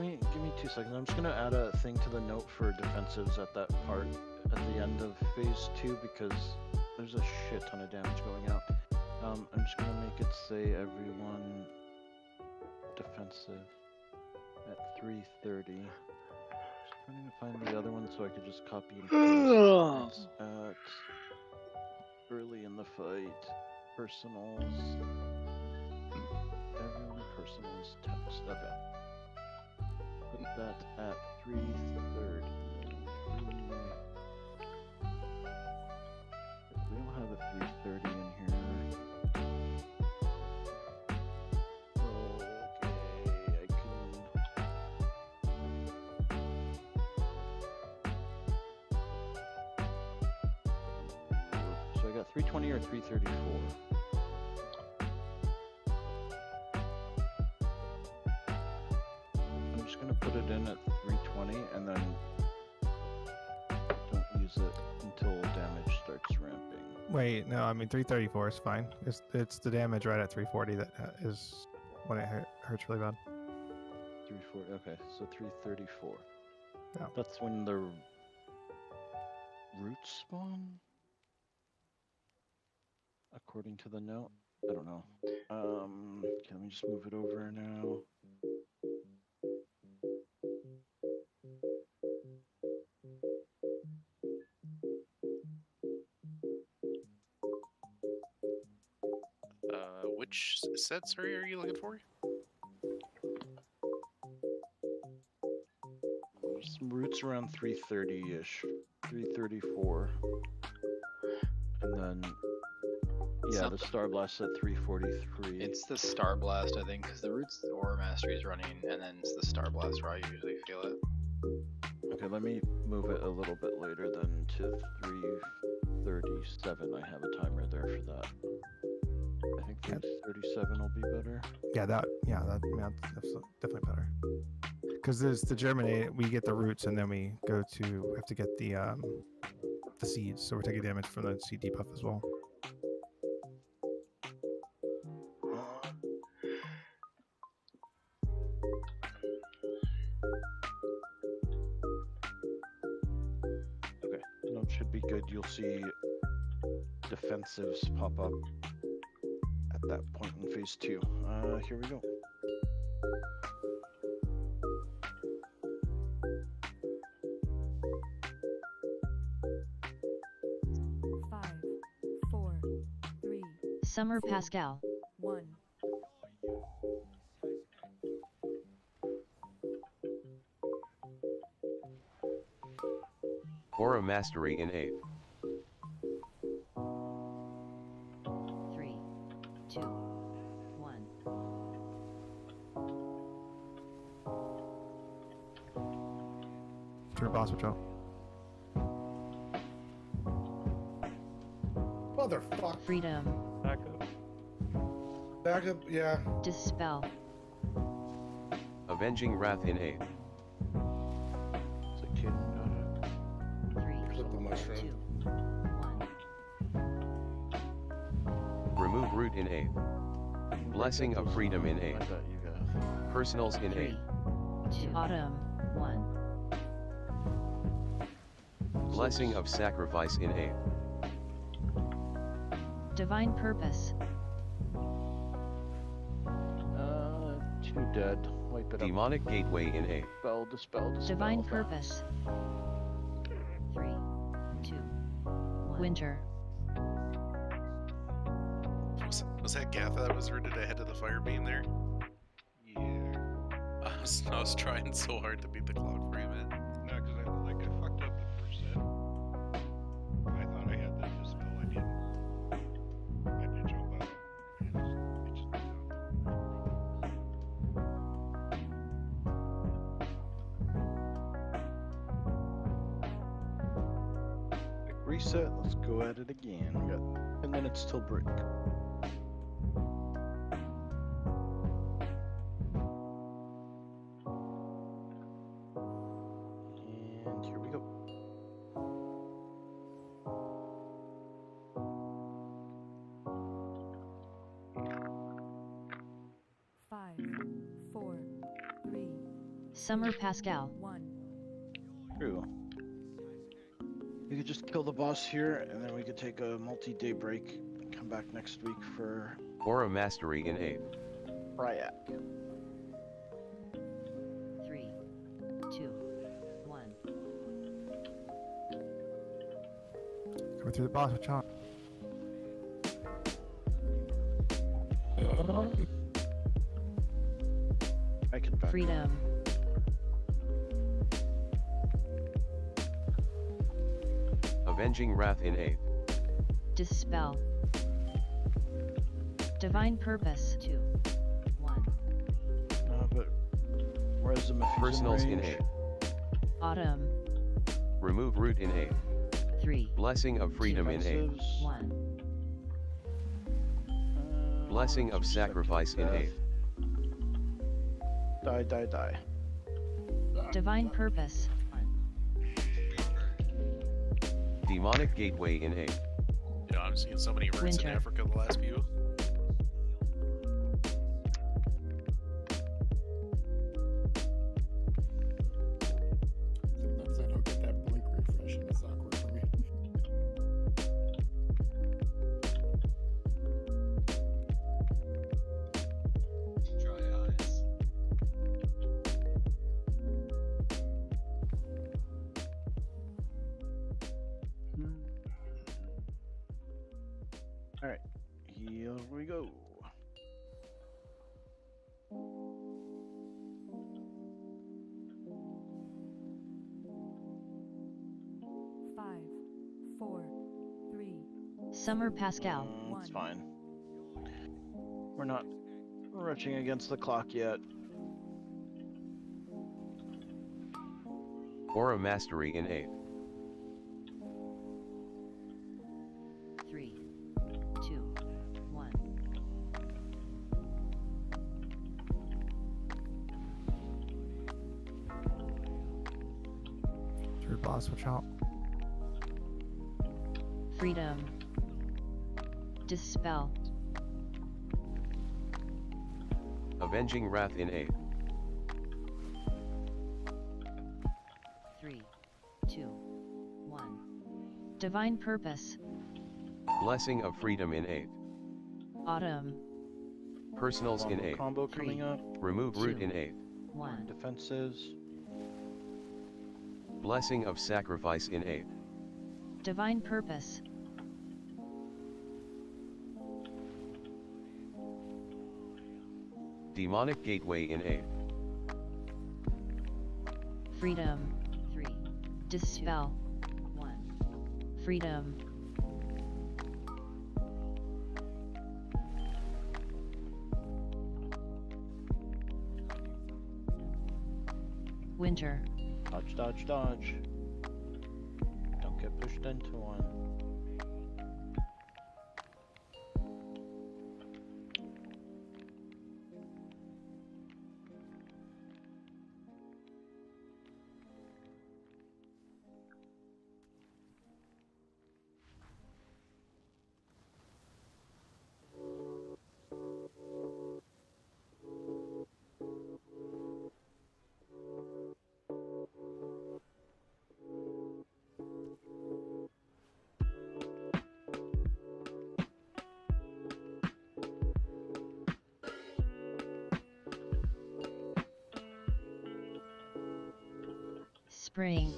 me 2 seconds. I'm just gonna add a thing to the note for defensives at that part at the end of phase 2 because there's a shit ton of damage going out. I'm just gonna make it say everyone defensive at 330. Just trying to find the other one so I could just copy and paste. It's at early in the fight. Personals. Everyone personals text. Okay. Put that at 330. We don't have a 330 in here. Okay, I can. So I got 320 or 334. I'm just gonna put it in at 320 and then don't use it until damage starts ramping. Wait, no, I mean 334 is fine. It's the damage right at 340 that is when it hurts really bad. 340. Okay, so 334. Yeah. That's when the roots spawn, according to the note. I don't know. Okay, let me just move it over now. Which set, sorry, are you looking for? Some roots around 330-ish, 334, and then yeah, the Star Blast at 343. It's the Star Blast, I think, because the Roots Aura Mastery is running, and then it's the Star Blast where I usually feel it. Okay, let me move it a little bit later then to 337. I have a timer there for that. I think 337 will be better. Yeah, that's definitely better. Because there's the germinate, we get the roots, and then we have to get the seeds. So we're taking damage from the seed debuff as well. Okay, note should be good. You'll see defensives pop up at that point in phase 2. Here we go. Summer Pascal. 1. Aura Mastery in 8th. 3, 2, 1. Third boss, watch out. Motherfuck. Freedom. Back up. Back up, yeah. Dispel. Avenging Wrath in 8. It's like Caden got it. 3, Clip the mushroom. 2, 1. Remove Root in 8. Blessing of Freedom in 8. I got you guys. Personals in 8. 3, 2, Autumn. 1. Blessing of Sacrifice in 8. Divine Purpose. 2 dead. Wipe it Demonic Gateway in 8. Dispel, dispel, dispel. Divine Purpose. 3, 2, 1. Winter. Was that Gatha that was rooted ahead of the fire beam there? Yeah. I was trying so hard to beat the clock frame it. No, because I fucked up the first set. I thought I had the dispel. I didn't. I had to jump out. And it just didn't Reset, let's go at it again. We got 10 minutes till break. And here we go. Five, four, three, Summer Pascal. 1. True. We could just kill the boss here, and then we could take a multi-day break and come back next week for Aura Mastery in 8. Ryak. 3, 2, 1. Coming through the boss, watch out. I can back. Freedom. Avenging Wrath in 8. Dispel. Divine Purpose. 2, 1. But where's the Personals in 8. Autumn. Remove Root in 8. 3, Blessing of Freedom in 8. 1. Blessing of Sacrifice in 8. Die, die, die. Divine Purpose. Demonic Gateway in 8. Yeah, I'm seeing so many roots in Winter. Africa the last few. Sometimes I don't get that blink refresh and it's awkward for me. Dry eyes. Alright, here we go. Five, four, three, Summer Pascal. It's fine. We're not rushing against the clock yet. Aura Mastery in 8. 3, 2, 1. Third boss, watch out. Freedom. Dispel. Avenging Wrath in 8. 3, 2, 1. Divine Purpose. Blessing of Freedom in 8. Autumn. Personals in 8. Combo coming up. Remove Root 2, in 8. 1. Defenses. Blessing of Sacrifice in 8. Divine Purpose. Demonic Gateway in 8. Freedom. 3. Dispel. 1. Freedom. Winter. Dodge, dodge, dodge. Don't get pushed into one. Spring.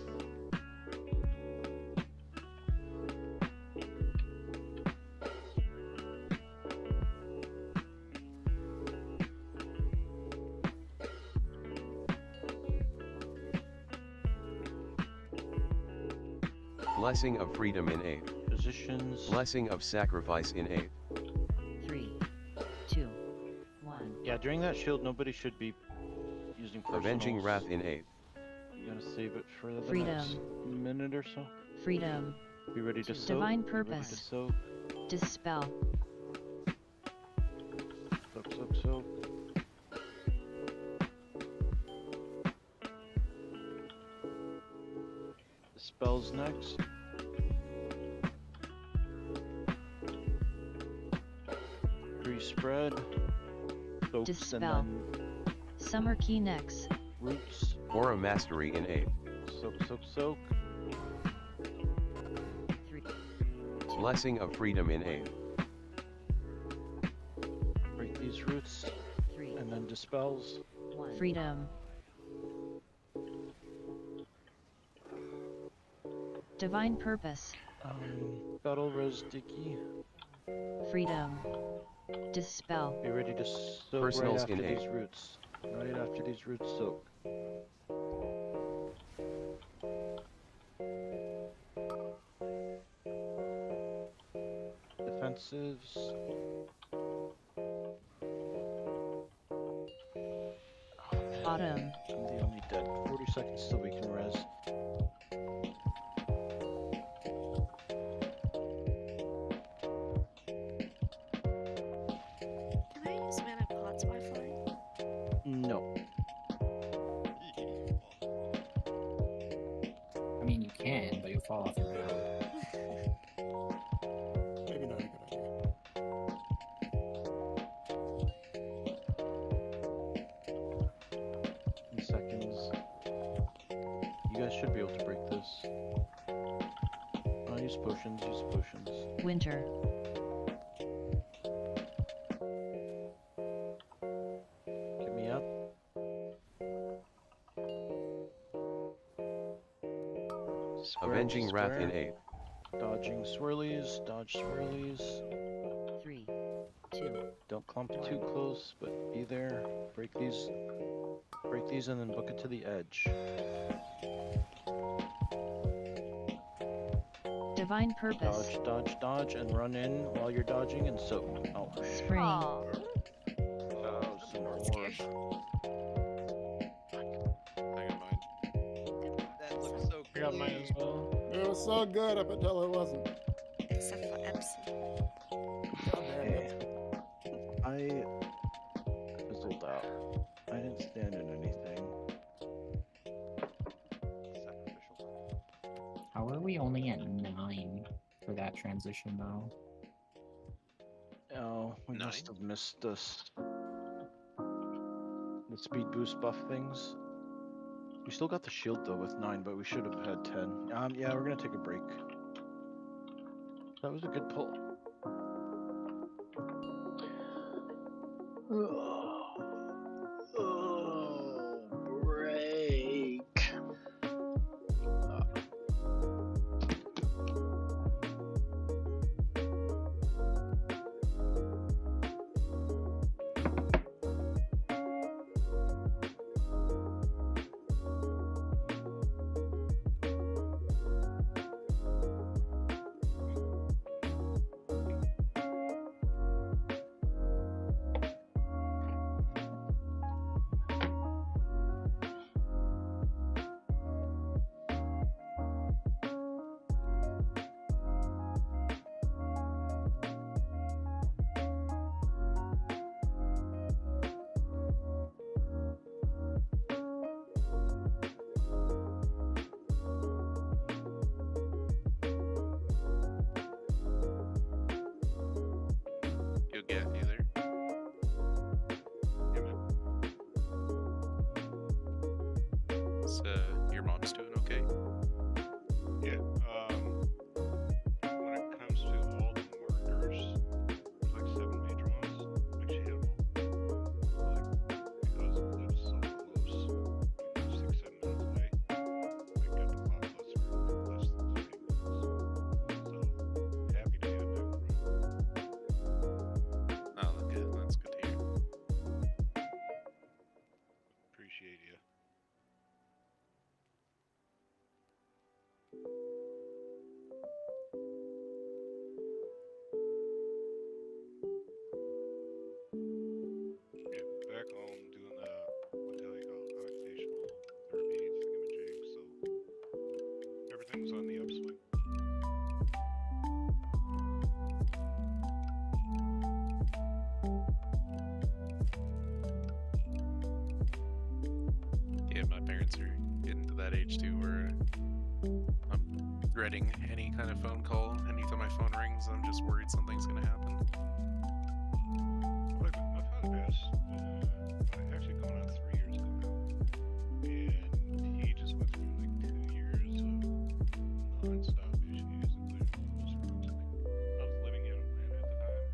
Blessing of freedom in 8. Positions. Blessing of sacrifice in 8. 3, 2, 1. Yeah, during that shield, nobody should be using personals. Avenging wrath in 8. You gotta save it for the Freedom. next minute or so. Freedom. Be ready to soak. Divine Be ready to purpose. soak. Dispel. Soak, soak, soak. Dispel's next. Pre-spread. Soaks Dispel. and Summer key next. then roots. Aura mastery in 8. Soak, soak, soak. 3. Blessing of freedom in 8. Break these roots. 3. And then dispels. 1. Freedom. Divine purpose. Battle res dicky. Freedom. Dispel. Be ready to soak Personals right in after 8. these roots. Right after these roots soak. Defensives. Bottom. I'm the only dead. 40 seconds till we can res. Can I use mana pots while flying? No. I mean, you can, but you'll fall off your boat. Maybe not a good idea. 10 seconds. You guys should be able to break this. Use potions, use potions. Winter. Get me up. Square, Avenging wrath in square. 8. Dodging swirlies, dodge swirlies. 3, 2. Don't clump too close, but be there. Break these, and then book it to the edge. Divine purpose. Dodge, dodge, dodge, and run in while you're dodging and soak. Oh, Spring. oh, some more. I got mine. That looks so I got mine as well. It was so good up until it wasn't. Except for Epson. God damn it. I fizzled out. I didn't stand in anything. How are we only at 9 for that transition, though? Oh, we must have missed this. The speed boost buff things. We still got the shield though with 9, but we should have had 10. Yeah, we're gonna take a break. That was a good pull. Break. mom's doing okay? Yeah. When it comes to all the markers, there's like 7 major ones. Like she hit them all. Like because it lives so close, like 6-7 minutes away. Like got the cloud buster in less than 30 minutes. So happy to have that run. Oh, okay, that's good to hear. Appreciate you. Yeah, back home doing the what the hell you call it, occupational therapy thingamajig, so everything's on the upswing. Yeah, my parents are getting to that age too where I'm dreading any kind of phone call. Anytime my phone rings, I'm just worried something's gonna happen. Well, I've had a pass, actually going on 3 years ago now, and he just went through like 2 years of non-stop issues, including all those roads. I was living in Atlanta at the time,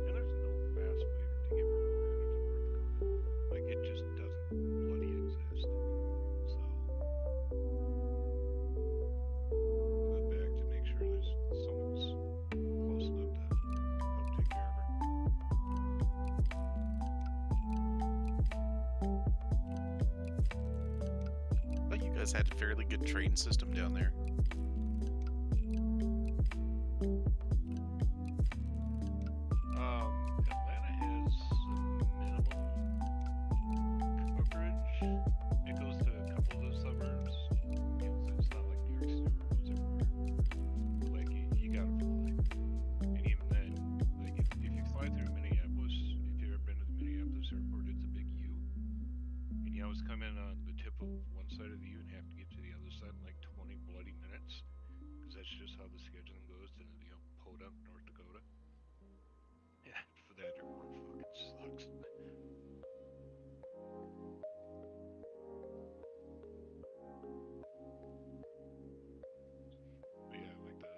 and there's no fast way to get from Atlanta to North Dakota. Like, it just doesn't bloody exist. So, moved back to make sure there's someone's close enough to help take care of her. But you guys had a fairly good train system down there. Atlanta has minimal coverage. It goes to a couple of the suburbs. It's not like New York City where it goes everywhere. Like you gotta fly, and even then, like if you fly through Minneapolis, if you've ever been to the Minneapolis airport, it's a big U, and you always come in on the tip of one side of the U and have to get to the other side in like 20 bloody minutes, because that's just how the scheduling goes to Podunk, North Dakota. Yeah, for that airport fucking sucks. But yeah, like the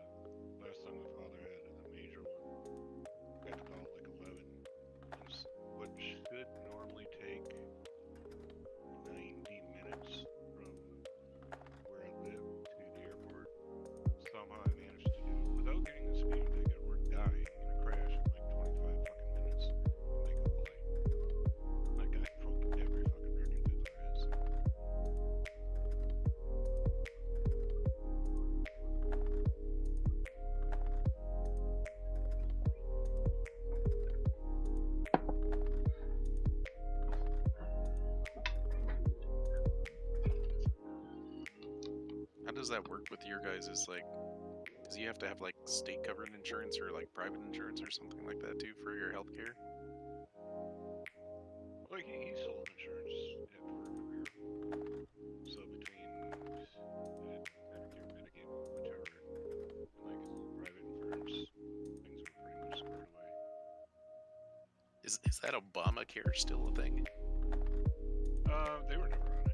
last time my father had a major one, got to call it like 11 minutes, which should normally take 90 minutes from where I live to the airport. Somehow I managed to do it without getting the speeding ticket or dying in a crash in like 25 fucking minutes to make a flight. Like I broke every fucking record that there is. How does that work with your guys? Is like, because you have to have like state covered insurance or like private insurance or something like that too for your healthcare? Like he sold insurance after her career. So between Medicare, Medicaid, whichever, and like his private insurance, things were pretty much squared away. Is that Obamacare still a thing? They were never on it.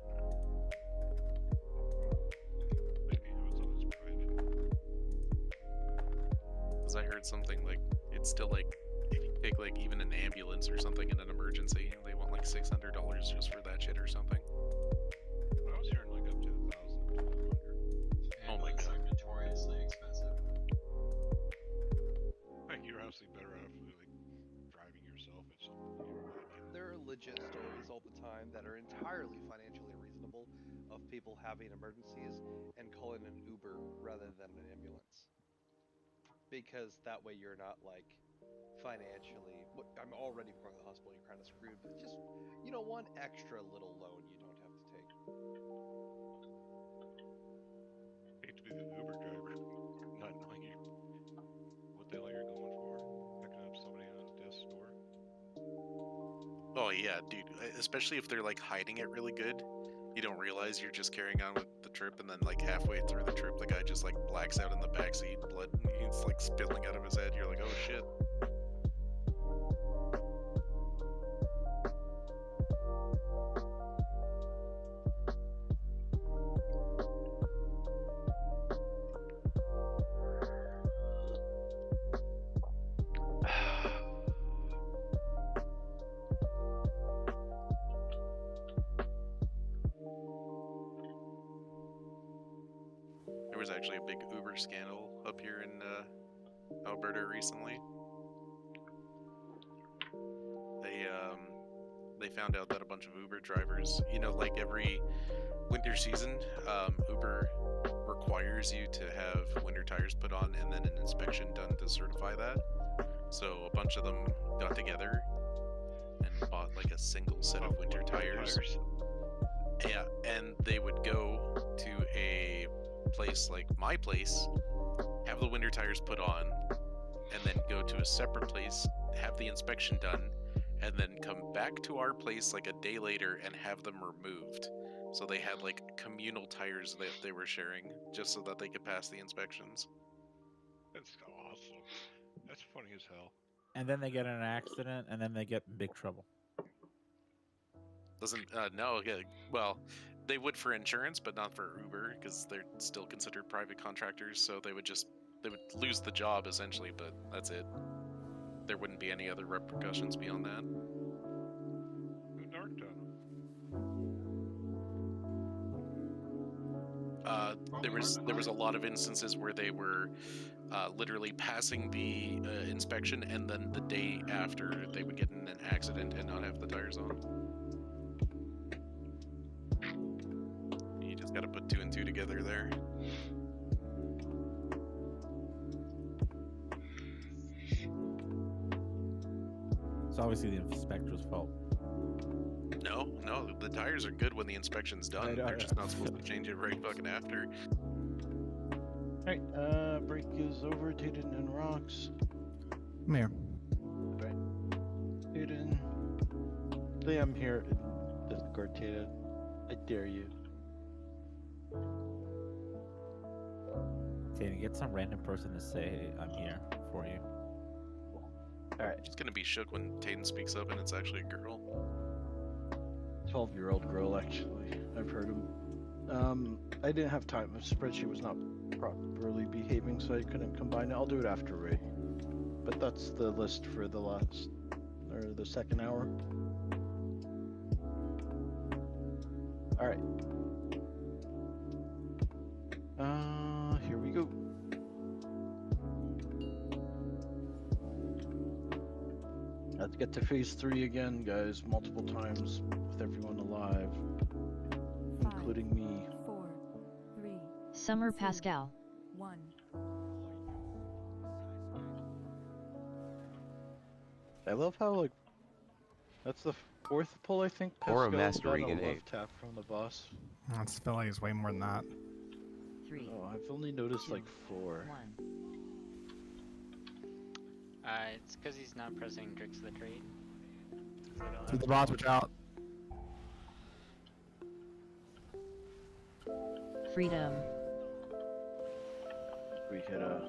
Maybe it was always private. Because I heard something like it's still like if you take like even an ambulance or something in an emergency, they want like $600 just for that shit or something. I was hearing like up to 1,000, 1,200. Oh my god. Like notoriously expensive. Like you're obviously better off like driving yourself at something. There are legit stories all the time that are entirely financially reasonable of people having emergencies and calling an Uber rather than an ambulance. Because that way you're not like financially, I'm already going to the hospital, you're kind of screwed, but just, one extra little loan you don't have to take. Hate to be the Uber driver, not knowing what the hell you're going for, picking up somebody on death's door. Oh yeah, dude. Especially if they're like hiding it really good. You don't realize you're just carrying on with the trip, and then like halfway through the trip, the guy just like blacks out in the backseat, blood, he's like spilling out of his head. You're like, oh shit. was actually a big Uber scandal up here in Alberta recently. They found out that a bunch of Uber drivers, you know, like every winter season, Uber requires you to have winter tires put on and then an inspection done to certify that. So a bunch of them got together and bought like a single set of winter tires. Yeah, and they would go to a place like my place, have the winter tires put on, and then go to a separate place, have the inspection done, and then come back to our place like a day later and have them removed. So they had like communal tires that they were sharing just so that they could pass the inspections. That's awesome. That's funny as hell. And then they get in an accident, and then they get in big trouble. Doesn't no, yeah, well, they would for insurance, but not for Uber because they're still considered private contractors. So they would lose the job essentially, but that's it. There wouldn't be any other repercussions beyond that. Who narked on them? There was a lot of instances where they were literally passing the inspection, and then the day after they would get in an accident and not have the tires on. You just got to put 2 and 2 together there. It's obviously the inspector's fault. No, the tires are good when the inspection's done. They're just not supposed to change it right fucking after. Alright, break is over. Tayden and Rocks. Come here. Right. Tayden. Liam here. Discord Tayden. I dare you. Tayden, get some random person to say, I'm here for you. Alright. He's gonna be shook when Tayden speaks up and it's actually a girl. 12-year-old girl, actually. I've heard him. I didn't have time. The spreadsheet was not properly behaving, so I couldn't combine it. I'll do it after Ray. But that's the list for the last, or the second hour. Alright. Here we go. Let's get to phase 3 again, guys, multiple times with everyone alive, including me. 4, 3, Summer Pascal. 1. I love how, like, that's the 4th pull, I think. Or a Pascal mastery got a in love 8. tap from the boss. I feel like it's way more than that. 3. Oh, I've only noticed 2, like 4. 1. It's because he's not pressing Tricks of the Trade. To the boss, watch out. Freedom. We hit a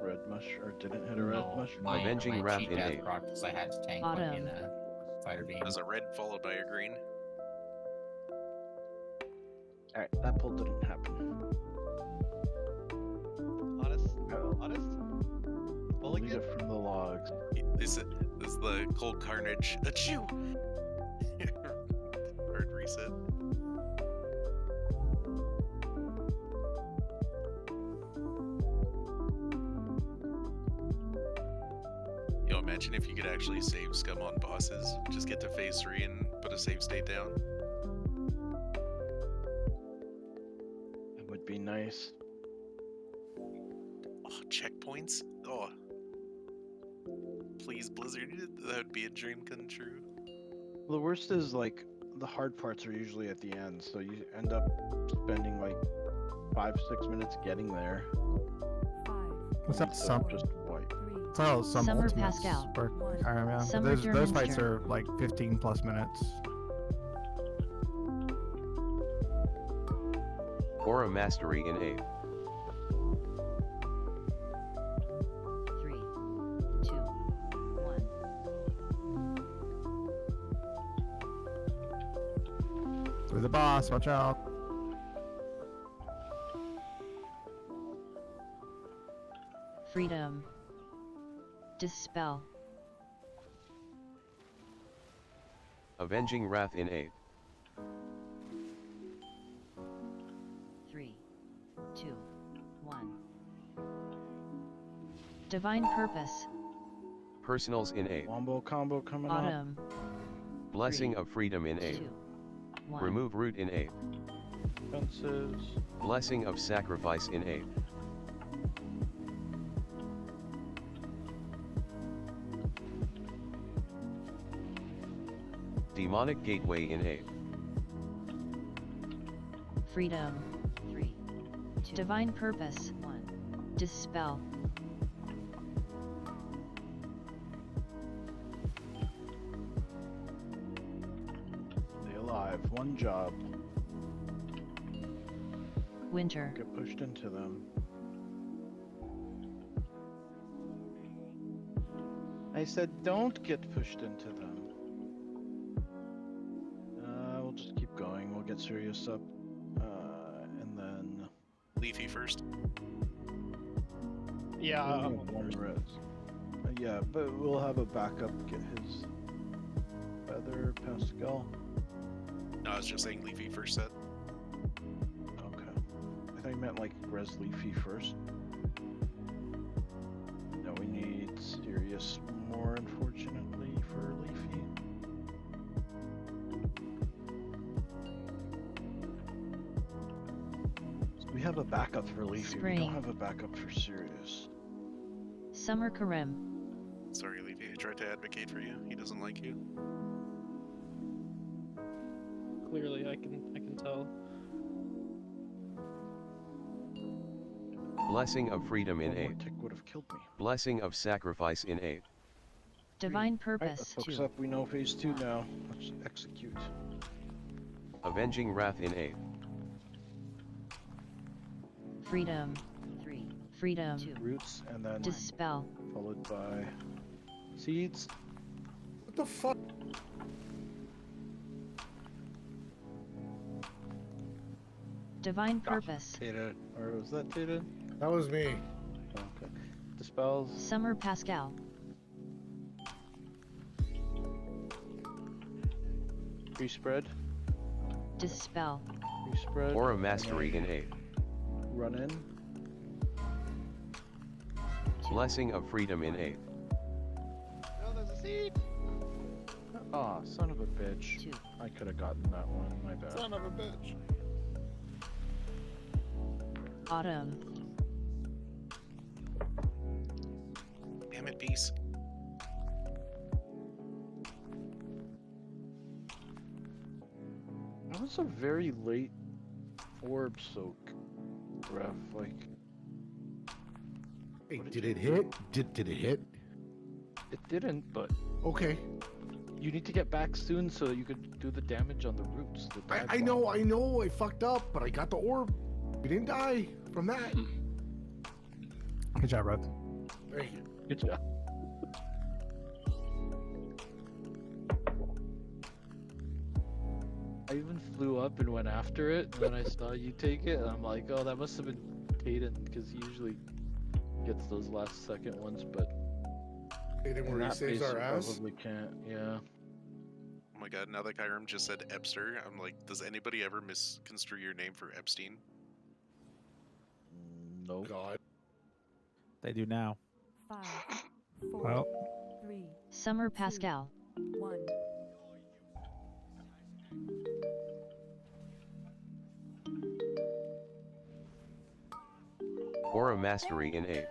red mush, or didn't hit a red mush? My Avenging Wrath cheap in death 8. proc, because I had to tank one in a fighter beam. There's a red followed by a green. Alright, that pull didn't happen. Honest? Uh-oh. Honest? I'll use it from the logs. This is the cold carnage. Achoo! Hard reset. Yo, imagine if you could actually save scum on bosses. Just get to phase 3 and put a save state down. That would be nice. Oh, checkpoints? Oh. Please, Blizzard, that would be a dream come true. The worst is, like, the hard parts are usually at the end, so you end up spending like 5-6 minutes getting there. 5. What's that? So Some just wipe. Oh, some Summer ultimates Pascal. work. Yeah. Summer Those fights Germanster. are like 15 plus minutes. Or a mastery in 8. 3, 2, 1. To the boss, watch out. Freedom. Dispel. Avenging Wrath in 8. 3, 2, Divine Purpose. Personals in 8th. Wombo combo coming up. Autumn. Blessing of Freedom in 8th. 2, 1. Remove Root in 8th. Fences. Blessing of Sacrifice in 8th. Demonic Gateway in 8th. Freedom. 3, 2. Divine Purpose. 1. Dispel. Stay alive. One job. Winter. Get pushed into them. I said don't get pushed into them. We'll just keep going. We'll get Sirius up. And then... Leafy first. Yeah, We'll I'm get on one first. res. Yeah, but we'll have a backup. Get his feather, Pascal. No, I was just saying Leafy first set. Okay. I thought you meant like res Leafy first. No, we need Sirius more, unfortunately, for Leafy. So we have a backup for Leafy. We Spring. don't have a backup for Sirius. Summer Karim. Sorry, Leafy. I tried to advocate for you. He doesn't like you. Clearly, I can tell. Blessing of Freedom in One more 8th. tick would have killed me. Blessing of Sacrifice in 8th. Divine Right, Purpose. folks 2. up, we know phase 2 now. Let's execute. Avenging Wrath in 8th. Freedom. 3. Freedom. 2. Roots, and then Dispel. followed by seeds. What the fuck? Divine Purpose. Tata, or was that Tata? That was me. Okay. Dispels. Summer Pascal. Respread. Dispel. Respread. Aura Mastery in 8th. Run in. Blessing of Freedom in 8th. Oh, there's a seed. Ah, son of a bitch. 2. I could have gotten that one. My bad. Son of a bitch. Autumn. Damn it, Peace. That was a very late orb soak, ref. Like, Hey, What did did it you hit? Did it hit? it didn't, but Okay. you need to get back soon so you could do the damage on the roots. The bad I know, I fucked up, but I got the orb. We didn't die from that. Good job, Rod. Thank you. Good job. I even flew up and went after it, and then I saw you take it, and I'm like, oh, that must have been Tayden, because he usually gets those last second ones, but Hey, in where he that saves phase our you ass. probably can't, yeah. Oh my god, now that Kyram just said Epster, I'm like, does anybody ever misconstrue your name for Epstein? Nope. God. They do now. 5, 4, Well. 3, Summer Pascal. 1. Aura Mastery in 8th.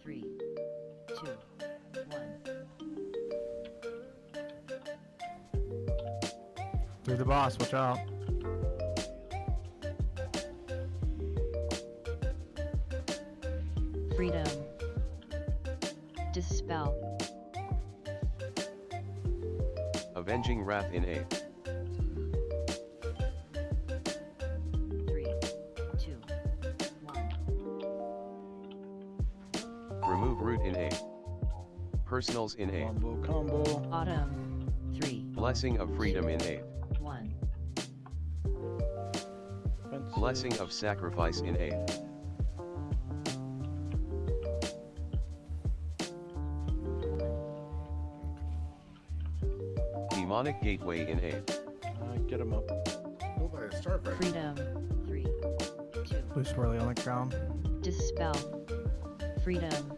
3, 2, 1. Through the boss, watch out. Freedom. Dispel. Avenging Wrath in 8th. 3, 2, 1. Remove Root in 8th. Personals in 8th. Combo. Autumn. 3, Blessing of Freedom in 8th. 1. Blessing of Sacrifice in 8th. Demonic Gateway in 8th. Get him up. Go by a start right. Freedom. 3, 2. Blue swirly on the ground. Dispel. Freedom.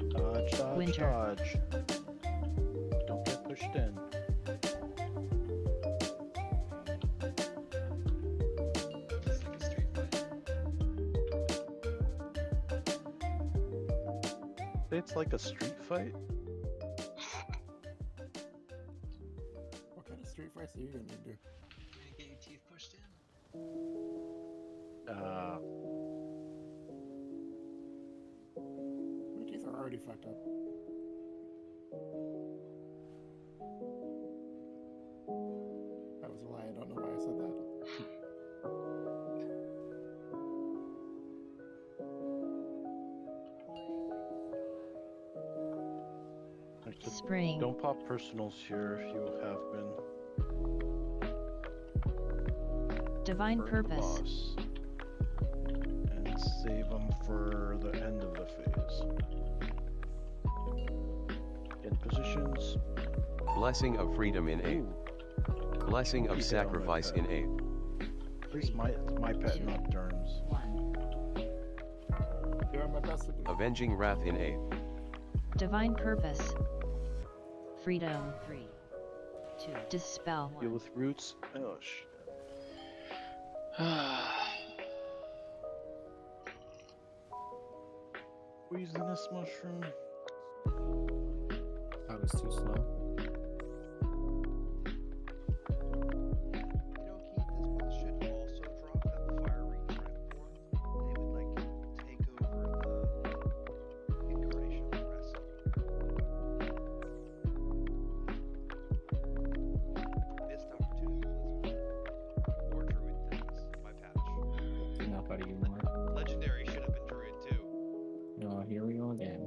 Dodge, dodge, Winter. dodge. Don't get pushed in. It's like a street fight. What kind of street fights are you gonna do? Get your teeth pushed in. My teeth are already fucked up. That was a lie. I don't know why I said that. Spring. Don't pop personals here if you have been. Divine Burn the purpose. boss. And save them for the end of the phase. Get positions. Blessing of freedom in 8. Blessing of Keep it on my sacrifice pet. in 8. Please, my pet, not Derms. Doing my best to do. Avenging wrath in 8. Divine purpose. Freedom. 3. 2. Dispel. Deal with roots. Oh shit. Poisonous mushroom. I was too slow. Should also drop that fire retract form. They would like take over the incarnation of the rest. Missed opportunity, Blizzard. Or druid things. My patch. Not about you more. Legendary should have been druid too. Oh, here we go again.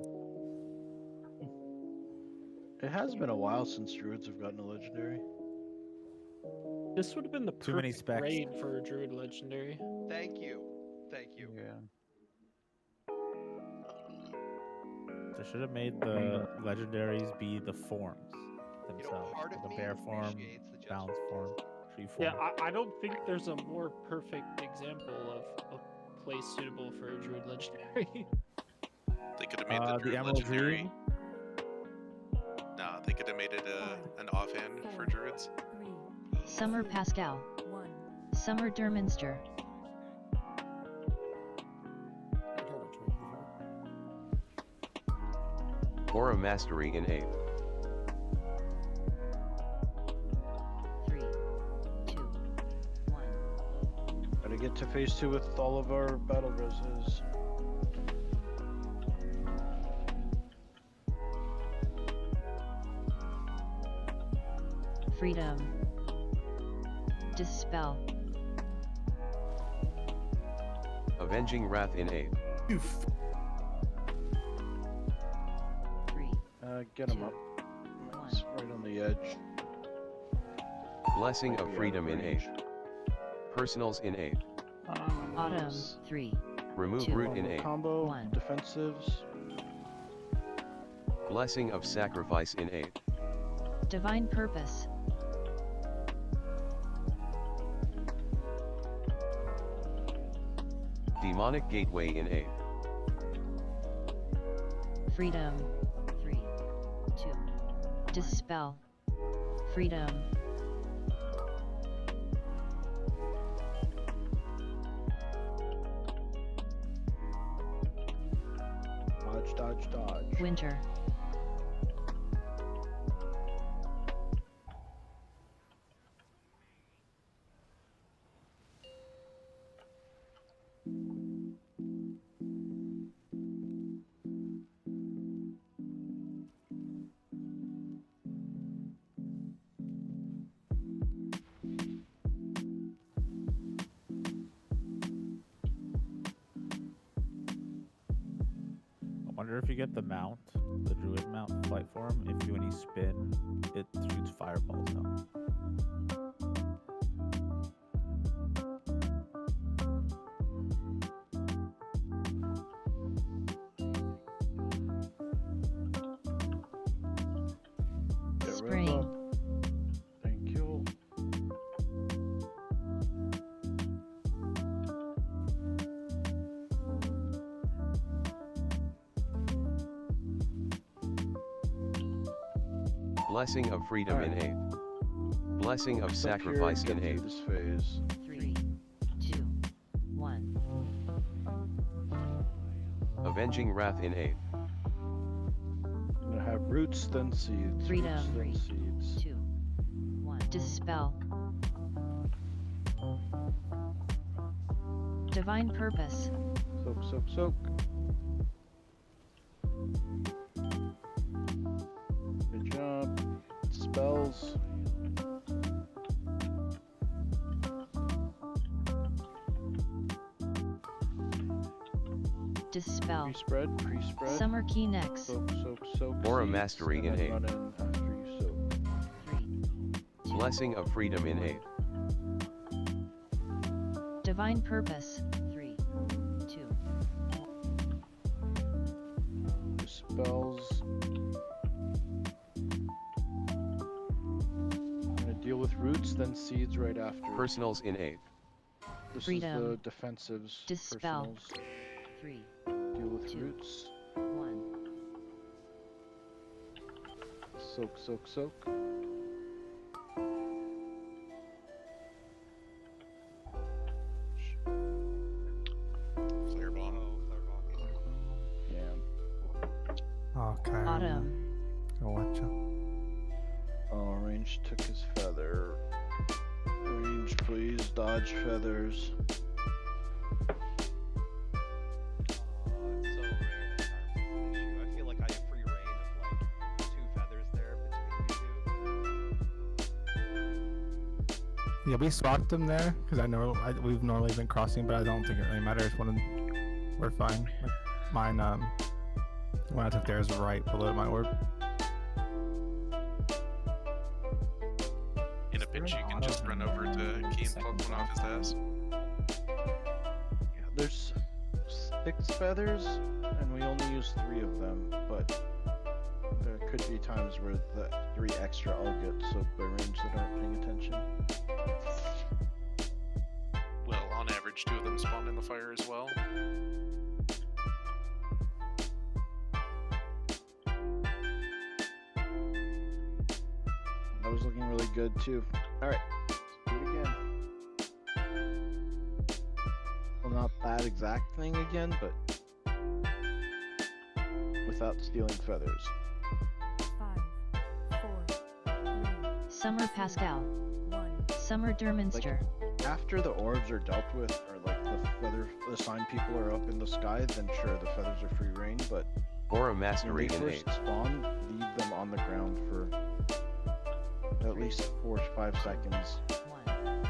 It has been a while since druids have gotten a legendary. This would have been the Too many perfect specs. raid for a druid legendary. Thank you. Thank you. Yeah. They should have made the legendaries be the forms themselves. part of Like a me bear form, appreciates the balance form, tree form. Yeah, I don't think there's a more perfect example of a place suitable for a druid legendary. They could have made the The druid Emerald legendary. Dream. Nah, they could have made it an offhand for druids. Summer Pascal. Summer Derminster. Aura mastery in 8. 3. 2. 1. Gotta get to phase 2 with all of our battle roses. Freedom. Dispel. Avenging wrath in 8. 3. Get him up. It's right on the edge. Blessing of Maybe freedom out in of 8. range. Personals in 8. Autumn. 3. Remove 2. root in 8. Combo, 1. defensives. Blessing of sacrifice in 8. Divine purpose. Demonic gateway in 8. Freedom. 3. 2. Dispel. Freedom. Dodge, dodge, dodge. Winter. I wonder if you get the mount, the druid mount flight form, if you when you spin, it shoots fireballs out. Get rid of Spring. Blessing of freedom in 8th. Blessing of sacrifice in 8th. This phase. 3, 2, 1. Avenging wrath in 8th. I'm gonna have roots, then seeds. Freedom. Roots, then seeds. 2, 1. Dispel. Divine purpose. Soak, soak, soak. Good job. Spells. Dispel. Pre-spread, pre-spread. Summer key next. Soak, soak, soak. Aura seeds, mastery and in then 8th. run in after you soak. Blessing of freedom in 8th. Divine purpose. 3, 2. Spells. I'm gonna deal with roots, then seeds right after. Personals in 8th. This Freedom. is the defensives. Dispel. Personals. 3, Deal with 2, roots. 1. Soak, soak, soak. Flare bomb. Yeah. Okay. Autumn. I'll watch out. Oh, range took his feather. Range, please. Dodge feathers. It's so rare that Charms is an issue. I feel like I have free reign of like 2 feathers there between you two. Yeah, we swapped them there because I know we've normally been crossing, but I don't think it really matters. We're fine. Like mine, when I took theirs right below my orb. In a pinch, you can just run over to Key and pluck one off his ass. Yeah, there's 6 feathers, and we only use 3 of them, but there could be times where the 3 extra I'll get soaked by range that aren't paying attention. Well, on average, 2 of them spawn in the fire as well. That was looking really good too. Alright, let's do it again. Well, not that exact thing again, but without stealing feathers. 5, 4, 3, Summer Pascal. 1. Summer Derminster. After the orbs are dealt with, or like the sign people are up in the sky, then sure, the feathers are free reign, but Aura when mastery they in first 8th. spawn, leave them on the ground for at least 4 to 5 seconds. 1.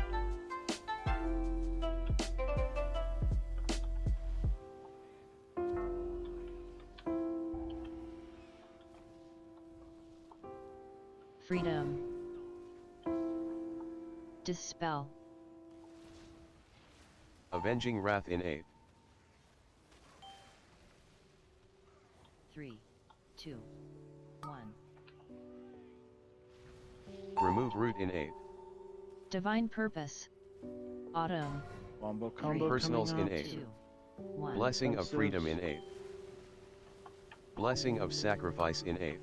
Freedom. Dispel. Avenging wrath in 8th. 3, 2, 1. Remove root in 8th. Divine purpose. Autumn. Combo combo. Personals in coming up. 8th. 2, 1. Blessing of freedom in 8th. Blessing of sacrifice in 8th.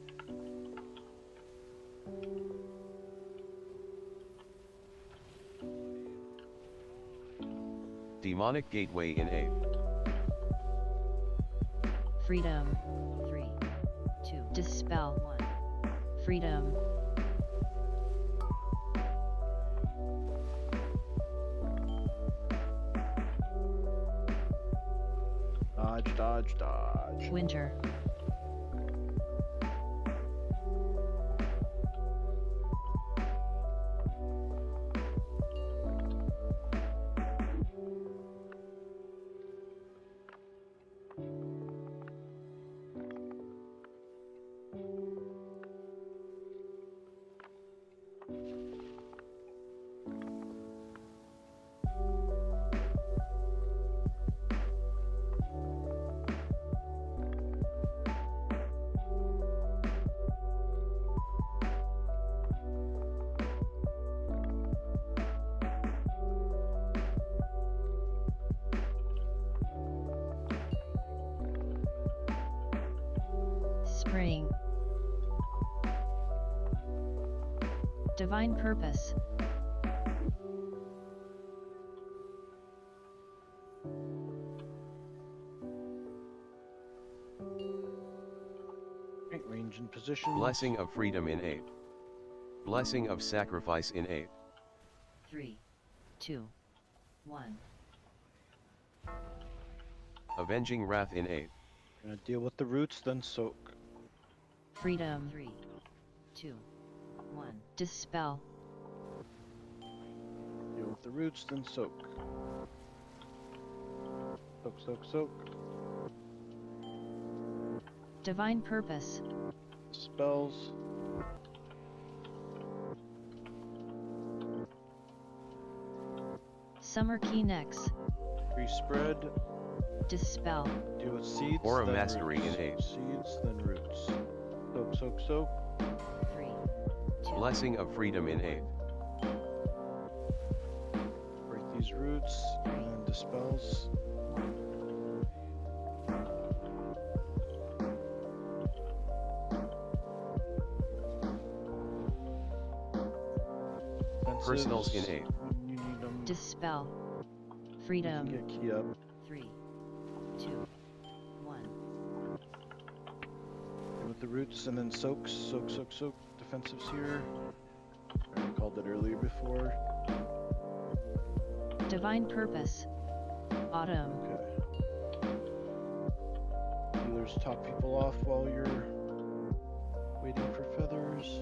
Demonic gateway in 8th. Freedom. 3, 2. Dispel. 1. Freedom. Dodge, dodge, dodge. Winter. Divine Purpose. Right, range and position. Blessing of Freedom in 8. Blessing of Sacrifice in 8. 3, 2, 1. Avenging Wrath in 8. Gonna deal with the roots, then soak. Freedom. 3, 2, 1. Dispel. Deal with the roots, then soak. Soak, soak, soak. Divine Purpose. Spells. Summer Key Nex. Respread. Dispel. Deal with seeds. Aura then Mastery roots. in 8. Seeds, then roots. Soak, soak, soak. 3, 2. Blessing of Freedom in 8. Break these roots and dispels. Personals in 8. You need them. Dispel. Freedom. Get key up. 3, 2, 1. Deal with the roots and then soaks. Soak, soak, soak. Defensives here. I called it earlier before. Divine Purpose. Autumn. Okay. Healers top people off while you're waiting for feathers.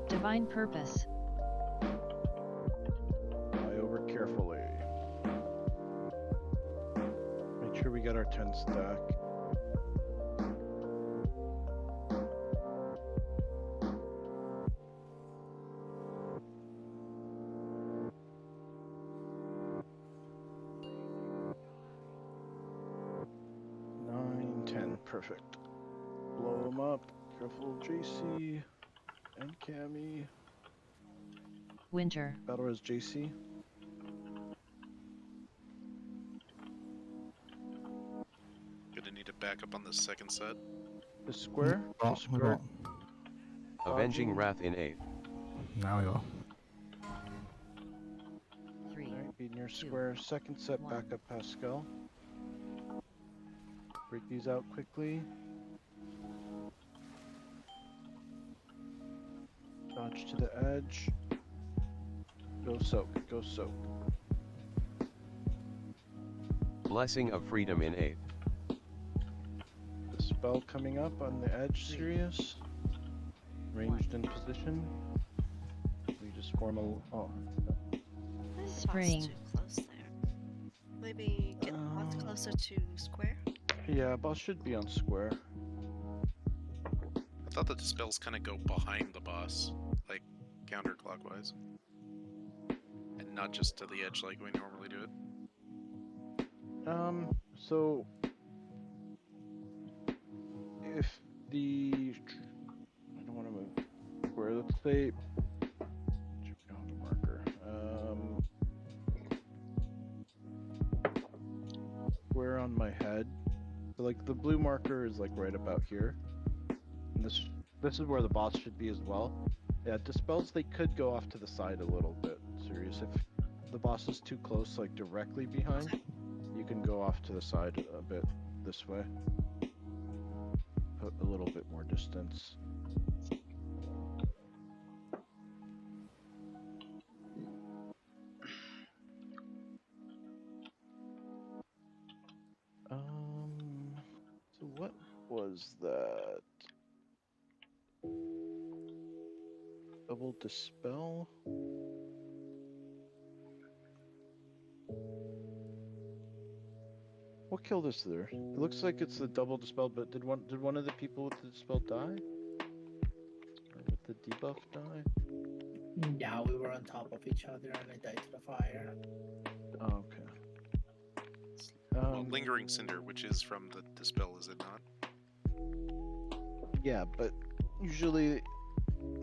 Divine Purpose. Fly over carefully. Make sure we got our 10 stack. Perfect. Blow them up. Careful, JC and Cammy. Winter. Battle Res JC. Gonna need to back up on the second set. The square. Oh, The square. Avenging Wrath in 8. Now we go. 3. Alright, be near square. Second set, back up Pascal. Break these out quickly. Dodge to the edge. Go soak, go soak. Blessing of Freedom in 8. The spell coming up on the edge, Sirius. Ranged in position. We just form a... oh. Spring. Too close there. Maybe get lots closer to square. Yeah, boss should be on square. I thought that the spells kind of go behind the boss, like counterclockwise, and not just to the edge like we normally do it. So if the I don't want to move square. Let's say marker. Square on my head. So like the blue marker is like right about here. And this is where the boss should be as well. Yeah, dispels, they could go off to the side a little bit. Serious, if the boss is too close, like directly behind, you can go off to the side a bit this way. Put a little bit more distance. So what was that? Double dispel? What killed us there? It looks like it's the double dispel, but did one of the people with the dispel die? Or with the debuff die? Yeah, we were on top of each other and I died to the fire. Oh, okay. Well, Lingering Cinder, which is from the dispel, is it not? Yeah, but usually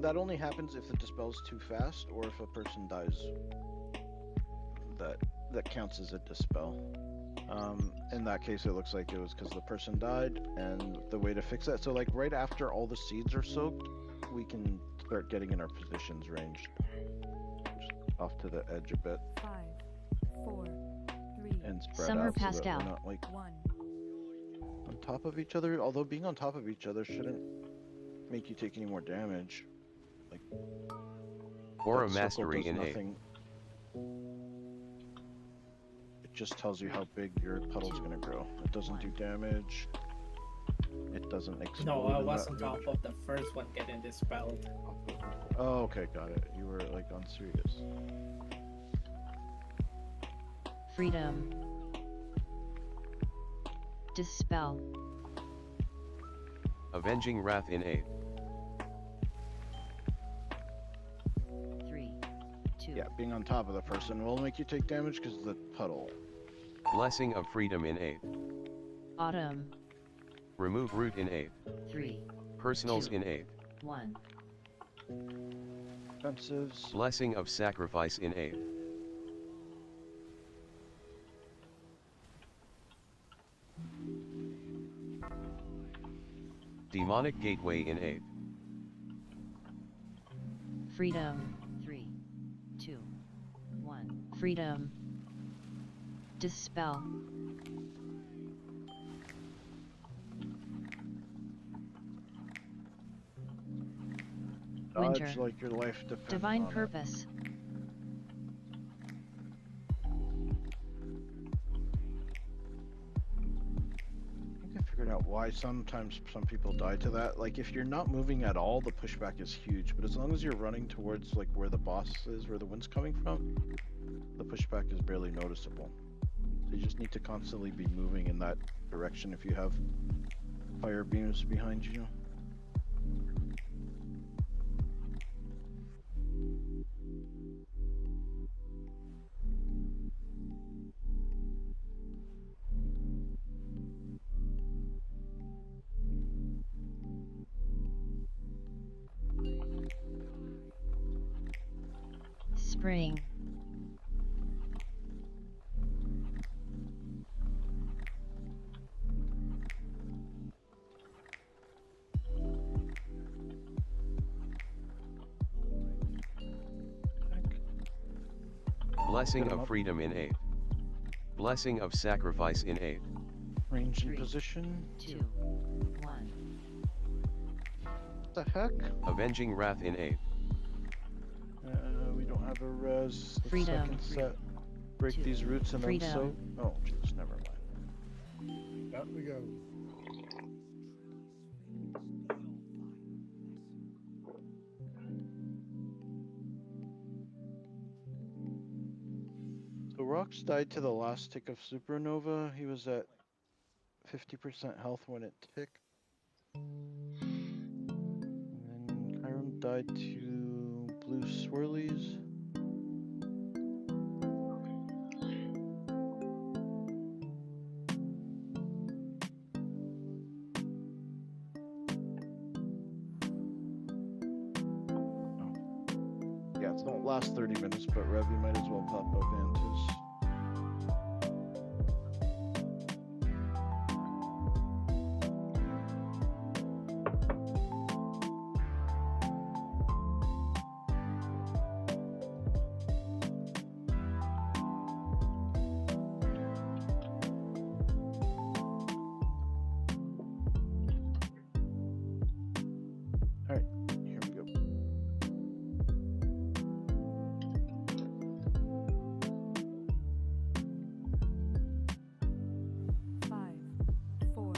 that only happens if the dispel's too fast or if a person dies. That counts as a dispel. In that case, it looks like it was because the person died, and the way to fix that. So, like right after all the seeds are soaked, we can start getting in our positions ranged. Just off to the edge a bit. 5, 4, 3, and spread Summer out so that Pascal. we're not like 1. on top of each other. Although being on top of each other shouldn't make you take any more damage. Like Aura that circle Mastery does in 8. nothing. It just tells you how big your puddle's gonna grow. It doesn't do damage. It doesn't explode. No, I in was that on top range. of the first one getting dispelled. Oh, okay, got it. You were like on serious. Freedom. Dispel. Avenging Wrath in 8. 3, 2. Yeah, being on top of the first one will make you take damage because of the puddle. Blessing of Freedom in 8. Autumn. Remove Root in 8. 3, Personals 2. in 8. 1. Defensives. Blessing of Sacrifice in 8. Demonic Gateway in 8. Freedom. 3, 2, 1. Freedom. Dispel. Dodge Winter. like your life depends Divine on it. purpose. I think I figured out why sometimes some people die to that. Like if you're not moving at all, the pushback is huge. But as long as you're running towards like where the boss is, where the wind's coming from, the pushback is barely noticeable. So you just need to constantly be moving in that direction if you have fire beams behind you. Spring. Blessing of Freedom in 8. Blessing of Sacrifice in 8. Range and position. 2, 1. What the heck? Avenging Wrath in 8. We don't have a res. The Freedom. second set. Break 2. these roots and Freedom. then soak. Oh, jeez, never mind. Up we go. So Rox died to the last tick of Supernova. He was at 50% health when it ticked. And then Kyram died to blue swirlies. Yeah, it don't last 30 minutes, but Rev, you might as well pop up Vantus. Alright, here we go. Five, 4,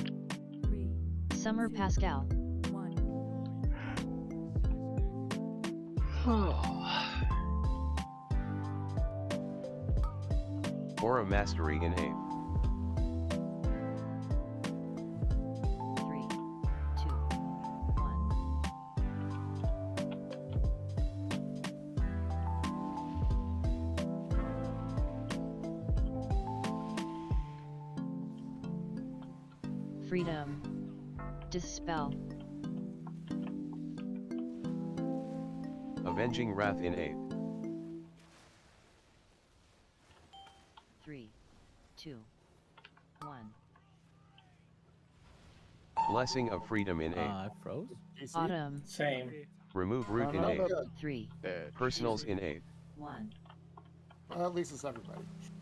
3, Summer Pascal. 1. Aura Mastery in 8. 3, 2, 1. Freedom. Dispel. Avenging Wrath in 8. 3, 2, 1. Blessing of Freedom in 8. I froze. Autumn. Same. Remove root in No, 8th. 3, Personals in 8th. 1. At least it's everybody.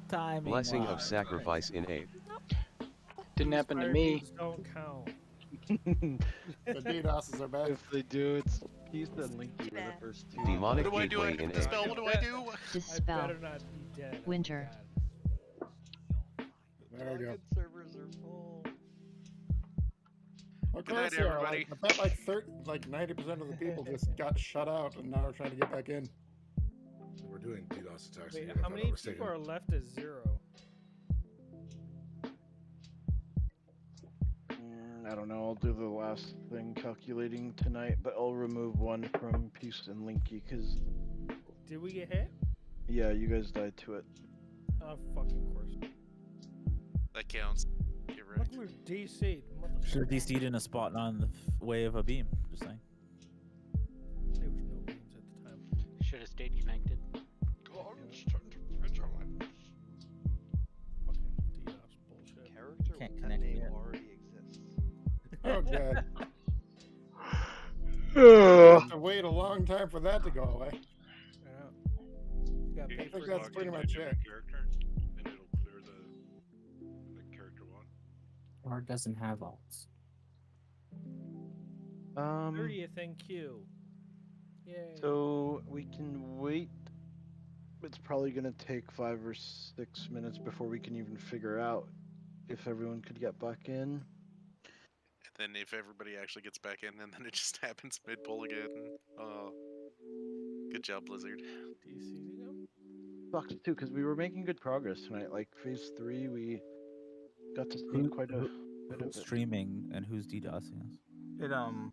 Timing. Blessing of sacrifice in 8th. Didn't happen to Fire me. beams don't count. The DDoSes are bad. If they do, it's Peace and Linky were the first two. Demonic What do I gateway do? in I dispel. 8th. What do I do? I Dispel. better not be dead. Winter. There we go. Servers are full. Of Good night, course, yeah. everybody. I bet like 90% of the people just got shut out and now are trying to get back in. We're doing DDoS attacks. Wait, again, if how I'm many not mistaken. people are left as 0? I don't know. I'll do the last thing calculating tonight, but I'll remove one from Peace and Linky because, Did we get hit? yeah, you guys died to it. Oh, fucking course. That counts. Get Look, wrecked. we're DC'd. Should have DC'd in a spot on the way of a beam. Just saying. There was no beams at the time. Should have stayed connected. Constant vigilance. Fucking DDoS bullshit. Character Can't with that connect name yet. already exists. Oh, God. Uh, Have to wait a long time for that to go away. Yeah. You got You paid can for think that's log pretty into much a different character, and it'll clear the character one. Or it doesn't have alts. 30th in queue. Yay. So we can wait. It's probably gonna take 5 or 6 minutes before we can even figure out if everyone could get back in. And then if everybody actually gets back in, and then it just happens mid-pull again. Oh, good job, Blizzard. DC'd them? Sucks too, because we were making good progress tonight. Like phase 3, we got to see Who- quite a bit of Who's it. streaming and who's DDoSing us?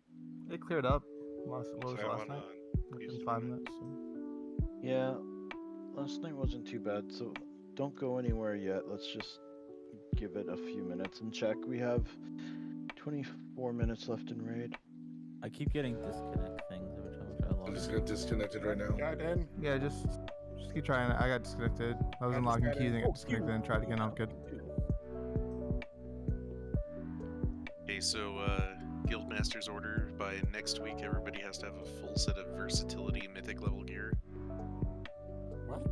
it cleared up last, what was So it, I'm last night? on Within Peace 5 and minutes. So. Yeah, last night wasn't too bad, so don't go anywhere yet. Let's just give it a few minutes and check. We have 24 minutes left in raid. I keep getting disconnect things every time I try to log I'm just in. gonna disconnect it right now. Got in. Yeah, just keep trying. I got disconnected. I was I just unlocking got in. keys and got disconnected and tried again. I'm good. Okay, so Guildmaster's order by next week, everybody has to have a full set of versatility mythic level gear. What?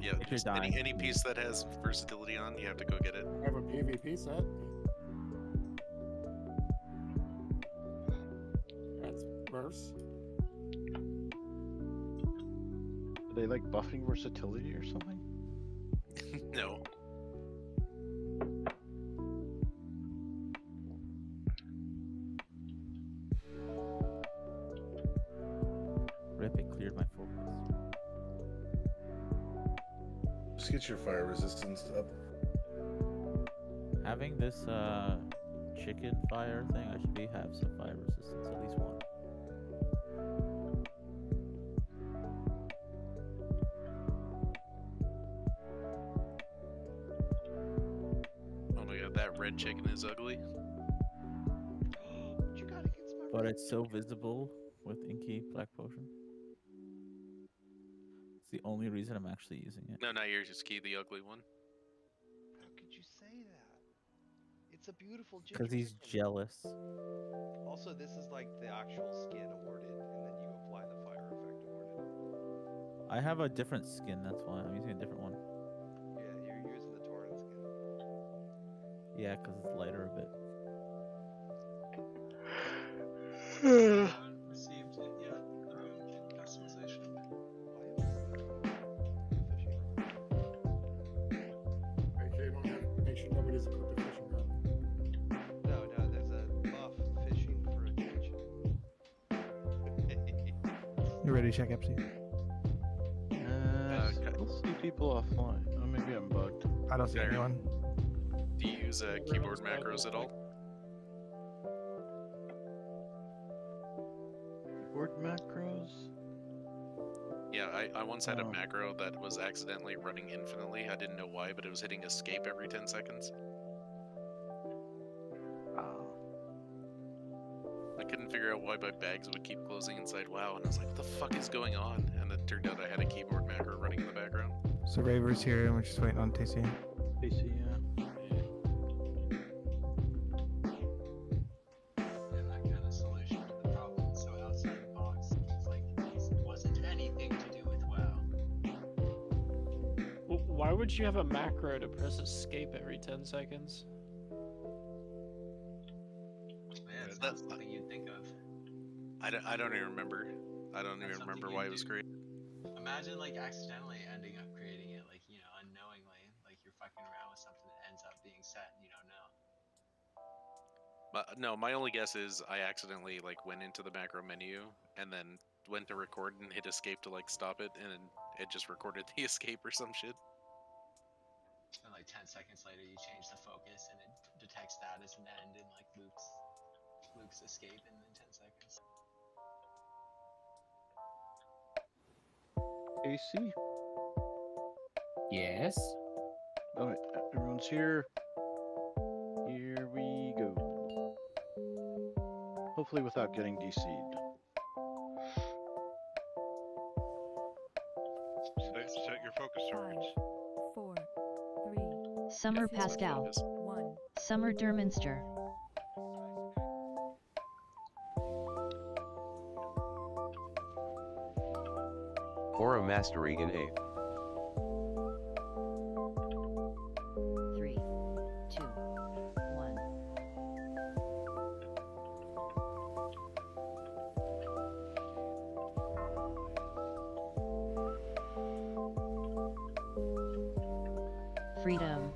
Yeah, If you're just dying. any piece that has versatility on, you have to go get it. I have a PvP set. That's worse. Are they like buffing versatility or something? No. Rip, it cleared my focus. Just get your fire resistance up. Having this chicken fire thing, I should have some fire resistance, at least one. Oh my god, that red chicken is ugly. You got against my But it's so visible with Inky Black Potion. It's the only reason I'm actually using it. No, not yours, just key the ugly one. How could you say that? It's a beautiful ginger Because he's chicken. jealous. Also, this is like the actual skin awarded, and then you apply the fire effect awarded. I have a different skin, that's why I'm using a different one. Yeah, you're using the Torrent skin. Yeah, because it's lighter a bit. Received it yet. Customization. Make sure nobody's equipped a fishing rod. No, there's a buff fishing for attention. You ready to check FC? Let's see people offline. Oh, maybe I'm bugged. I don't see There. anyone. Do you use keyboard macros at all? Keyboard macros? Yeah, I once had a Oh. macro that was accidentally running infinitely. I didn't know why, but it was hitting escape every 10 seconds. I couldn't figure out why my bags would keep closing inside WoW, and I was like, what the fuck is going on? And it turned out I had a keyboard macro running in the background. So Raver's here, and we're just waiting on TC. TC, yeah. And that kind of solution to the problem is so outside the box. would you have a macro to press escape every 10 seconds? Man, it's not something you'd think of. I don't even remember. I don't even remember why it was created. Imagine like accidentally ending up creating it, like, you know, unknowingly, like you're fucking around with something that ends up being set and you don't know. No, my only guess is I accidentally like went into the macro menu and then went to record and hit escape to like stop it, and it just recorded the escape or some shit. And like 10 seconds later, you change the focus and it detects that as an end and like Luke's escape in 10 seconds. AC. Yes. Alright, everyone's here. Here we go. Hopefully without getting DC'd. Set your focus targets. 4, 3, Summer Pascal. 1. Summer Derminster. Aura Mastery in 8. 3, 2, 1. Freedom.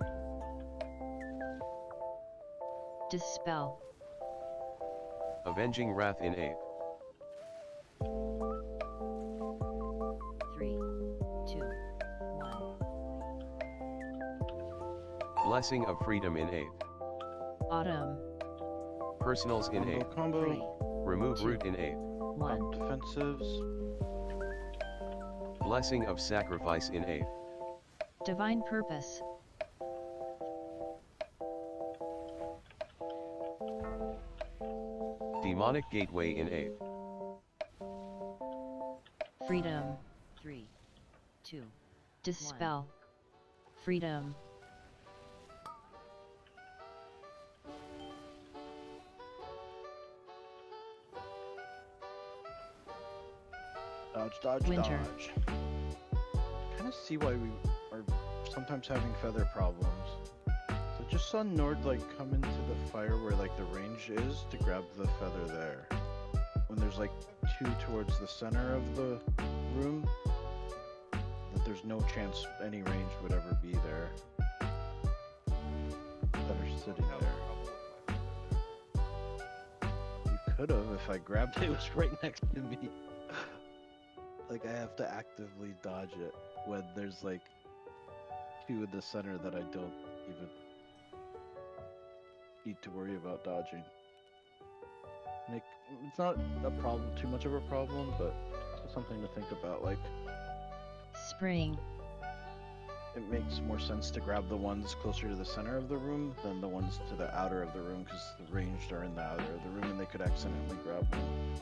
Dispel. Avenging Wrath in 8. 3, 2, 1. Blessing of Freedom in 8. Autumn. Personals in 8. Combo. Remove Root in 8. 1. Defensives. Blessing of Sacrifice in 8. Divine Purpose. Demonic Gateway in 8. Freedom. 3, 2. Dispel. Freedom. Dodge, dodge, Winter. dodge. Kind of see why we are sometimes having feather problems. So just saw Nord like come into the fire where like the range is to grab the feather there. When there's like 2 towards the center of the room, that there's no chance any range would ever be there. That are sitting there. You could have if I grabbed it. It was right next to me. Like I have to actively dodge it when there's like 2 in the center that I don't even need to worry about dodging. Like, it's not a problem, too much of a problem, but it's something to think about. Like, Spring. it makes more sense to grab the ones closer to the center of the room than the ones to the outer of the room, because the ranged are in the outer of the room and they could accidentally grab one.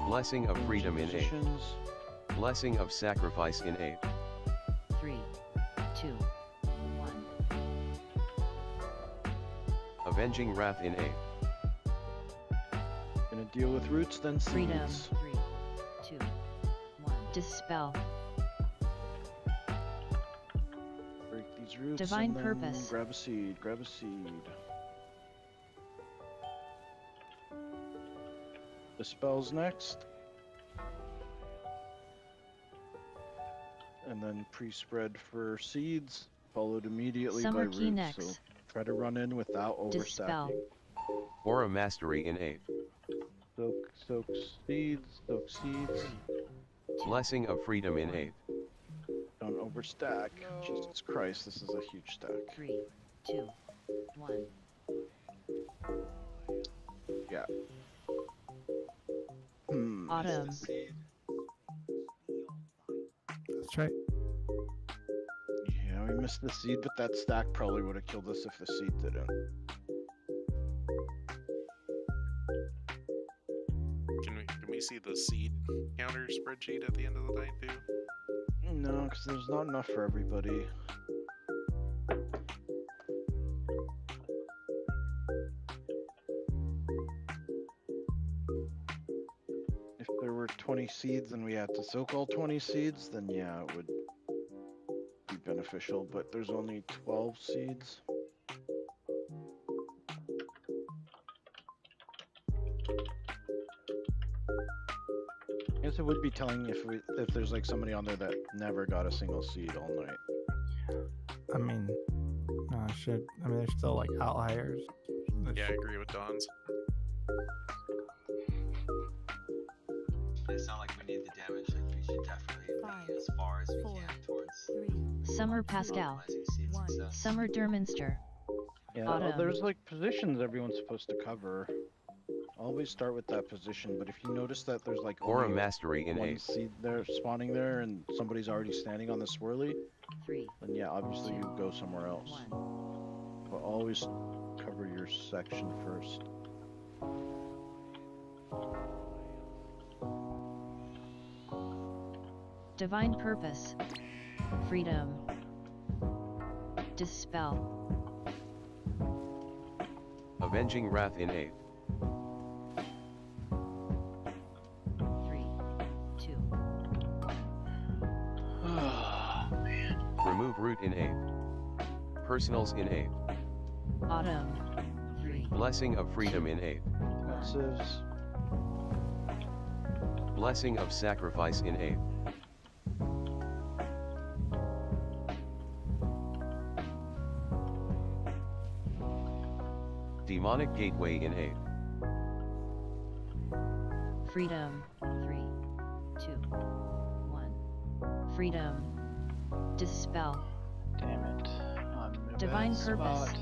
Blessing of Freedom in 8. Positions. Blessing of Sacrifice in 8. 3, 2, 1. Avenging Wrath in 8. Gonna deal with roots, then Freedom. seeds. 3, 2, 1. Dispel. Break these roots. Divine and then Purpose. Grab a seed. Grab a seed. Dispel's next. And then pre-spread for seeds, followed immediately Summer by key roots. next. So try to run in without Dispel. overstacking. Aura Mastery in 8. Soak seeds, soak seeds. Blessing of Freedom in 8. Don't overstack. Jesus Christ, this is a huge stack. 3, 2, 1. Yeah. Autumn. That's right. Yeah, we missed the seed, but that stack probably would have killed us if the seed didn't. Can we see the seed counter spreadsheet at the end of the night too? No, because there's not enough for everybody. If there were 20 20 seeds and we had to soak all 20 seeds, then yeah, it would be beneficial, but there's only 12 seeds. I guess it would be telling if there's like somebody on there that never got a single seed all night. I mean, there's still like outliers. Yeah, I agree with Don's. It's not like we need the damage. Like we should definitely lean as far as we can towards Summer Pascal. optimizing seeds and stuff. Summer Derminster. Yeah, Autumn. there's like positions everyone's supposed to cover. Always start with that position, but if you notice that there's like Aura only Mastery in one 8. seed there spawning there and somebody's already standing on the swirly, then yeah, obviously you go somewhere else. But always cover your section first. Divine Purpose. Freedom. Dispel. Avenging Wrath in 8. 3, 2. Oh, man. Remove Root in 8. Personals in 8. Autumn. 3. Blessing of Freedom in 8. Passives. Blessing of Sacrifice in 8. Demonic Gateway in 8. Freedom. 3, 2, 1. Freedom. Dispel. Damn it. I'm in a Divine bad Purpose. spot.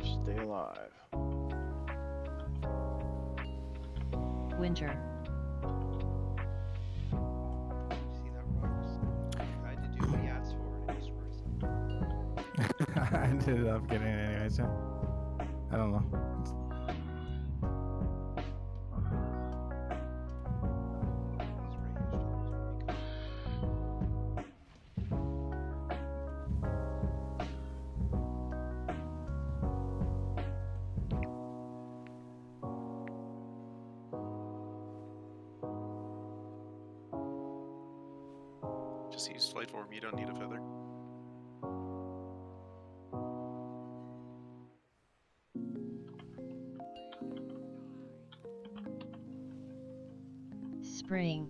Stay alive. Winter. See that rocks? I had to do the ads for it. It just works. I ended up getting it anyways. Yeah. I don't know. Just use flight form, you don't need a feather. Spring.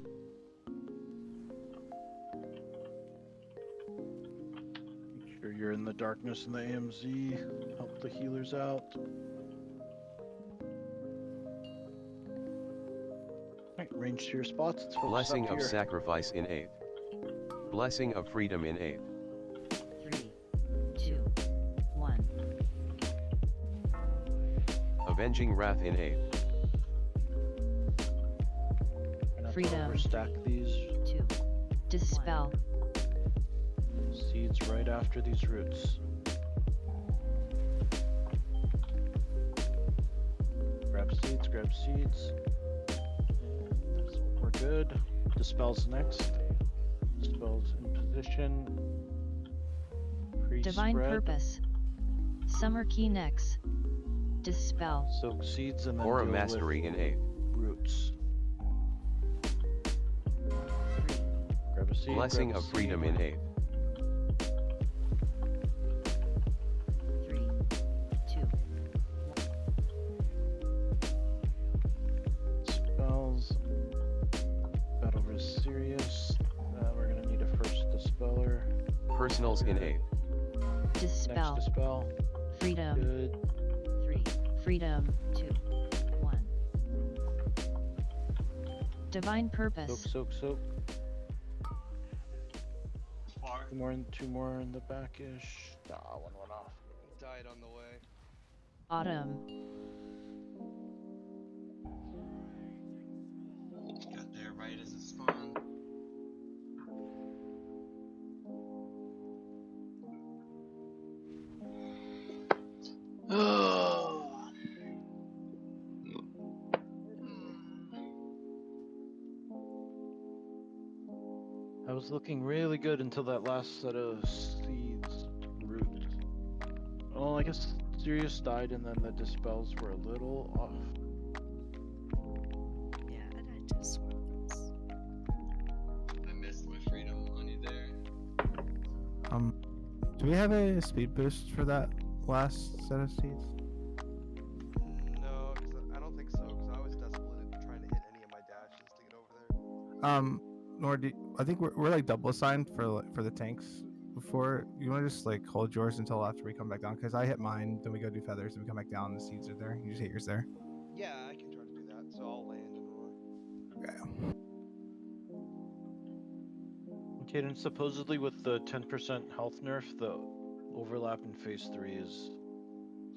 Make sure you're in the darkness in the AMZ. Help the healers out. Right, range to your spots. It's focused Blessing up of here. Sacrifice in 8. Blessing of Freedom in 8. 3, 2, 1. Avenging Wrath in 8. Freedom. Stack these 2. Dispel. seeds right after these roots. Grab seeds, grab seeds. We're good. Dispel's next. Dispel's in position. Divine Pre-spread. Purpose. Summer Key next. Dispel. Soak seeds and then Aura deal Mastery with in 8. roots. Grab a seed. Blessing grab a of seed. Freedom in 8. 3, 2. Spells. Battle is serious. We're gonna need a first dispeller. Personals in 8. Dispel. Next dispel. Freedom. Good. 3. Freedom. 2, 1. Divine Purpose. Soak, soak, soak. Two more in the back-ish. Ah, one went off. Died on the way. Autumn. Got there right as it spawned. I was looking really good until that last set of seeds rooted. Oh, I guess Sirius died and then the dispels were a little off. Yeah, I Do we have a speed boost for that last set of seeds? No, because I don't think so. Because I was desperate at trying to hit any of my dashes to get over there. Nor do I think we're like double assigned for the tanks. Before you want to just like hold yours until after we come back down, because I hit mine, then we go do feathers, and we come back down. The seeds are there. You just hit yours there. Yeah, I can try to do that. So I'll land and roar. Okay. Okay, and supposedly with the 10% health nerf, the overlap in phase 3 is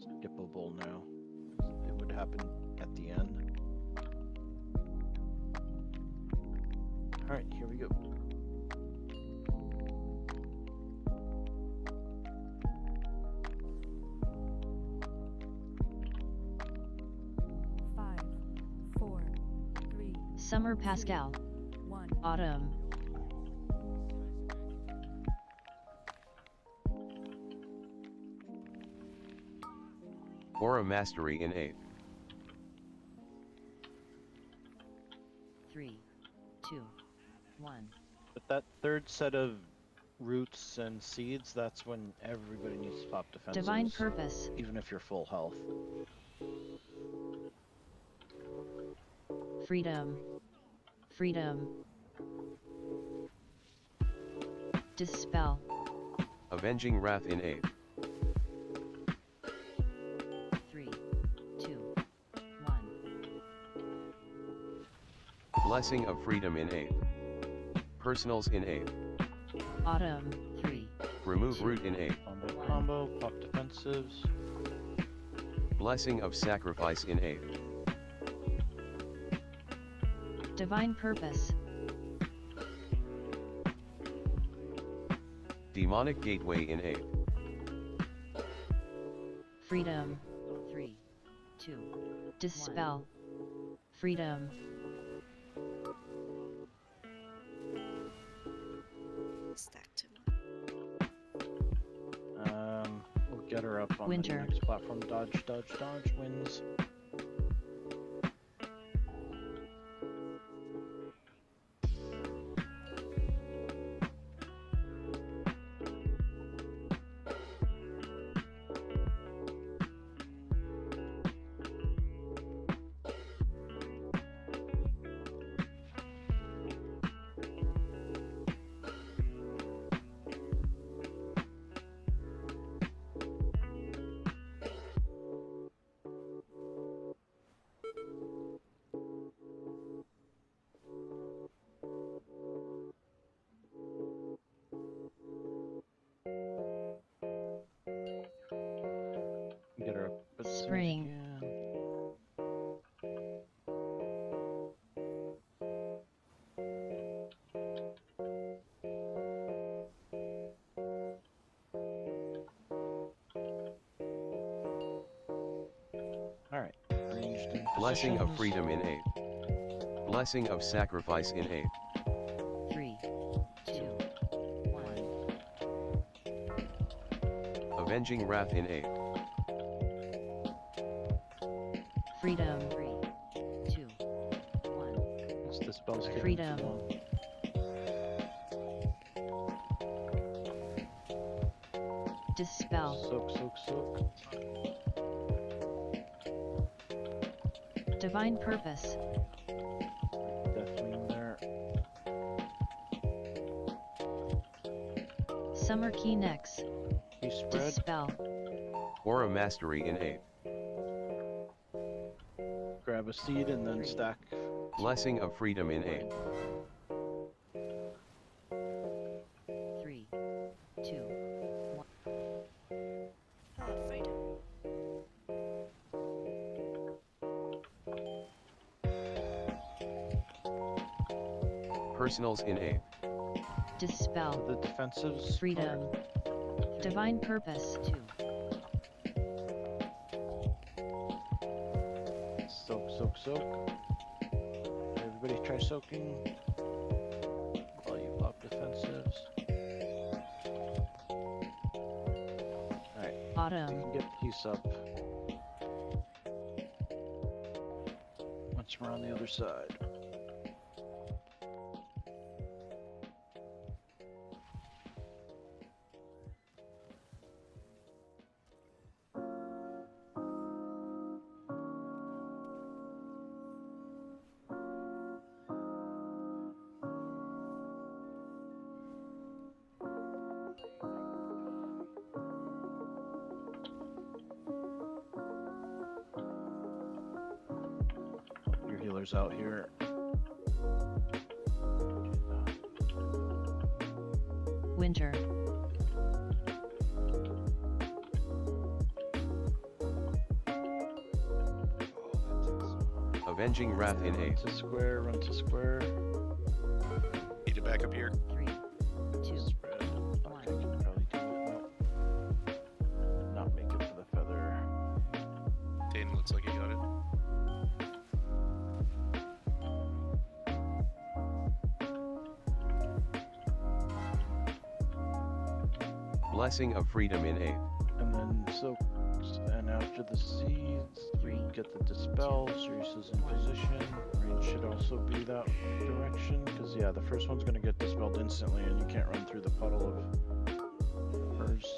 skippable now. It would happen at the end. Alright, here we go. Five, four, three, Summer Pascal. 1. Autumn. Aura Mastery in 8th. 3, 2, 1. But that third set of roots and seeds, that's when everybody needs to pop defenses. Divine Purpose. Even if you're full health. Freedom. Freedom. Dispel. Avenging Wrath in 8th. 3, 2, 1. Blessing of Freedom in 8th. Personals in 8th. Autumn. 3. Remove Root in 8th. Combo, pop defensives. Blessing of Sacrifice in 8th. Divine Purpose. Demonic Gateway in 8th. Freedom. 3, 2. Dispel. Freedom. Stack too We'll get her up on Winter. the next platform. Dodge, dodge, dodge, wins. Get her up. At Spring. Alright. Blessing of Freedom in 8th. Blessing of Sacrifice in 8th. 3, 2, 1. Avenging Wrath in 8th. Freedom. 3, 2, 1. It's the spell's getting Freedom. too long. Dispel. Soak, soak, soak. Divine Purpose. Definitely in there. Summer Key Nex. You spread. Dispel. Aura Mastery in 8th. Grab a seed and then stack. Blessing of Freedom in 8th. 3, 2, 1. Oh, freedom. Personals in 8th. Dispel. The defensives. Freedom. Divine Purpose. 2. Soak, soak, soak. Everybody try soaking. While you pop defensives. Alright. Autumn. You can get peace up. Once we're on the other side. healers out here. Winter. Avenging Wrath in 8. Run to square, run to square. Need it back up here. 3, 2, Spread. Okay, can probably do it. Nope. Not make it for the feather. Dane looks like he got it. Blessing of Freedom in 8. And then so, and after the seeds, we get the dispel. Sirius is in position. Range should also be that direction, because yeah, the first one's gonna get dispelled instantly, and you can't run through the puddle of hers.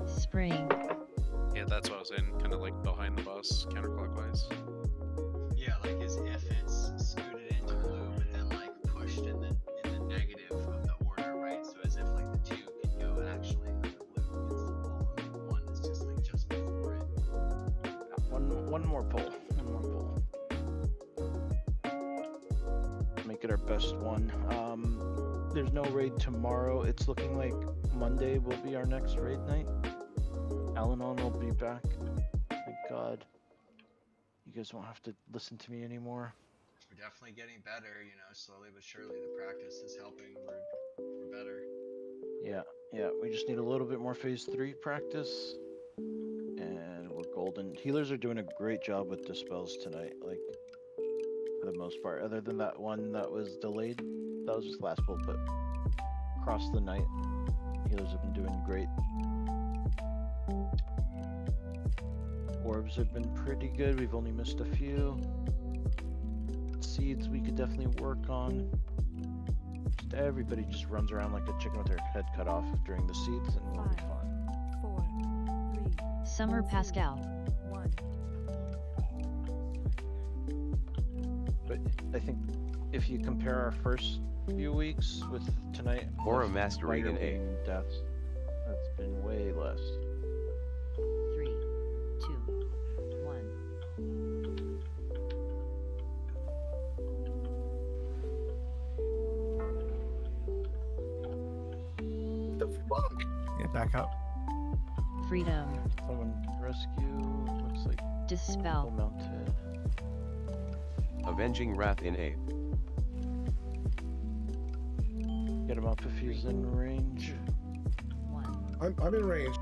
Spring. Yeah, that's what I was saying. Kind of like behind the boss, counterclockwise. Yeah, like as if it's scooted into blue, but then like pushed in the negative of the order, right? So as if like the 2 can go actually on the blue against the wall, and the 1 is just like just before it. One more pull. One more pull. Make it our best one. There's no raid tomorrow. It's looking like Monday will be our next raid night. Al-Anon will be back. Thank God. You guys won't have to listen to me anymore. We're definitely getting better, you know, slowly but surely. The practice is helping. We're better. Yeah, we just need a little bit more phase 3 practice. And we're golden. Healers are doing a great job with dispels tonight, like, for the most part. Other than that one that was delayed. That was just last pull, but across the night, healers have been doing great. Orbs have been pretty good. We've only missed a few. Seeds we could definitely work on. Just everybody just runs around like a chicken with their head cut off during the seeds, and we'll be fine. 4, 3, Summer Pascal. 1. But I think if you compare our first few weeks with tonight, Aura with Mastery in fire 8. beam deaths, that's been way less. 3, 2, 1. The fuck? Yeah, back up. Freedom. Someone rescue. Looks like Dispel. mounted. Avenging Wrath in 8. Get him up if he's in range. 1. I'm in range.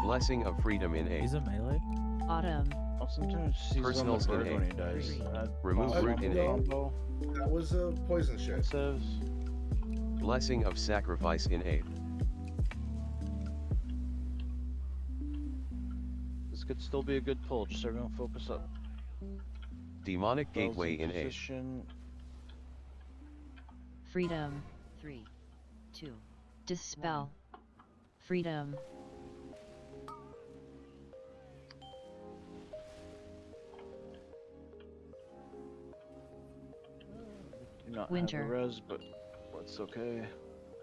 Blessing of Freedom in 8. He's a melee. Autumn. Oh, sometimes he's on the Personals in bird when he 8. dies. Remove root in 8. combo. That was a poison shit. Says Blessing of Sacrifice in 8. this could still be a good pull. Just everyone focus up. Demonic Spells Gateway in 8. position. Freedom. 3, 2. Dispel. Freedom. Do not Winter. have a res, but that's okay.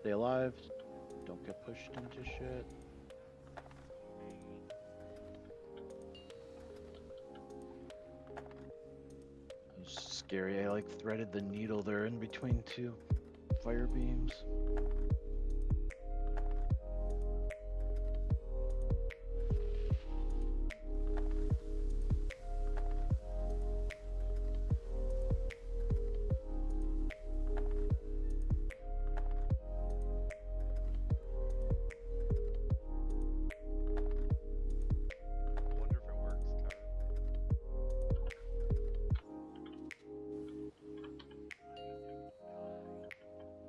Stay alive. Don't get pushed into shit. It's scary. I like threaded the needle there in between two fire beams. Wonder if it works,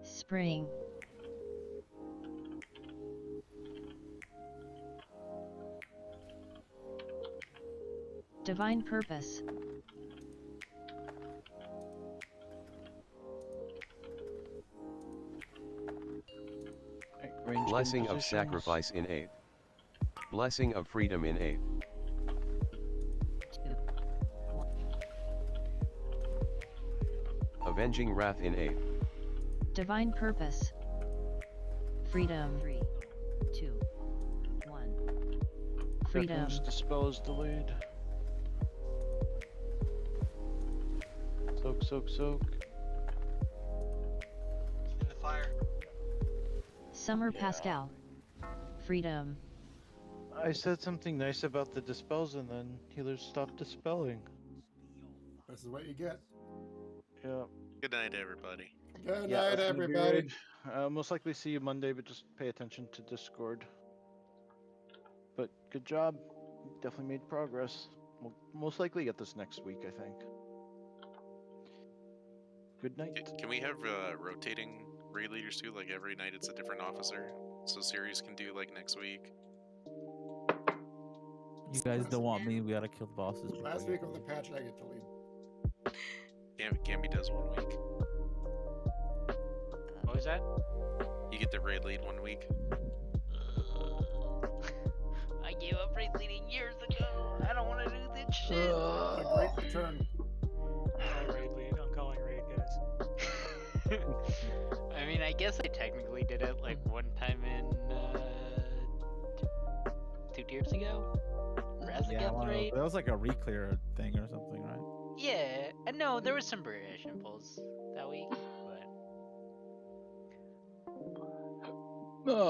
Spring. Divine Purpose. Range Blessing of positions. Sacrifice in 8. Blessing of Freedom in 8. 2, 1. Avenging Wrath in 8. Divine Purpose. Freedom. 3, 2, 1. Freedom. Seconds dispel is delayed. soak. In the fire. Summer Pascal. Freedom. I said something nice about the dispels and then healers stopped dispelling. This is what you get. Yeah. Good night, everybody. Good Yeah, night, that's gonna be everybody. raid. Most likely see you Monday, but just pay attention to Discord. But good job. Definitely made progress. We'll most likely get this next week, I think. Good night. Can we have rotating raid leaders too? Like every night it's a different officer, so series can do like next week. You guys don't want me. We gotta kill the bosses. Last week of the patch, I get to lead. Gamby does 1 week. What was that? You get the raid lead 1 week. I gave up raid leading years ago. I don't want to do this shit. A great return. Raid lead. I'm calling raid, guys. I mean, I guess I technically did it like one time in 2 tiers ago. Raz Yeah, against raid. that was like a reclear thing or something, right? Yeah, and no, there was some British pulls that week, but.